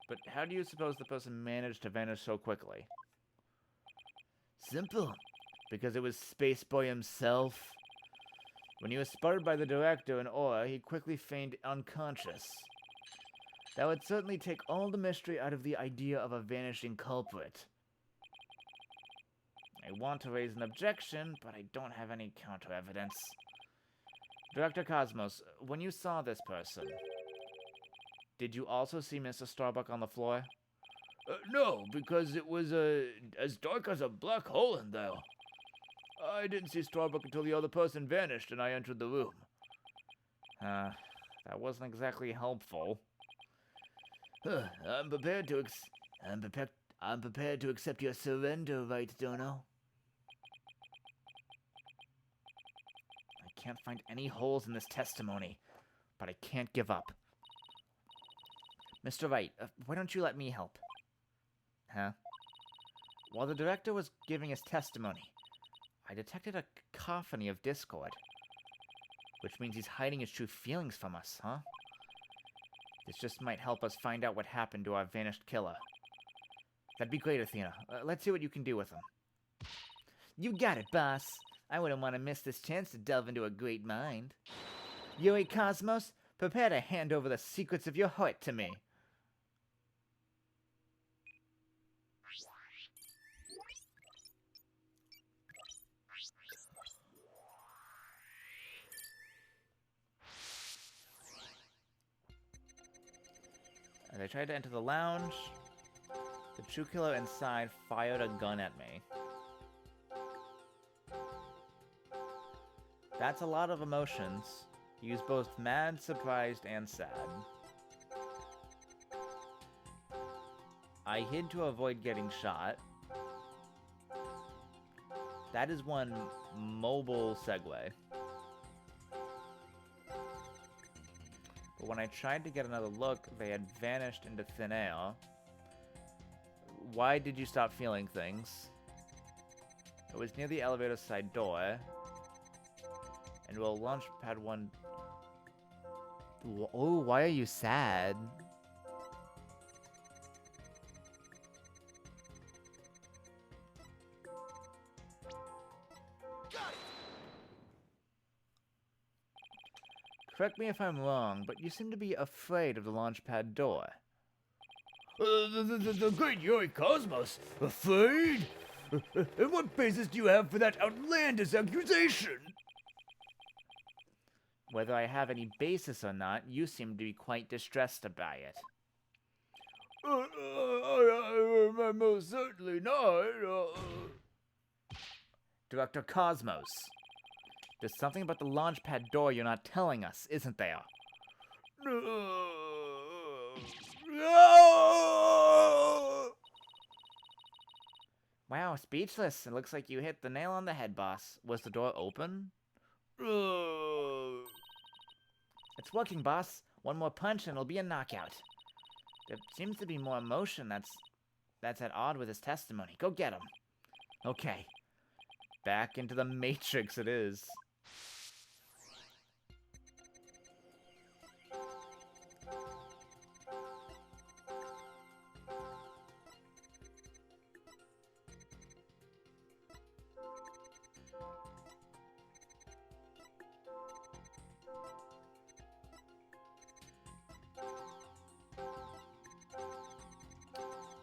But how do you suppose the person managed to vanish so quickly? Simple. Because it was Space Boy himself. When he was spotted by the director and Aura, he quickly feigned unconscious. That would certainly take all the mystery out of the idea of a vanishing culprit. I want to raise an objection, but I don't have any counter-evidence. Director Cosmos, when you saw this person, did you also see Mr. Starbuck on the floor? No, because it was as dark as a black hole in there. I didn't see Starbuck until the other person vanished and I entered the room. That wasn't exactly helpful. I'm prepared to accept your surrender, right, Dono? I can't find any holes in this testimony, but I can't give up. Mr. Wright, why don't you let me help? Huh? While the director was giving his testimony, I detected a cacophony of discord. Which means he's hiding his true feelings from us, huh? This just might help us find out what happened to our vanished killer. That'd be great, Athena. Let's see what you can do with him. You got it, boss. I wouldn't want to miss this chance to delve into a great mind. Yuri Cosmos, prepare to hand over the secrets of your heart to me. As I tried to enter the lounge, the true killer inside fired a gun at me. That's a lot of emotions. He was both mad, surprised, and sad. I hid to avoid getting shot. That is one mobile segue. But when I tried to get another look, they had vanished into thin air. Why did you stop feeling things? It was near the elevator side door. And we'll launch pad 1. Oh, why are you sad? Correct me if I'm wrong, but you seem to be afraid of the launch pad door. The great Yuri Cosmos? Afraid? And what basis do you have for that outlandish accusation? Whether I have any basis or not, you seem to be quite distressed by it. I'm most certainly not. Director Cosmos, there's something about the launch pad door you're not telling us, isn't there? Wow, speechless. It looks like you hit the nail on the head, boss. Was the door open? It's working, boss. One more punch and it'll be a knockout. There seems to be more emotion that's at odds with his testimony. Go get him. Okay. Back into the Matrix it is.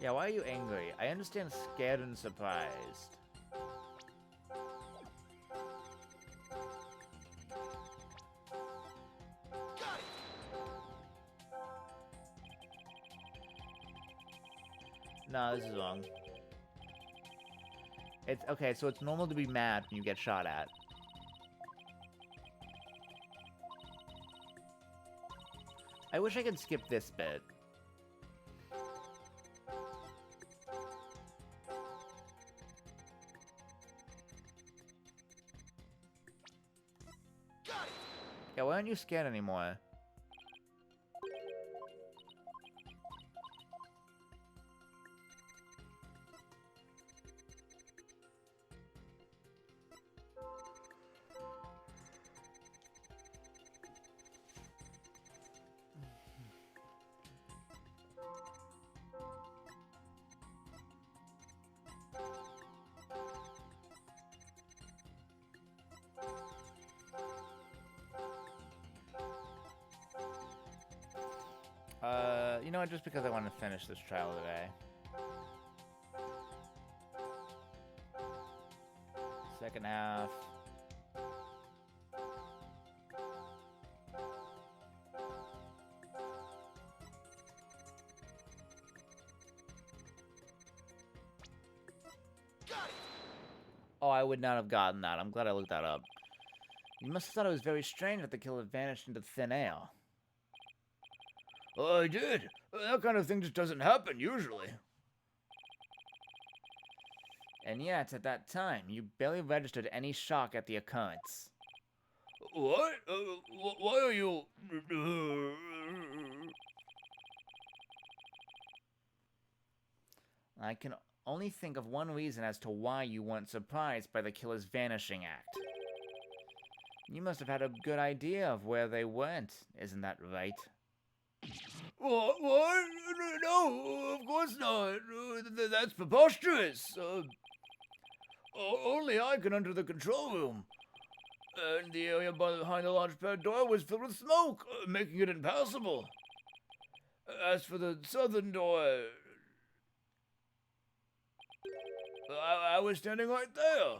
Yeah, why are you angry? I understand scared and surprised. Got it. No, this is wrong. It's okay, so it's normal to be mad when you get shot at. I wish I could skip this bit. Got it. Yeah, why aren't you scared anymore? You know what, just because I want to finish this trial today. Second half. Got it. Oh, I would not have gotten that. I'm glad I looked that up. You must have thought it was very strange that the killer vanished into thin air. I did. That kind of thing just doesn't happen usually. And yet, at that time, you barely registered any shock at the occurrence. What? Why are you... I can only think of one reason as to why you weren't surprised by the killer's vanishing act. You must have had a good idea of where they went, isn't that right? What? No, of course not. That's preposterous. Only I can enter the control room. And the area behind the launch pad door was filled with smoke, making it impassable. As for the southern door... I was standing right there.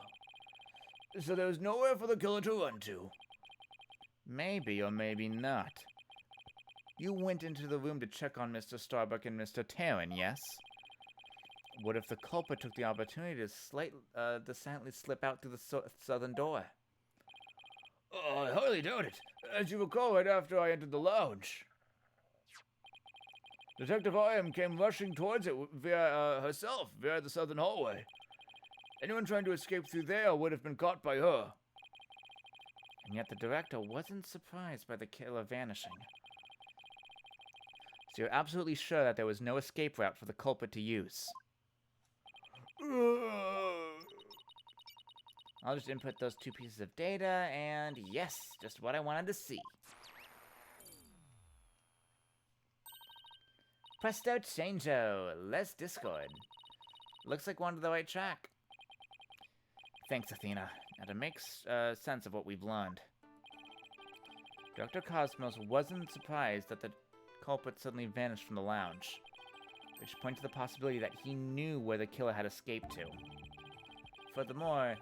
So there was nowhere for the killer to run to. Maybe or maybe not. You went into the room to check on Mr. Starbuck and Mr. Taryn, yes? What if the culprit took the opportunity to silently slip out through the southern door? I highly doubt it. As you recall, right after I entered the lounge, Detective I.M. came rushing towards it via herself, via the southern hallway. Anyone trying to escape through there would have been caught by her. And yet the director wasn't surprised by the killer vanishing. So you're absolutely sure that there was no escape route for the culprit to use? I'll just input those two pieces of data, and yes, just what I wanted to see. Presto changeo, less Discord. Looks like we're on the right track. Thanks, Athena. Now to make sense of what we've learned. Dr. Cosmos wasn't surprised that the culprit suddenly vanished from the lounge, which pointed to the possibility that he knew where the killer had escaped to. Furthermore,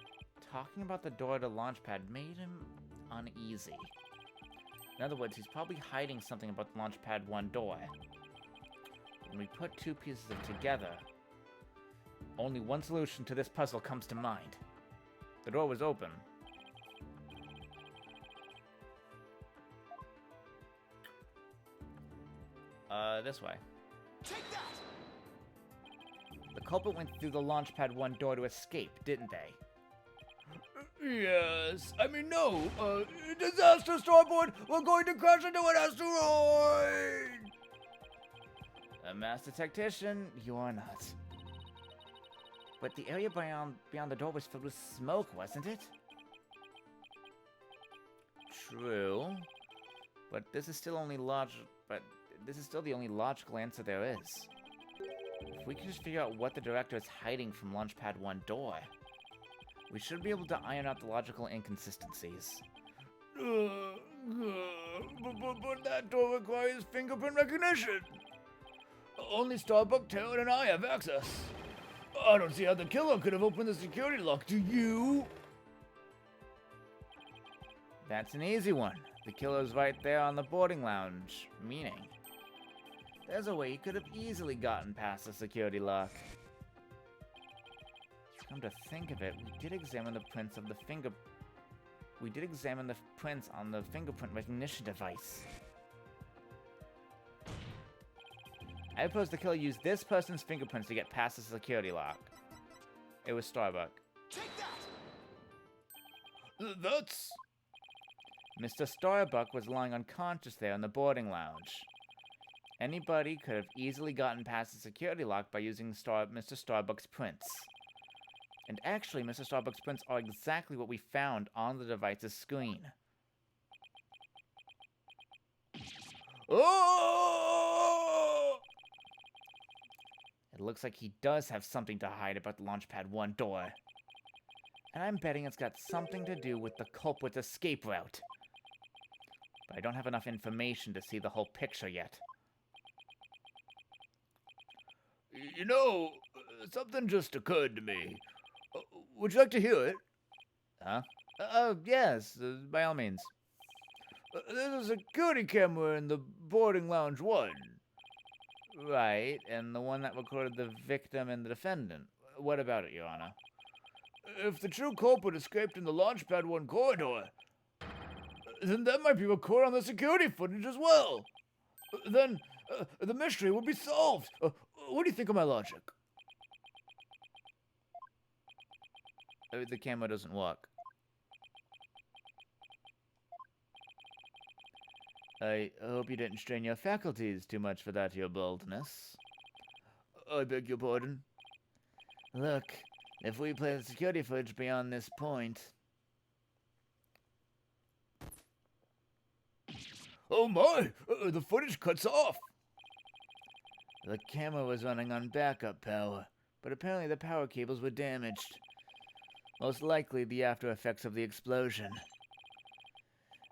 talking about the door to the launchpad made him uneasy. In other words, he's probably hiding something about the launchpad 1 door. When we put two pieces of it together, only one solution to this puzzle comes to mind. The door was open. This way. Take that! The culprit went through the launchpad 1 door to escape, didn't they? Yes. I mean, no. Disaster, Starboard! We're going to crash into an asteroid! A master tactician, you are not. But the area beyond the door was filled with smoke, wasn't it? True. But this is still the only logical answer there is. If we can just figure out what the director is hiding from Launchpad 1 door, we should be able to iron out the logical inconsistencies. But that door requires fingerprint recognition. Only Starbuck, Taylor, and I have access. I don't see how the killer could have opened the security lock. Do you? That's an easy one. The killer's right there on the boarding lounge, meaning there's a way he could have easily gotten past the security lock. Come to think of it, we did examine the prints on the fingerprint recognition device. I suppose the killer used this person's fingerprints to get past the security lock. It was Starbuck. Take that! That's... Mr. Starbuck was lying unconscious there in the boarding lounge. Anybody could have easily gotten past the security lock by using Mr. Starbuck's prints. And actually, Mr. Starbuck's prints are exactly what we found on the device's screen. Oh! It looks like he does have something to hide about the Launchpad 1 door. And I'm betting it's got something to do with the culprit's escape route. But I don't have enough information to see the whole picture yet. You know, something just occurred to me. Would you like to hear it? Huh? Yes, by all means. There's a security camera in the boarding lounge 1. Right, and the one that recorded the victim and the defendant. What about it, Your Honor? If the true culprit escaped in the Launchpad 1 corridor, then that might be recorded on the security footage as well. Then the mystery would be solved. What do you think of my logic? The camera doesn't work. I hope you didn't strain your faculties too much for that, your boldness. I beg your pardon? Look, if we play the security footage beyond this point... Oh my! The footage cuts off! The camera was running on backup power, but apparently the power cables were damaged. Most likely the after effects of the explosion.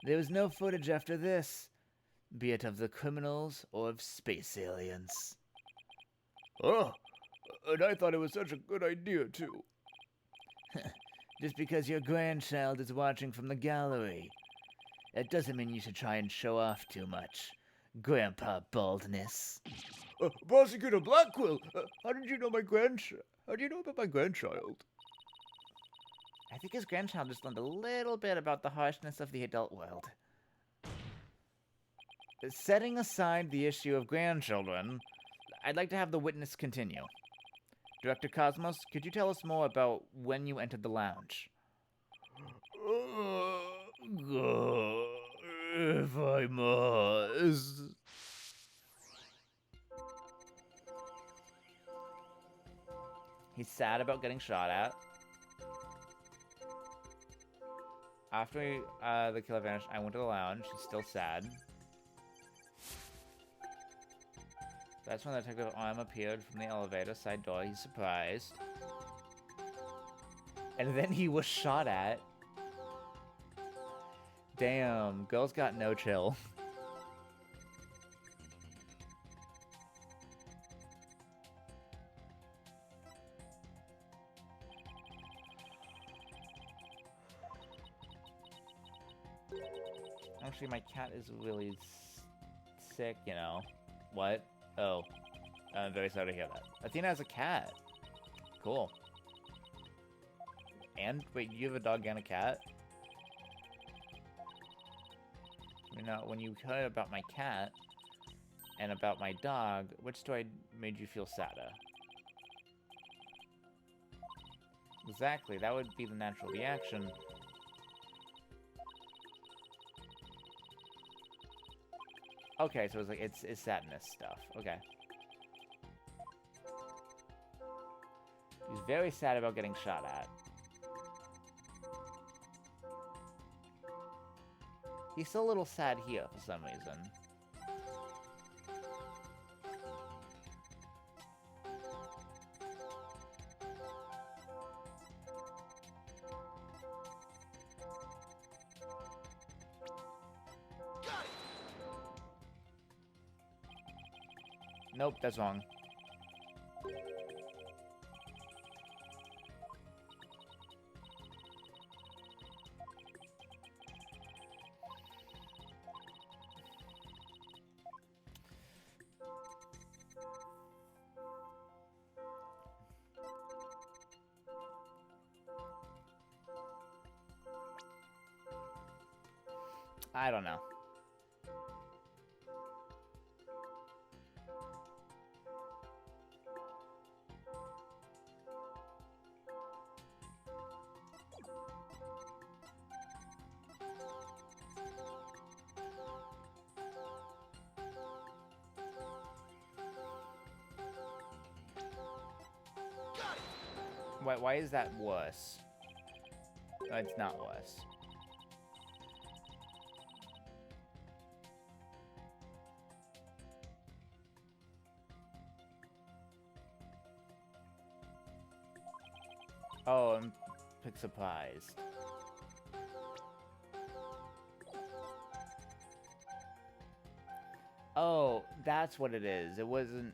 There was no footage after this, be it of the criminals or of space aliens. Oh, and I thought it was such a good idea, too. Just because your grandchild is watching from the gallery, that doesn't mean you should try and show off too much. Grandpa Baldness. Prosecutor Blackquill, how did you know my grandchild? How do you know about my grandchild? I think his grandchild just learned a little bit about the harshness of the adult world. Setting aside the issue of grandchildren, I'd like to have the witness continue. Director Cosmos, could you tell us more about when you entered the lounge? If I must. He's sad about getting shot at. After the killer vanished, I went to the lounge. He's still sad. That's when the detective arm appeared from the elevator side door. He's surprised. And then he was shot at. Damn, girl's got no chill. Actually, my cat is really sick, you know. What? Oh. I'm very sorry to hear that. Athena has a cat. Cool. And, wait, you have a dog and a cat? You know, when you heard about my cat and about my dog, which story made you feel sadder? Exactly, that would be the natural reaction. Okay, so it's like, it's sadness stuff. Okay. He's very sad about getting shot at. He's still a little sad here for some reason. Nope, that's wrong. I don't know. Why is that worse? It's not worse. Oh, I'm surprised. Oh, that's what it is. It wasn't...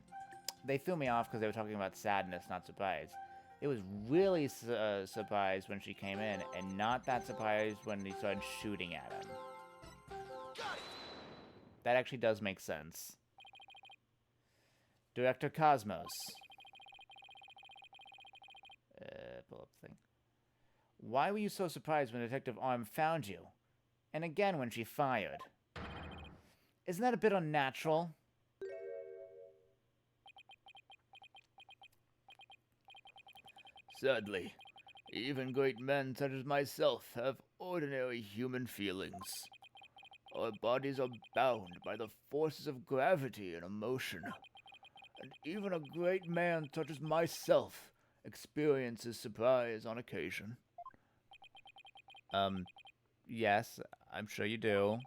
They threw me off because they were talking about sadness, not surprise. It was really surprised when she came in, and not that surprised when he started shooting at him. That actually does make sense. Director Cosmos. Pull up the thing. Why were you so surprised when Detective Arm found you? And again when she fired. Isn't that a bit unnatural? Sadly, even great men such as myself have ordinary human feelings. Our bodies are bound by the forces of gravity and emotion. And even a great man such as myself experiences surprise on occasion. Yes, I'm sure you do.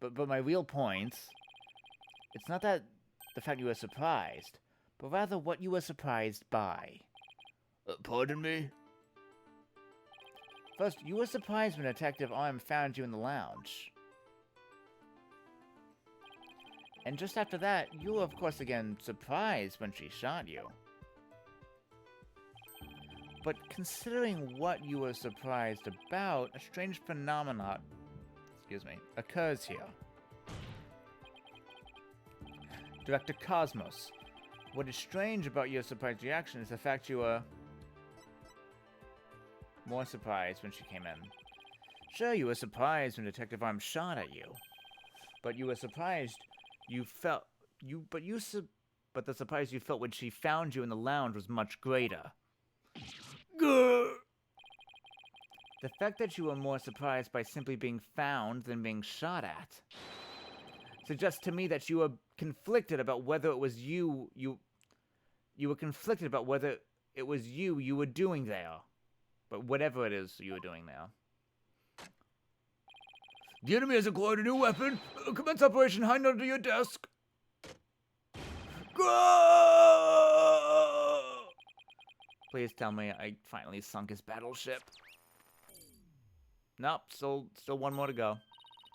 But my real point, it's not that the fact you were surprised, but rather what you were surprised by. Pardon me? First, you were surprised when Detective Arm found you in the lounge. And just after that, you were of course again surprised when she shot you. But considering what you were surprised about, a strange phenomenon, occurs here. Director Cosmos, what is strange about your surprised reaction is the fact you were more surprised when she came in. Sure, you were surprised when Detective Arm shot at you, but you were surprised but the surprise you felt when she found you in the lounge was much greater. The fact that you were more surprised by simply being found than being shot at suggests to me that you were conflicted about whether it was you were conflicted about whether it was you were doing there. But whatever it is you were doing there. The enemy has acquired a new weapon. Commence operation hide under your desk. Please tell me I finally sunk his battleship. Nope, still one more to go.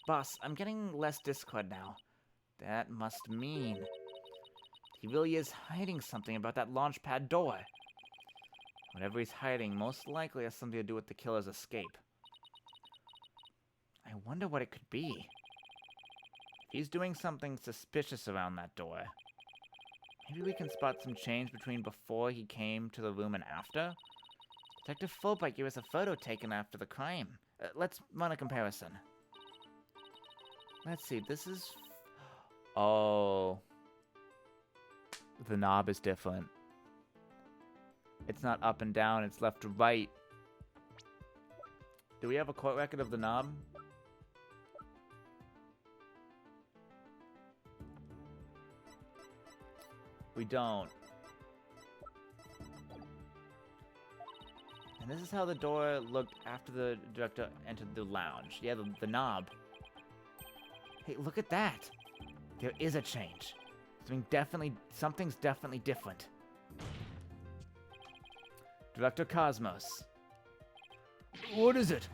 Boss, I'm getting less Discord now. That must mean he really is hiding something about that launch pad door. Whatever he's hiding most likely has something to do with the killer's escape. I wonder what it could be. If he's doing something suspicious around that door, maybe we can spot some change between before he came to the room and after? Detective Fulbright gave us a photo taken after the crime. Let's run a comparison. Let's see, this is... Oh. The knob is different. It's not up and down, it's left to right. Do we have a court record of the knob? We don't. And this is how the door looked after the director entered the lounge. Yeah, the knob. Hey, look at that! There is a change. Something's definitely different. Director Cosmos. What is it?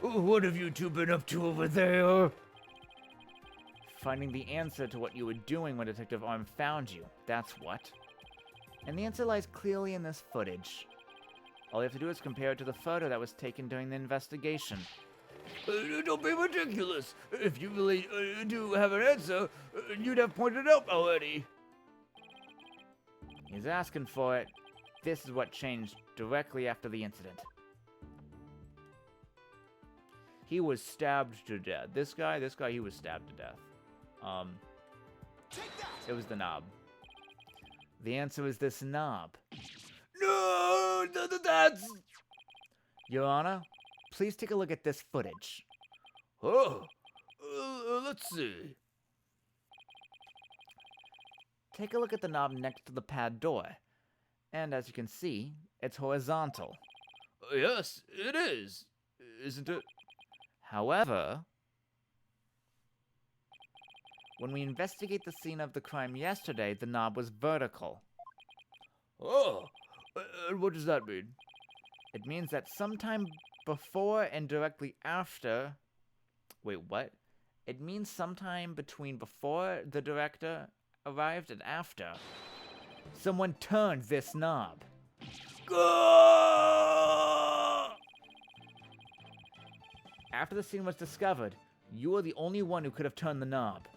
What have you two been up to over there? Finding the answer to what you were doing when Detective Arm found you. That's what. And the answer lies clearly in this footage. All you have to do is compare it to the photo that was taken during the investigation. Don't be ridiculous. If you really do have an answer, you'd have pointed it out already. He's asking for it. This is what changed directly after the incident. He was stabbed to death. This guy, he was stabbed to death. It was the knob. The answer is this knob. No, that's... Your Honor, please take a look at this footage. Oh, let's see. Take a look at the knob next to the pad door. And as you can see, it's horizontal. Yes, it is. Isn't it? However, when we investigate the scene of the crime yesterday, the knob was vertical. Oh, and what does that mean? It means that sometime before and directly after... Wait, what? It means sometime between before the director arrived and after. Someone turned this knob. After the scene was discovered, you were the only one who could have turned the knob.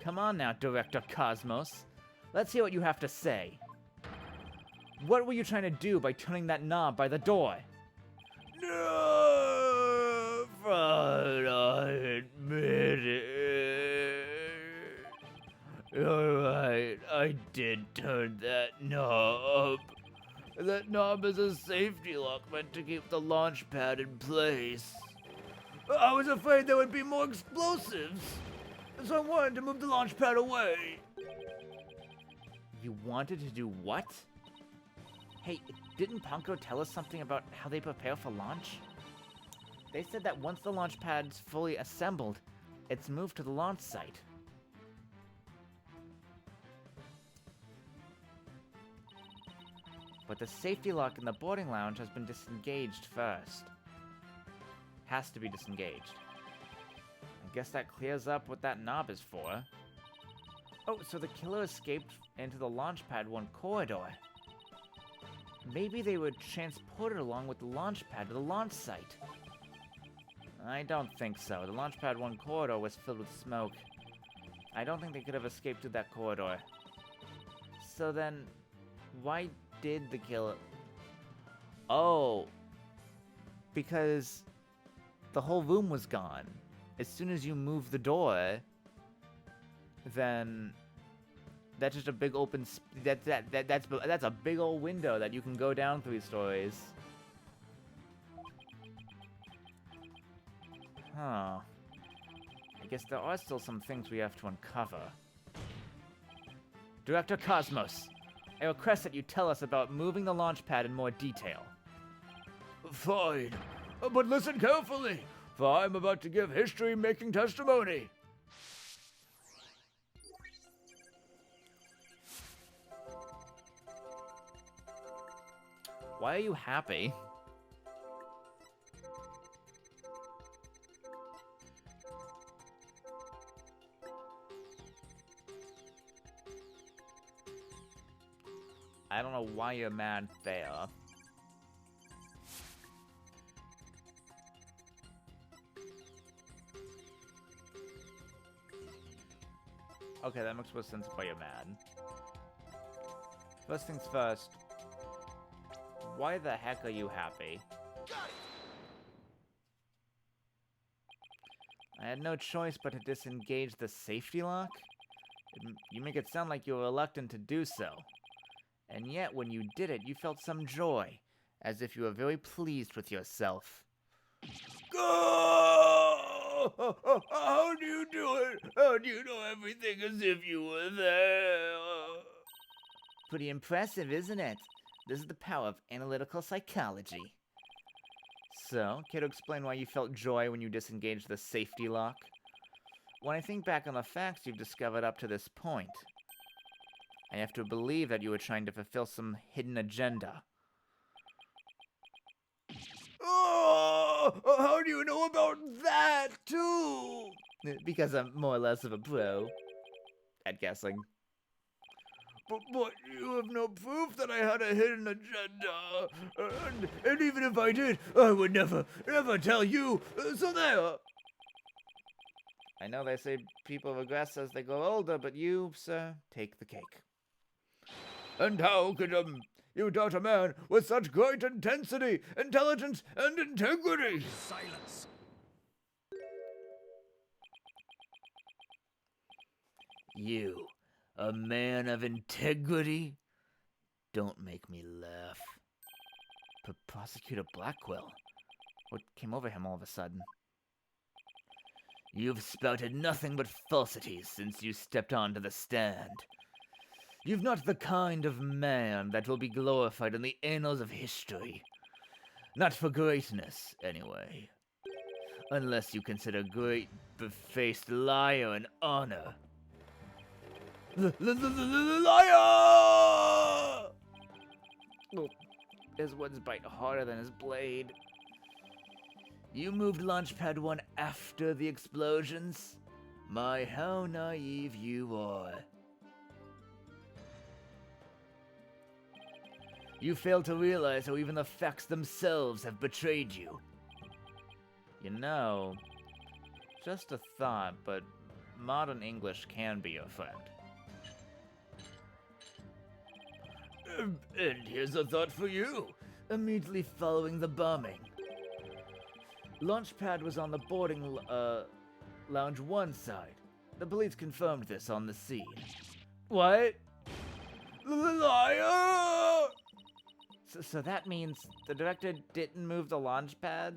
Come on now, Director Cosmos. Let's hear what you have to say. What were you trying to do by turning that knob by the door? No, fine, I admit it. You're right, I did turn that knob. That knob is a safety lock meant to keep the launch pad in place. I was afraid there would be more explosives, so I wanted to move the launch pad away. You wanted to do what? Hey, didn't Punko tell us something about how they prepare for launch? They said that once the launch pad's fully assembled, it's moved to the launch site. But the safety lock in the boarding lounge has been disengaged first. Has to be disengaged. I guess that clears up what that knob is for. Oh, so the killer escaped into the launch pad 1 corridor. Maybe they were transported along with the launch pad to the launch site. I don't think so. The launch pad 1 corridor was filled with smoke. I don't think they could have escaped through that corridor. So then, why did the killer... Oh, because the whole room was gone. As soon as you move the door, then that's just a big open... That's a big old window that you can go down 3 stories. Huh. I guess there are still some things we have to uncover. Director Cosmos, I request that you tell us about moving the launch pad in more detail. Fine, but listen carefully, for I'm about to give history-making testimony. Why are you happy? I don't know why you're mad there. Okay, that makes more sense why you're mad. First things first. Why the heck are you happy? I had no choice but to disengage the safety lock? You make it sound like you were reluctant to do so. And yet, when you did it, you felt some joy, as if you were very pleased with yourself. How do you do it? How do you know everything as if you were there? Pretty impressive, isn't it? This is the power of analytical psychology. So, care to explain why you felt joy when you disengaged the safety lock? When I think back on the facts you've discovered up to this point, I have to believe that you were trying to fulfill some hidden agenda. Oh, how do you know about that, too? Because I'm more or less of a pro at guessing. But you have no proof that I had a hidden agenda. And even if I did, I would never tell you. So there. I know they say people regress as they grow older, but you, sir, take the cake. And how could you doubt a man with such great intensity, intelligence, and integrity? Silence. You, a man of integrity? Don't make me laugh. But Prosecutor Blackwell, what came over him all of a sudden? You've spouted nothing but falsities since you stepped onto the stand. You've not the kind of man that will be glorified in the annals of history. Not for greatness, anyway. Unless you consider great, befaced liar an honor. Liar! Oh, his words bite harder than his blade. You moved Launchpad 1 after the explosions? My, how naive you are. You fail to realize how even the facts themselves have betrayed you. You know, just a thought, but modern English can be your friend. And here's a thought for you. Immediately following the bombing, Launchpad was on the boarding lounge 1 side. The police confirmed this on the scene. What? Liar! So that means the director didn't move the launch pad?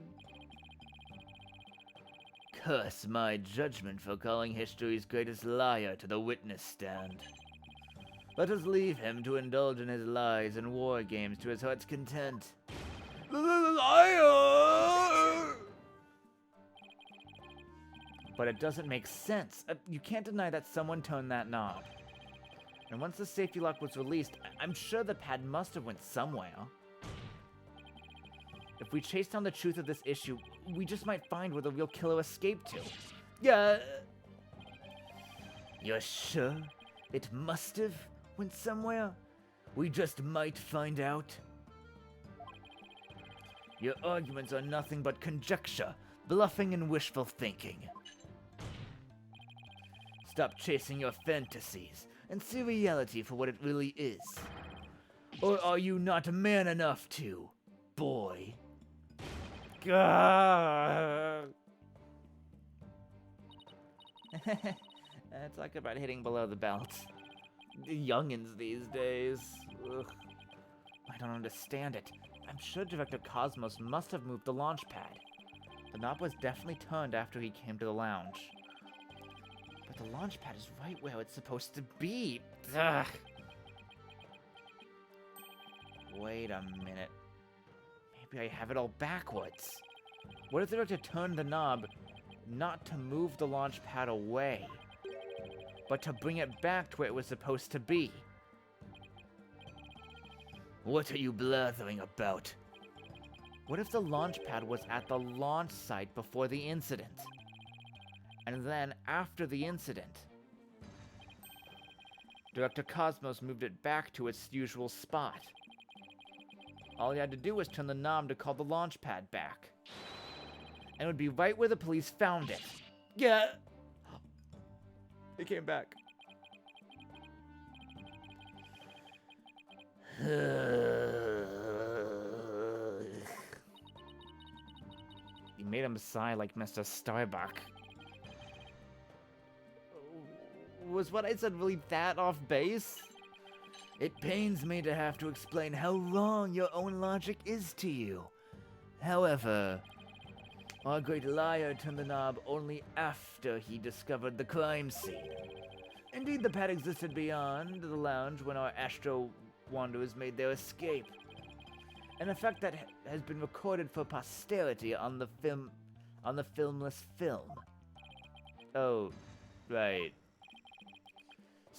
Curse my judgment for calling history's greatest liar to the witness stand. Let us leave him to indulge in his lies and war games to his heart's content. Liar! But it doesn't make sense. You can't deny that someone turned that knob. And once the safety lock was released, I'm sure the pad must have went somewhere. If we chase down the truth of this issue, we just might find where the real killer escaped to. Yeah. You're sure it must have went somewhere? We just might find out. Your arguments are nothing but conjecture, bluffing, and wishful thinking. Stop chasing your fantasies and see reality for what it really is. Or are you not man enough to, boy? Talk about hitting below the belt. The youngins these days. Ugh. I don't understand it. I'm sure Director Cosmos must have moved the launch pad. The knob was definitely turned after he came to the lounge. But the launch pad is right where it's supposed to be. Ugh. Wait a minute. Maybe I have it all backwards. What if the director turned the knob not to move the launch pad away, but to bring it back to where it was supposed to be? What are you blathering about? What if the launch pad was at the launch site before the incident? And then, after the incident, Director Cosmos moved it back to its usual spot. All he had to do was turn the knob to call the launch pad back. And it would be right where the police found it. Yeah. It came back. He made him sigh like Mr. Starbuck. Was what I said really that off base? It pains me to have to explain how wrong your own logic is to you. However, our great liar turned the knob only after he discovered the crime scene. Indeed, the pad existed beyond the lounge when our Astro Wanderers made their escape. An effect that has been recorded for posterity on the filmless film. Oh, right.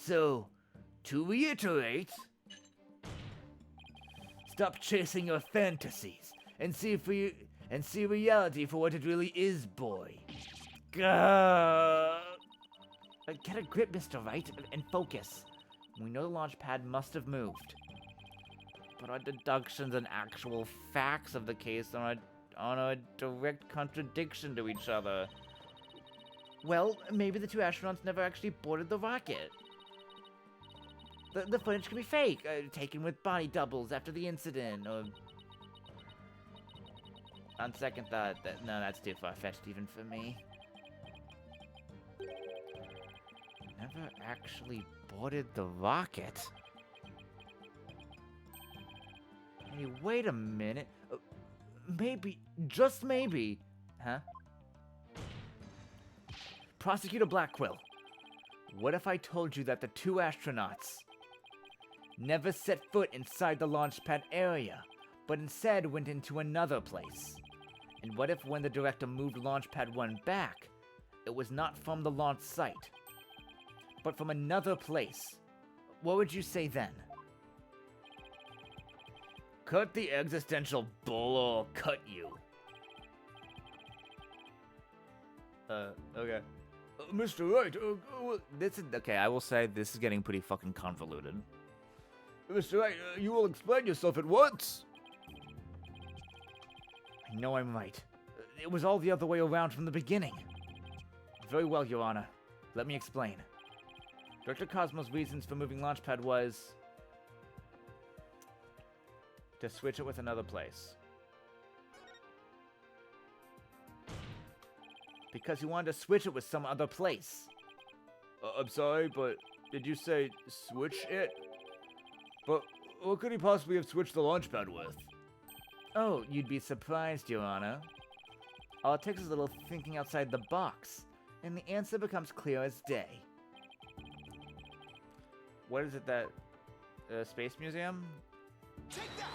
So, to reiterate, stop chasing your fantasies and see reality for what it really is, boy. Gah! Get a grip, Mr. Wright, and focus. We know the launch pad must have moved. But our deductions and actual facts of the case are a direct contradiction to each other. Well, maybe the two astronauts never actually boarded the rocket. The footage could be fake, taken with body doubles after the incident, or... On second thought, no, that's too far-fetched even for me. Never actually boarded the rocket? Hey, wait a minute. Maybe, just maybe. Huh? Prosecutor Blackquill, what if I told you that the two astronauts never set foot inside the launch pad area, but instead went into another place? And what if when the director moved Launch Pad 1 back, it was not from the launch site, but from another place? What would you say then? Cut the existential bull or I'll cut you. Okay. Mr. Wright, This is, okay, I will say this is getting pretty fucking convoluted. Mr. Wright, you will explain yourself at once. I know I'm right. It was all the other way around from the beginning. Very well, Your Honor. Let me explain. Director Cosmos' reasons for moving Launchpad was to switch it with another place. Because he wanted to switch it with some other place. I'm sorry, but did you say switch it? But what could he possibly have switched the launch pad with? Oh, you'd be surprised, Your Honor. All it takes is a little thinking outside the box, and the answer becomes clear as day. What is it that... Space Museum? Take that!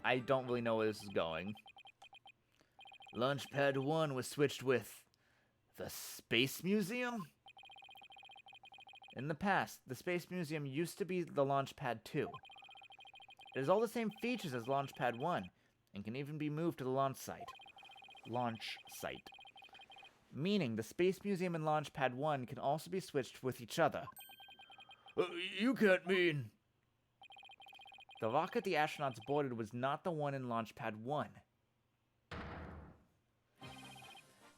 I don't really know where this is going. Launchpad 1 was switched with the Space Museum? In the past, the Space Museum used to be the Launchpad 2. It has all the same features as Launchpad 1, and can even be moved to the launch site. Meaning, the Space Museum and Launchpad 1 can also be switched with each other. You can't mean... The rocket the astronauts boarded was not the one in Launchpad 1.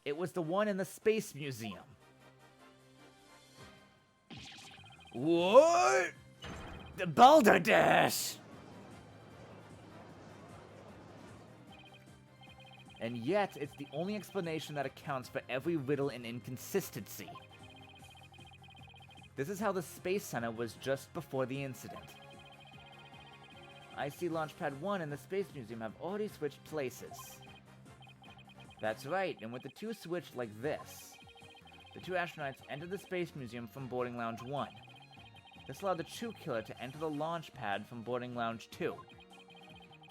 It was the one in the Space Museum. What? The Balderdash! And yet, it's the only explanation that accounts for every riddle and inconsistency. This is how the Space Center was just before the incident. I see Launchpad 1 and the Space Museum have already switched places. That's right, and with the two switched like this, the two astronauts entered the Space Museum from boarding lounge 1. This allowed the Chew Killer to enter the launch pad from boarding lounge 2,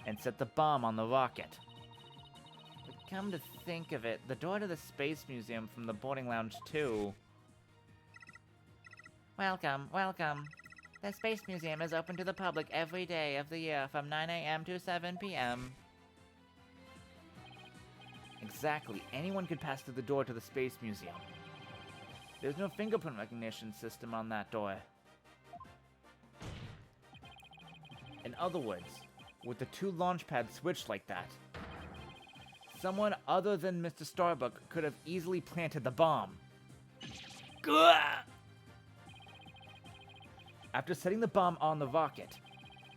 and set the bomb on the rocket. But come to think of it, the door to the Space Museum from the boarding lounge 2... Welcome, welcome. The Space Museum is open to the public every day of the year from 9 a.m. to 7 p.m. Exactly, anyone could pass through the door to the Space Museum. There's no fingerprint recognition system on that door. otherwards with the 2 launch pads switched like that? Someone other than Mr. Starbuck could have easily planted the bomb. Gah! After setting the bomb on the rocket,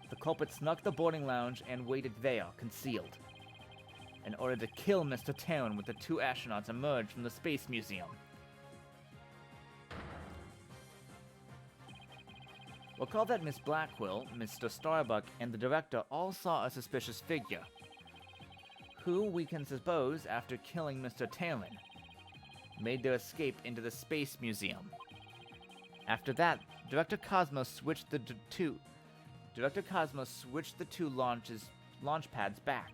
the culprit snuck the boarding lounge and waited there, concealed, in order to kill Mr. Town when the 2 astronauts emerged from the Space Museum. Recall that Miss Blackwell, Mr. Starbuck, and the director all saw a suspicious figure, who we can suppose, after killing Mr. Talon, made their escape into the Space Museum. After that, Director Cosmos switched the two launch pads back,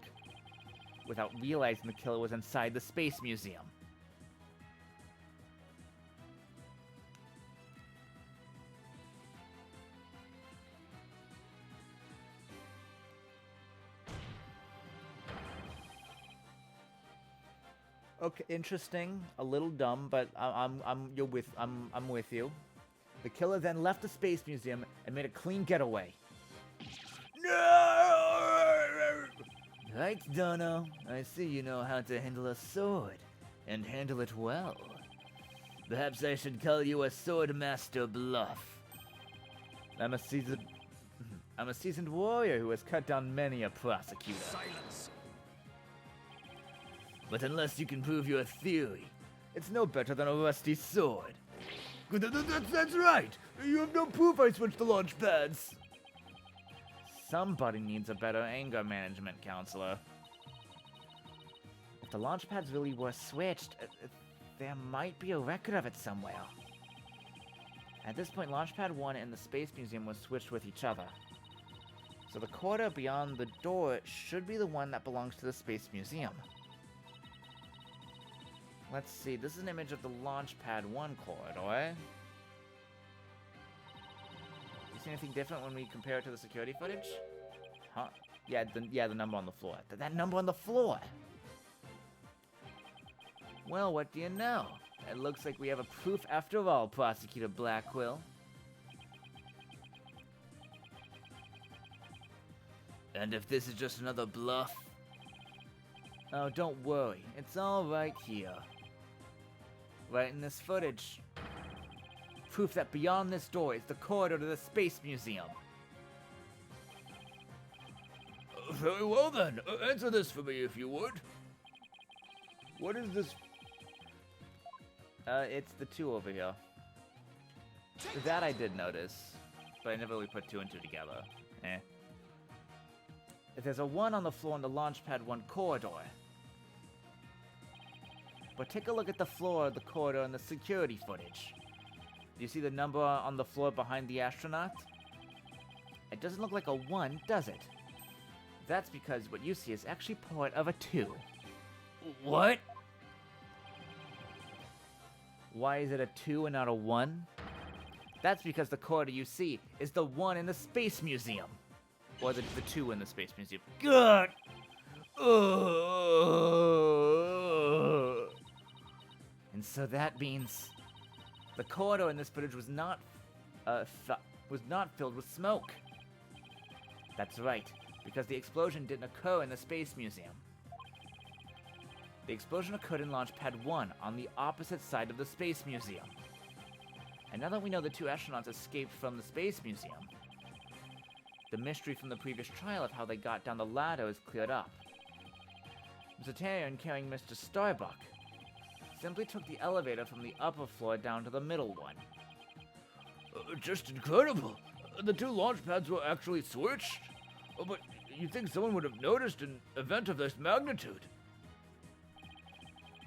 without realizing the killer was inside the Space Museum. Okay, interesting, a little dumb, but I'm with you. The killer then left the Space Museum and made a clean getaway. No! Right, Dono. I see you know how to handle a sword, and handle it well. Perhaps I should call you a sword master Bluff. I'm a seasoned warrior who has cut down many a prosecutor. Silence. But unless you can prove your theory, it's no better than a rusty sword. That's right. You have no proof I switched the launch pads. Somebody needs a better anger management counselor. If the launch pads really were switched, there might be a record of it somewhere. At this point, Launchpad 1 and the Space Museum was switched with each other. So the corridor beyond the door should be the one that belongs to the Space Museum. Let's see, this is an image of the Launchpad 1 corridor. You see anything different when we compare it to the security footage? Huh? Yeah, the number on the floor. That number on the floor! Well, what do you know? It looks like we have a proof after all, Prosecutor Blackwell. And if this is just another bluff? Oh, don't worry. It's all right here. Right in this footage. Proof that beyond this door is the corridor to the Space Museum. Very well then. Answer this for me if you would. What is this? It's the 2 over here. That I did notice, but I never really put 2 and 2 together. If there's a 1 on the floor in the Launchpad 1 corridor. But take a look at the floor of the corridor in the security footage. Do you see the number on the floor behind the astronaut? It doesn't look like a 1, does it? That's because what you see is actually part of a 2. What? Why is it a 2 and not a 1? That's because the corridor you see is the 1 in the Space Museum. Or the 2 in the Space Museum. God! And so that means the corridor in this footage was not filled with smoke. That's right, because the explosion didn't occur in the Space Museum. The explosion occurred in Launchpad 1 on the opposite side of the Space Museum. And now that we know the 2 astronauts escaped from the Space Museum, the mystery from the previous trial of how they got down the ladder is cleared up. Mr. Tarion, carrying Mr. Starbuck, simply took the elevator from the upper floor down to the middle one. Just incredible. The 2 launch pads were actually switched. But you'd think someone would have noticed an event of this magnitude.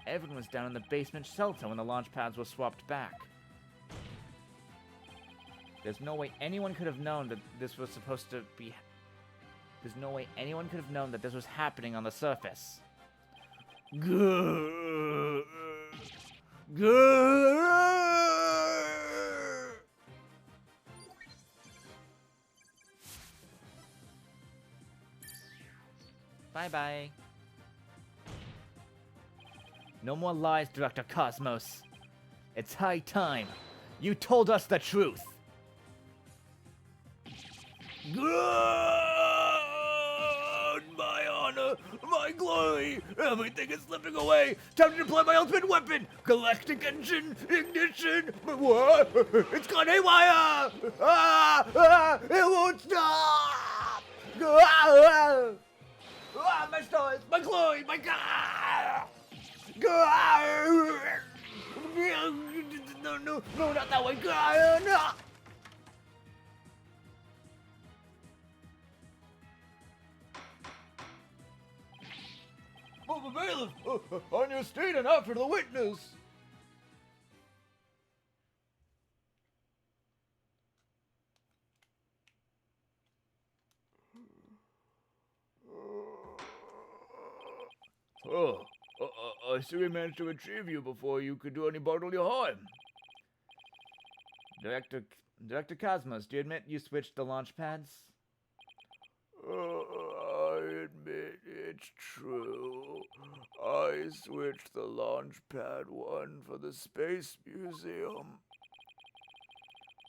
Everyone was down in the basement shelter when the launch pads were swapped back. There's no way anyone could have known that this was supposed to be... There's no way anyone could have known that this was happening on the surface. Bye-bye. No more lies, Director Cosmos. It's high time. You told us the truth. Gah! My glory! Everything is slipping away! Time to deploy my ultimate weapon! Galactic engine ignition! What? It's gone haywire! It won't stop! My stars! My glory! My God! No, not that way! No! Oh, bailiff! On your street and after the witness! Oh, I see we managed to retrieve you before you could do any bodily harm. Director Cosmos, do you admit you switched the launch pads? I admit it's true. I switched the launch pad 1 for the Space Museum.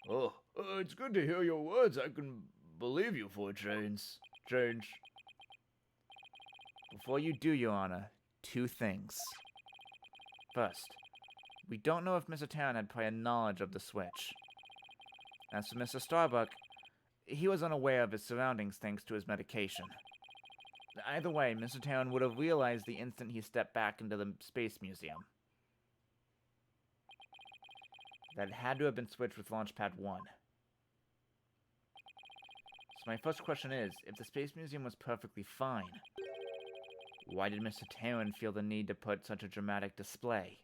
Oh, it's good to hear your words. I can believe you for a change. Before you do, Your Honor, 2 things. First, we don't know if Mr. Tarrant had prior knowledge of the switch. As for Mr. Starbuck, he was unaware of his surroundings thanks to his medication. Either way, Mr. Tarrant would have realized the instant he stepped back into the Space Museum that it had to have been switched with Launchpad 1. So my first question is, if the Space Museum was perfectly fine, why did Mr. Tarrant feel the need to put such a dramatic display?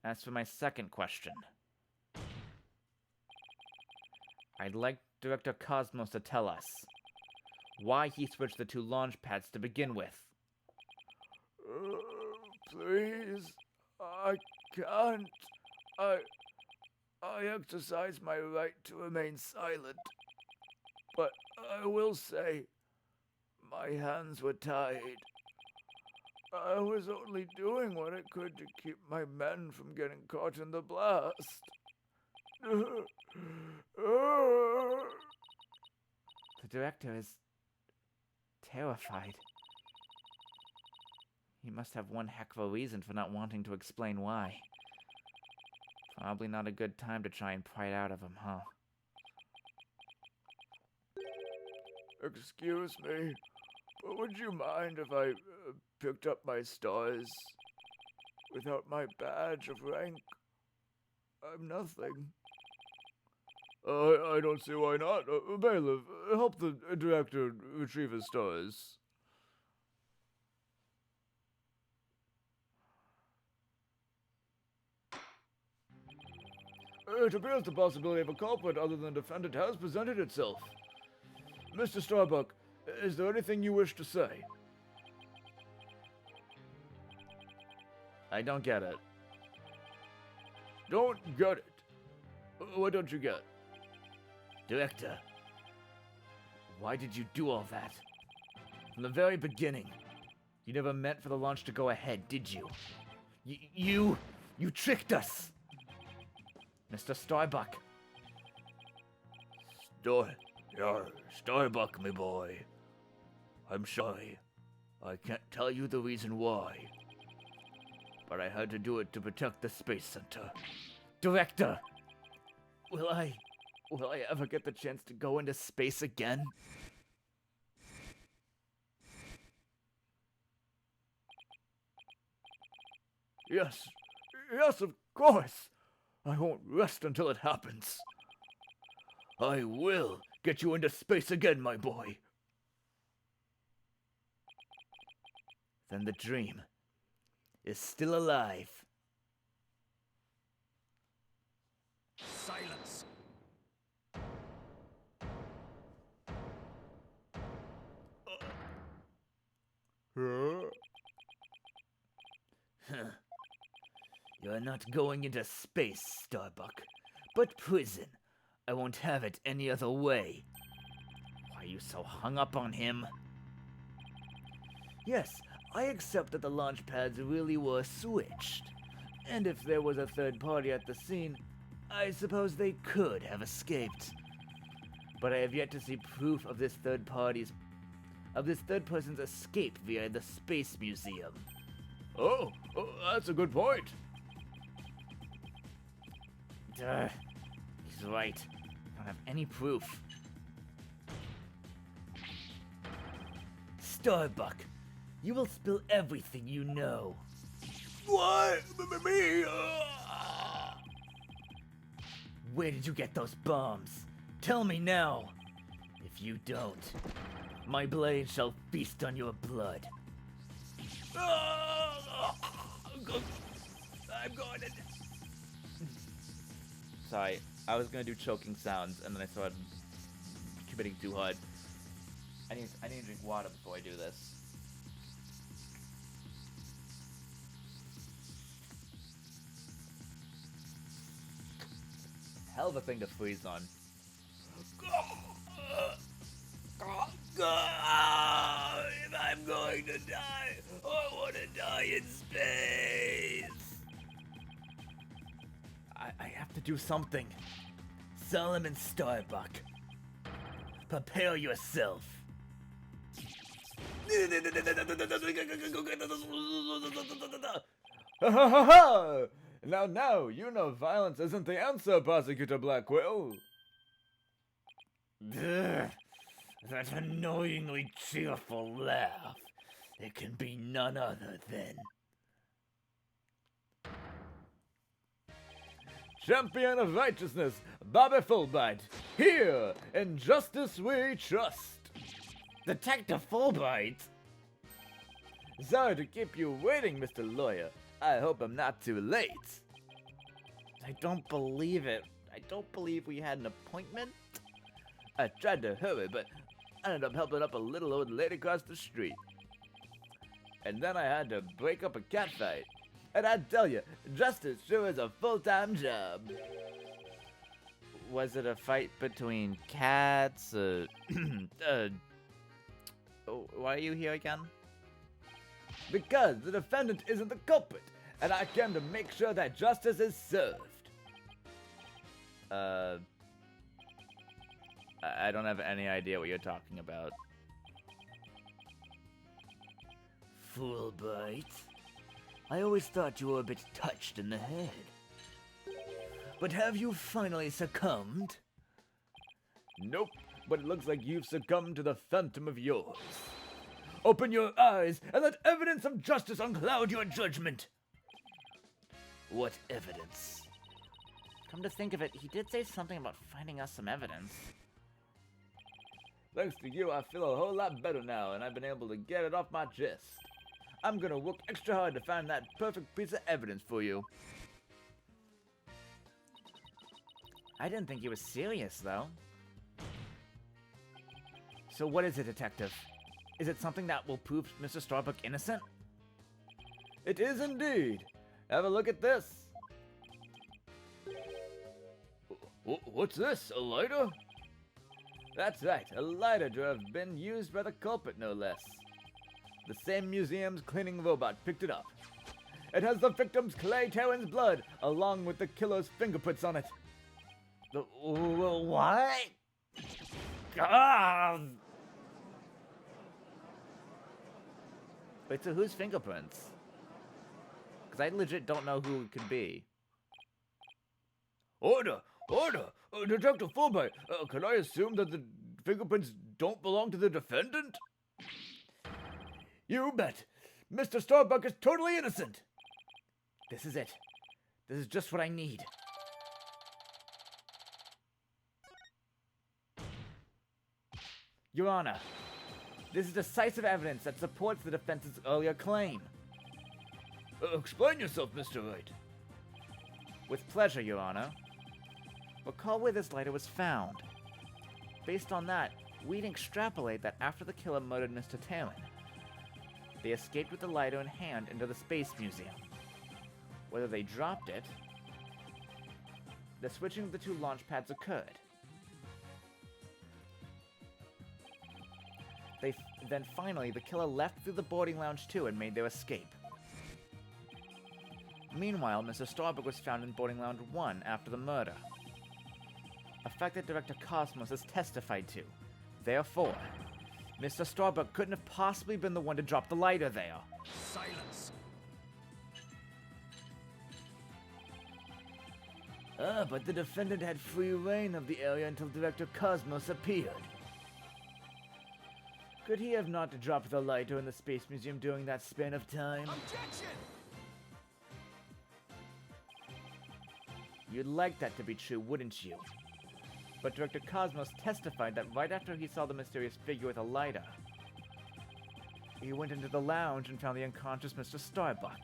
As for my second question, I'd like Director Cosmos to tell us why he switched the 2 launch pads to begin with. Please, I can't. I exercise my right to remain silent. But I will say, my hands were tied. I was only doing what I could to keep my men from getting caught in the blast. The director is terrified. He must have one heck of a reason for not wanting to explain why. Probably not a good time to try and pry it out of him, huh? Excuse me, but would you mind if I picked up my stars without my badge of rank? I'm nothing. I don't see why not. Bailiff, help the director retrieve his stars. It appears the possibility of a culprit other than the defendant has presented itself. Mr. Starbuck, is there anything you wish to say? I don't get it. Don't get it? What don't you get? Director, why did you do all that? From the very beginning, you never meant for the launch to go ahead, did you? You tricked us! Mr. Starbuck. Starbuck, me boy. I'm sorry. I can't tell you the reason why. But I had to do it to protect the Space Center. Director! Will I ever get the chance to go into space again? Yes, of course. I won't rest until it happens. I will get you into space again, my boy. Then the dream is still alive. Silence. You're not going into space, Starbuck, but prison. I won't have it any other way. Why are you so hung up on him? Yes, I accept that the launch pads really were switched. And if there was a third party at the scene, I suppose they could have escaped. but I have yet to see proof of this third person's escape via the Space Museum. Oh, that's a good point. He's right. I don't have any proof. Starbuck, you will spill everything you know. What? Me? Where did you get those bombs? Tell me now. If you don't, my blade shall feast on your blood. I'm going to... Sorry, I was gonna do choking sounds, and then I started committing too hard. I need to drink water before I do this. Hell of a thing to freeze on. If I'm going to die, I want to die in space. I have to do something. Solomon Starbuck, prepare yourself. Now, you know violence isn't the answer, Prosecutor Blackwell. That annoyingly cheerful laugh. It can be none other than... Champion of righteousness, Bobby Fulbright. Here, in justice we trust. Detective Fulbright? Sorry to keep you waiting, Mr. Lawyer. I hope I'm not too late. I don't believe it. I don't believe we had an appointment. I tried to hurry, but I ended up helping up a little old lady across the street. And then I had to break up a cat fight. And I tell you, justice sure is a full-time job. Was it a fight between cats? Why are you here again? Because the defendant isn't the culprit, and I came to make sure that justice is served. I don't have any idea what you're talking about. Fulbright, I always thought you were a bit touched in the head. But have you finally succumbed? Nope, but it looks like you've succumbed to the phantom of yours. Open your eyes and let evidence of justice uncloud your judgment. What evidence? Come to think of it, he did say something about finding us some evidence. Thanks to you, I feel a whole lot better now, and I've been able to get it off my chest. I'm gonna work extra hard to find that perfect piece of evidence for you. I didn't think he was serious, though. So what is it, Detective? Is it something that will prove Mr. Starbuck innocent? It is indeed. Have a look at this. What's this, a lighter? That's right, a lighter to have been used by the culprit, no less. The same museum's cleaning robot picked it up. It has the victim's Clay Terran's blood, along with the killer's fingerprints on it. What? God! Wait, so whose fingerprints? Because I legit don't know who it could be. Order! Detective Fulbright, can I assume that the fingerprints don't belong to the defendant? You bet. Mr. Starbuck is totally innocent. This is it. This is just what I need. Your Honor, this is decisive evidence that supports the defense's earlier claim. Explain yourself, Mr. Wright. With pleasure, Your Honor. Recall where this lighter was found. Based on that, we'd extrapolate that after the killer murdered Mr. Terran, they escaped with the lighter in hand into the Space Museum. Whether they dropped it, the switching of the two launch pads occurred. Then finally, the killer left through the boarding lounge too and made their escape. Meanwhile, Mr. Starbuck was found in boarding lounge 1 after the murder. a fact that Director Cosmos has testified to. Therefore, Mr. Starbuck couldn't have possibly been the one to drop the lighter there. Silence. But the defendant had free reign of the area until Director Cosmos appeared. Could he have not dropped the lighter in the Space Museum during that span of time? Objection! You'd like that to be true, wouldn't you? But Director Cosmos testified that right after he saw the mysterious figure with a lighter, he went into the lounge and found the unconscious Mr. Starbuck.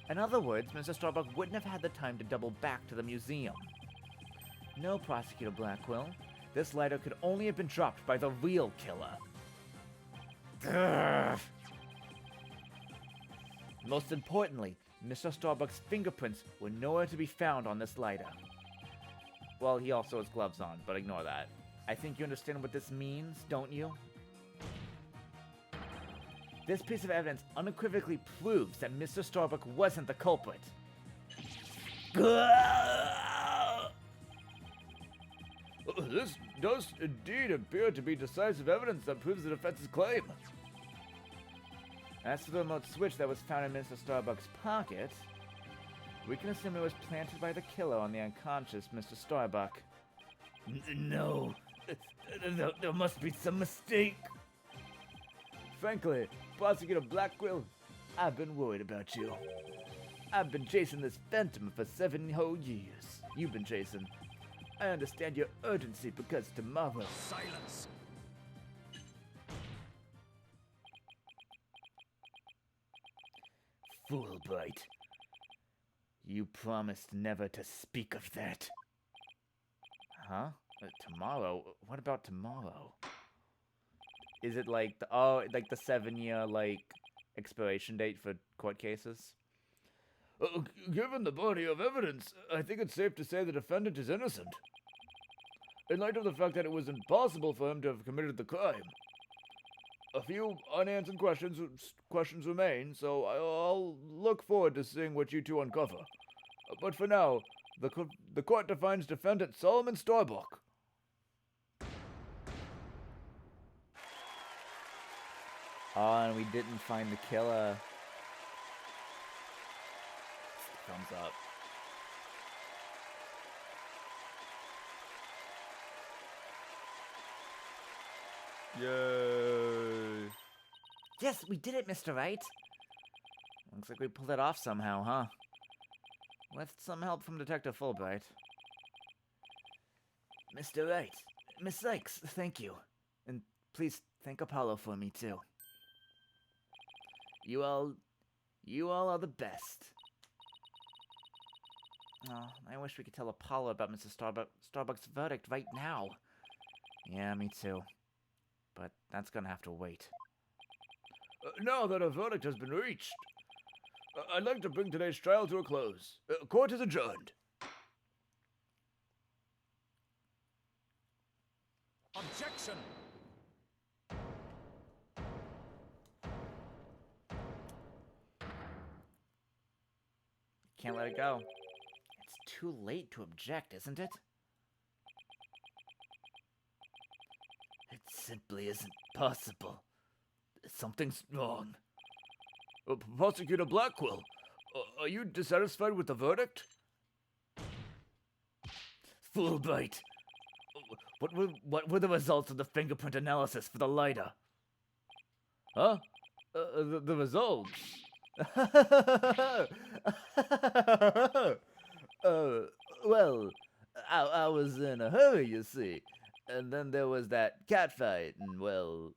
In other words, Mr. Starbuck wouldn't have had the time to double back to the museum. No, Prosecutor Blackwell. This lighter could only have been dropped by the real killer. Grr. Most importantly, Mr. Starbuck's fingerprints were nowhere to be found on this lighter. Well, he also has gloves on, but ignore that. I think you understand what this means, don't you? This piece of evidence unequivocally proves that Mr. Starbuck wasn't the culprit. This does indeed appear to be decisive evidence that proves the defense's claim. As for the remote switch that was found in Mr. Starbuck's pocket, we can assume it was planted by the killer on the unconscious Mr. Starbuck. No, there must be some mistake. Frankly, Prosecutor Blackwell, I've been worried about you. I've been chasing this phantom for 7 whole years. You've been chasing. I understand your urgency because tomorrow... Silence. Fulbright, you promised never to speak of that. Huh? Tomorrow? What about tomorrow? Is it like the like the 7-year like expiration date for court cases? Given the body of evidence, I think it's safe to say the defendant is innocent. In light of the fact that it was impossible for him to have committed the crime, a few unanswered questions remain, so I'll look forward to seeing what you two uncover. But for now, the court defines defendant Solomon Starbuck. Oh, and we didn't find the killer. Thumbs up. Yay! Yes, we did it, Mr. Wright. Looks like we pulled it off somehow, huh? With some help from Detective Fulbright. Mr. Wright, Miss Sykes, thank you. And please thank Apollo for me, too. You all are the best. Oh, I wish we could tell Apollo about Mrs. Starbuck's verdict right now. Yeah, me too. But that's gonna have to wait. Now that a verdict has been reached, I'd like to bring today's trial to a close. Court is adjourned. Objection. Can't let it go. It's too late to object, isn't it? It simply isn't possible. Something's wrong. Prosecutor Blackwell, are you dissatisfied with the verdict? Fulbright, what were the results of the fingerprint analysis for the lighter? Huh? The results? Well, I was in a hurry, you see. And then there was that cat fight, and well,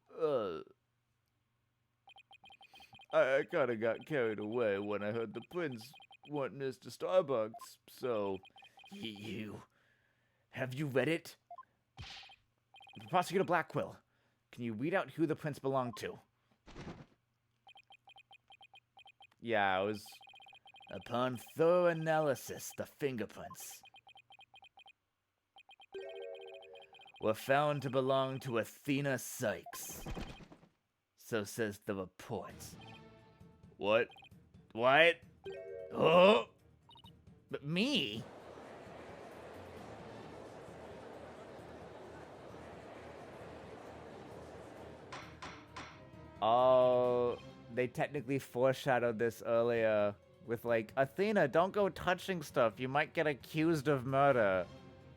I kinda got carried away when I heard the prince want Mr. Starbucks, so... Have you read it? Prosecutor Blackwell, can you read out who the prince belonged to? Yeah, it was... Upon thorough analysis, the fingerprints were found to belong to Athena Sykes. So says the report. What? Oh! But me? they technically foreshadowed this earlier with like, Athena, don't go touching stuff. You might get accused of murder.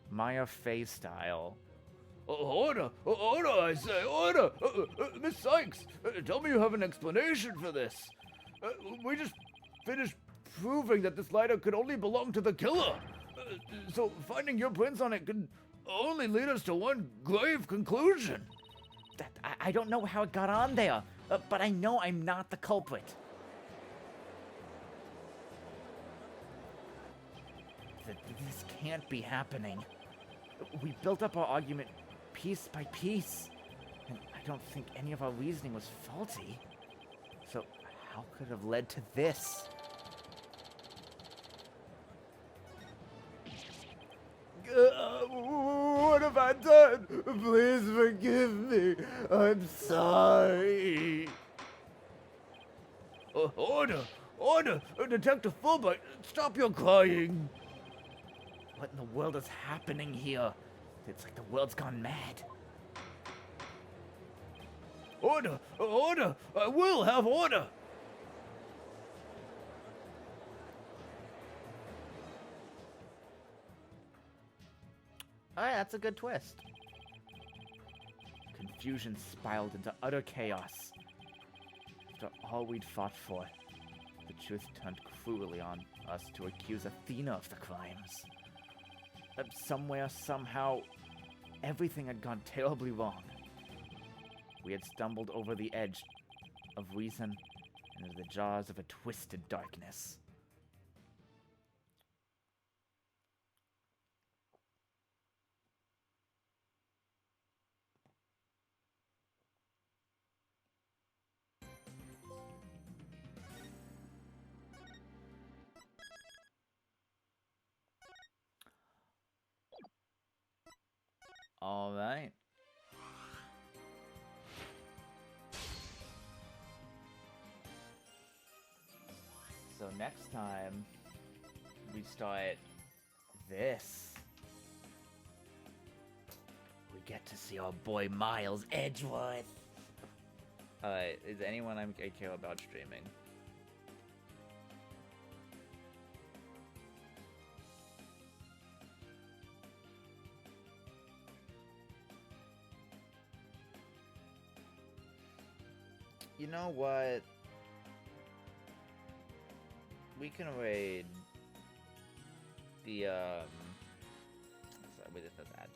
Maya Fey style. Order! Order, I say! Order! Miss Sykes, tell me you have an explanation for this. We just finished proving that this lighter could only belong to the killer. So finding your prints on it could only lead us to one grave conclusion. I don't know how it got on there, but I know I'm not the culprit. This can't be happening. We built up our argument piece by piece, and I don't think any of our reasoning was faulty. So how could it have led to this? What have I done? Please forgive me. I'm sorry. Order! Order! Detective Fulbright, stop your crying! What in the world is happening here? It's like the world's gone mad. Order! Order! I will have order! Alright, that's a good twist. Confusion spiraled into utter chaos. After all we'd fought for, the truth turned cruelly on us to accuse Athena of the crimes. Somewhere, somehow, everything had gone terribly wrong. We had stumbled over the edge of reason and into the jaws of a twisted darkness. All right. So next time, we start this. We get to see our boy Miles Edgeworth. Alright, is anyone I care about streaming? You know what? We can raid the, sorry, wait, this does add.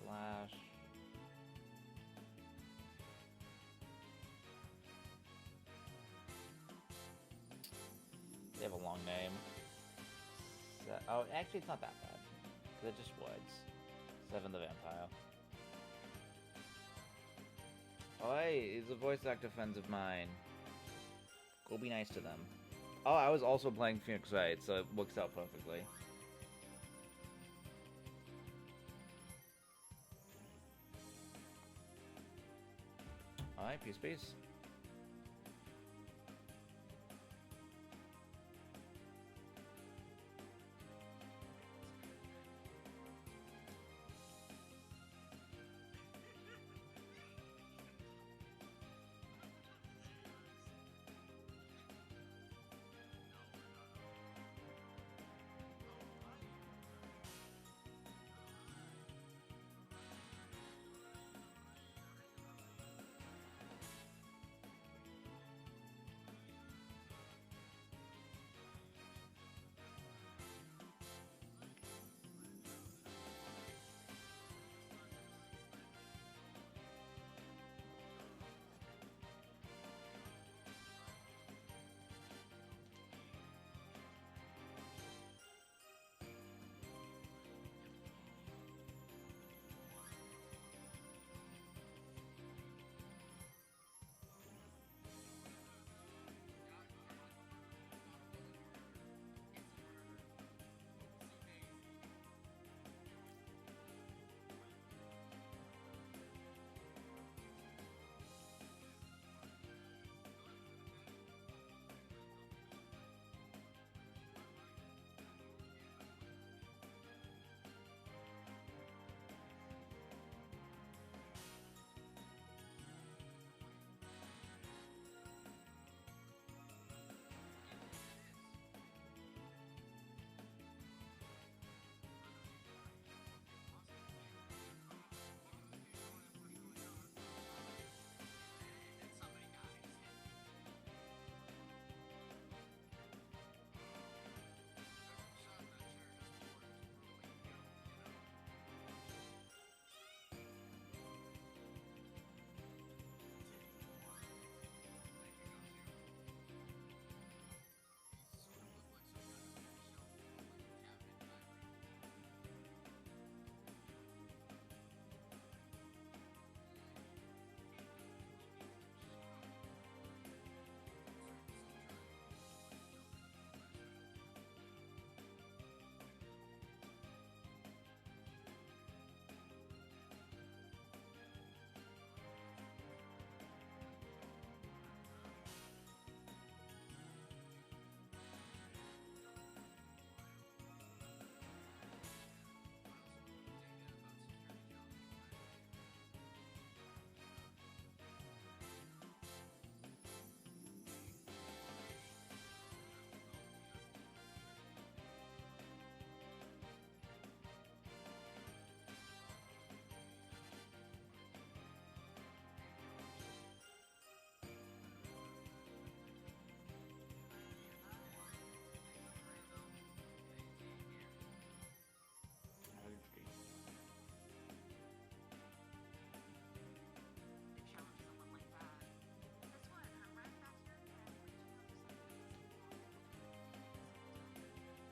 Slash. They have a long name. Oh, actually, it's not that bad. They're just woods. Seven the Vampire. Oi, he's a voice actor friends of mine. Go be nice to them. Oh, I was also playing Phoenix Wright, so it works out perfectly. Alright, peace, peace.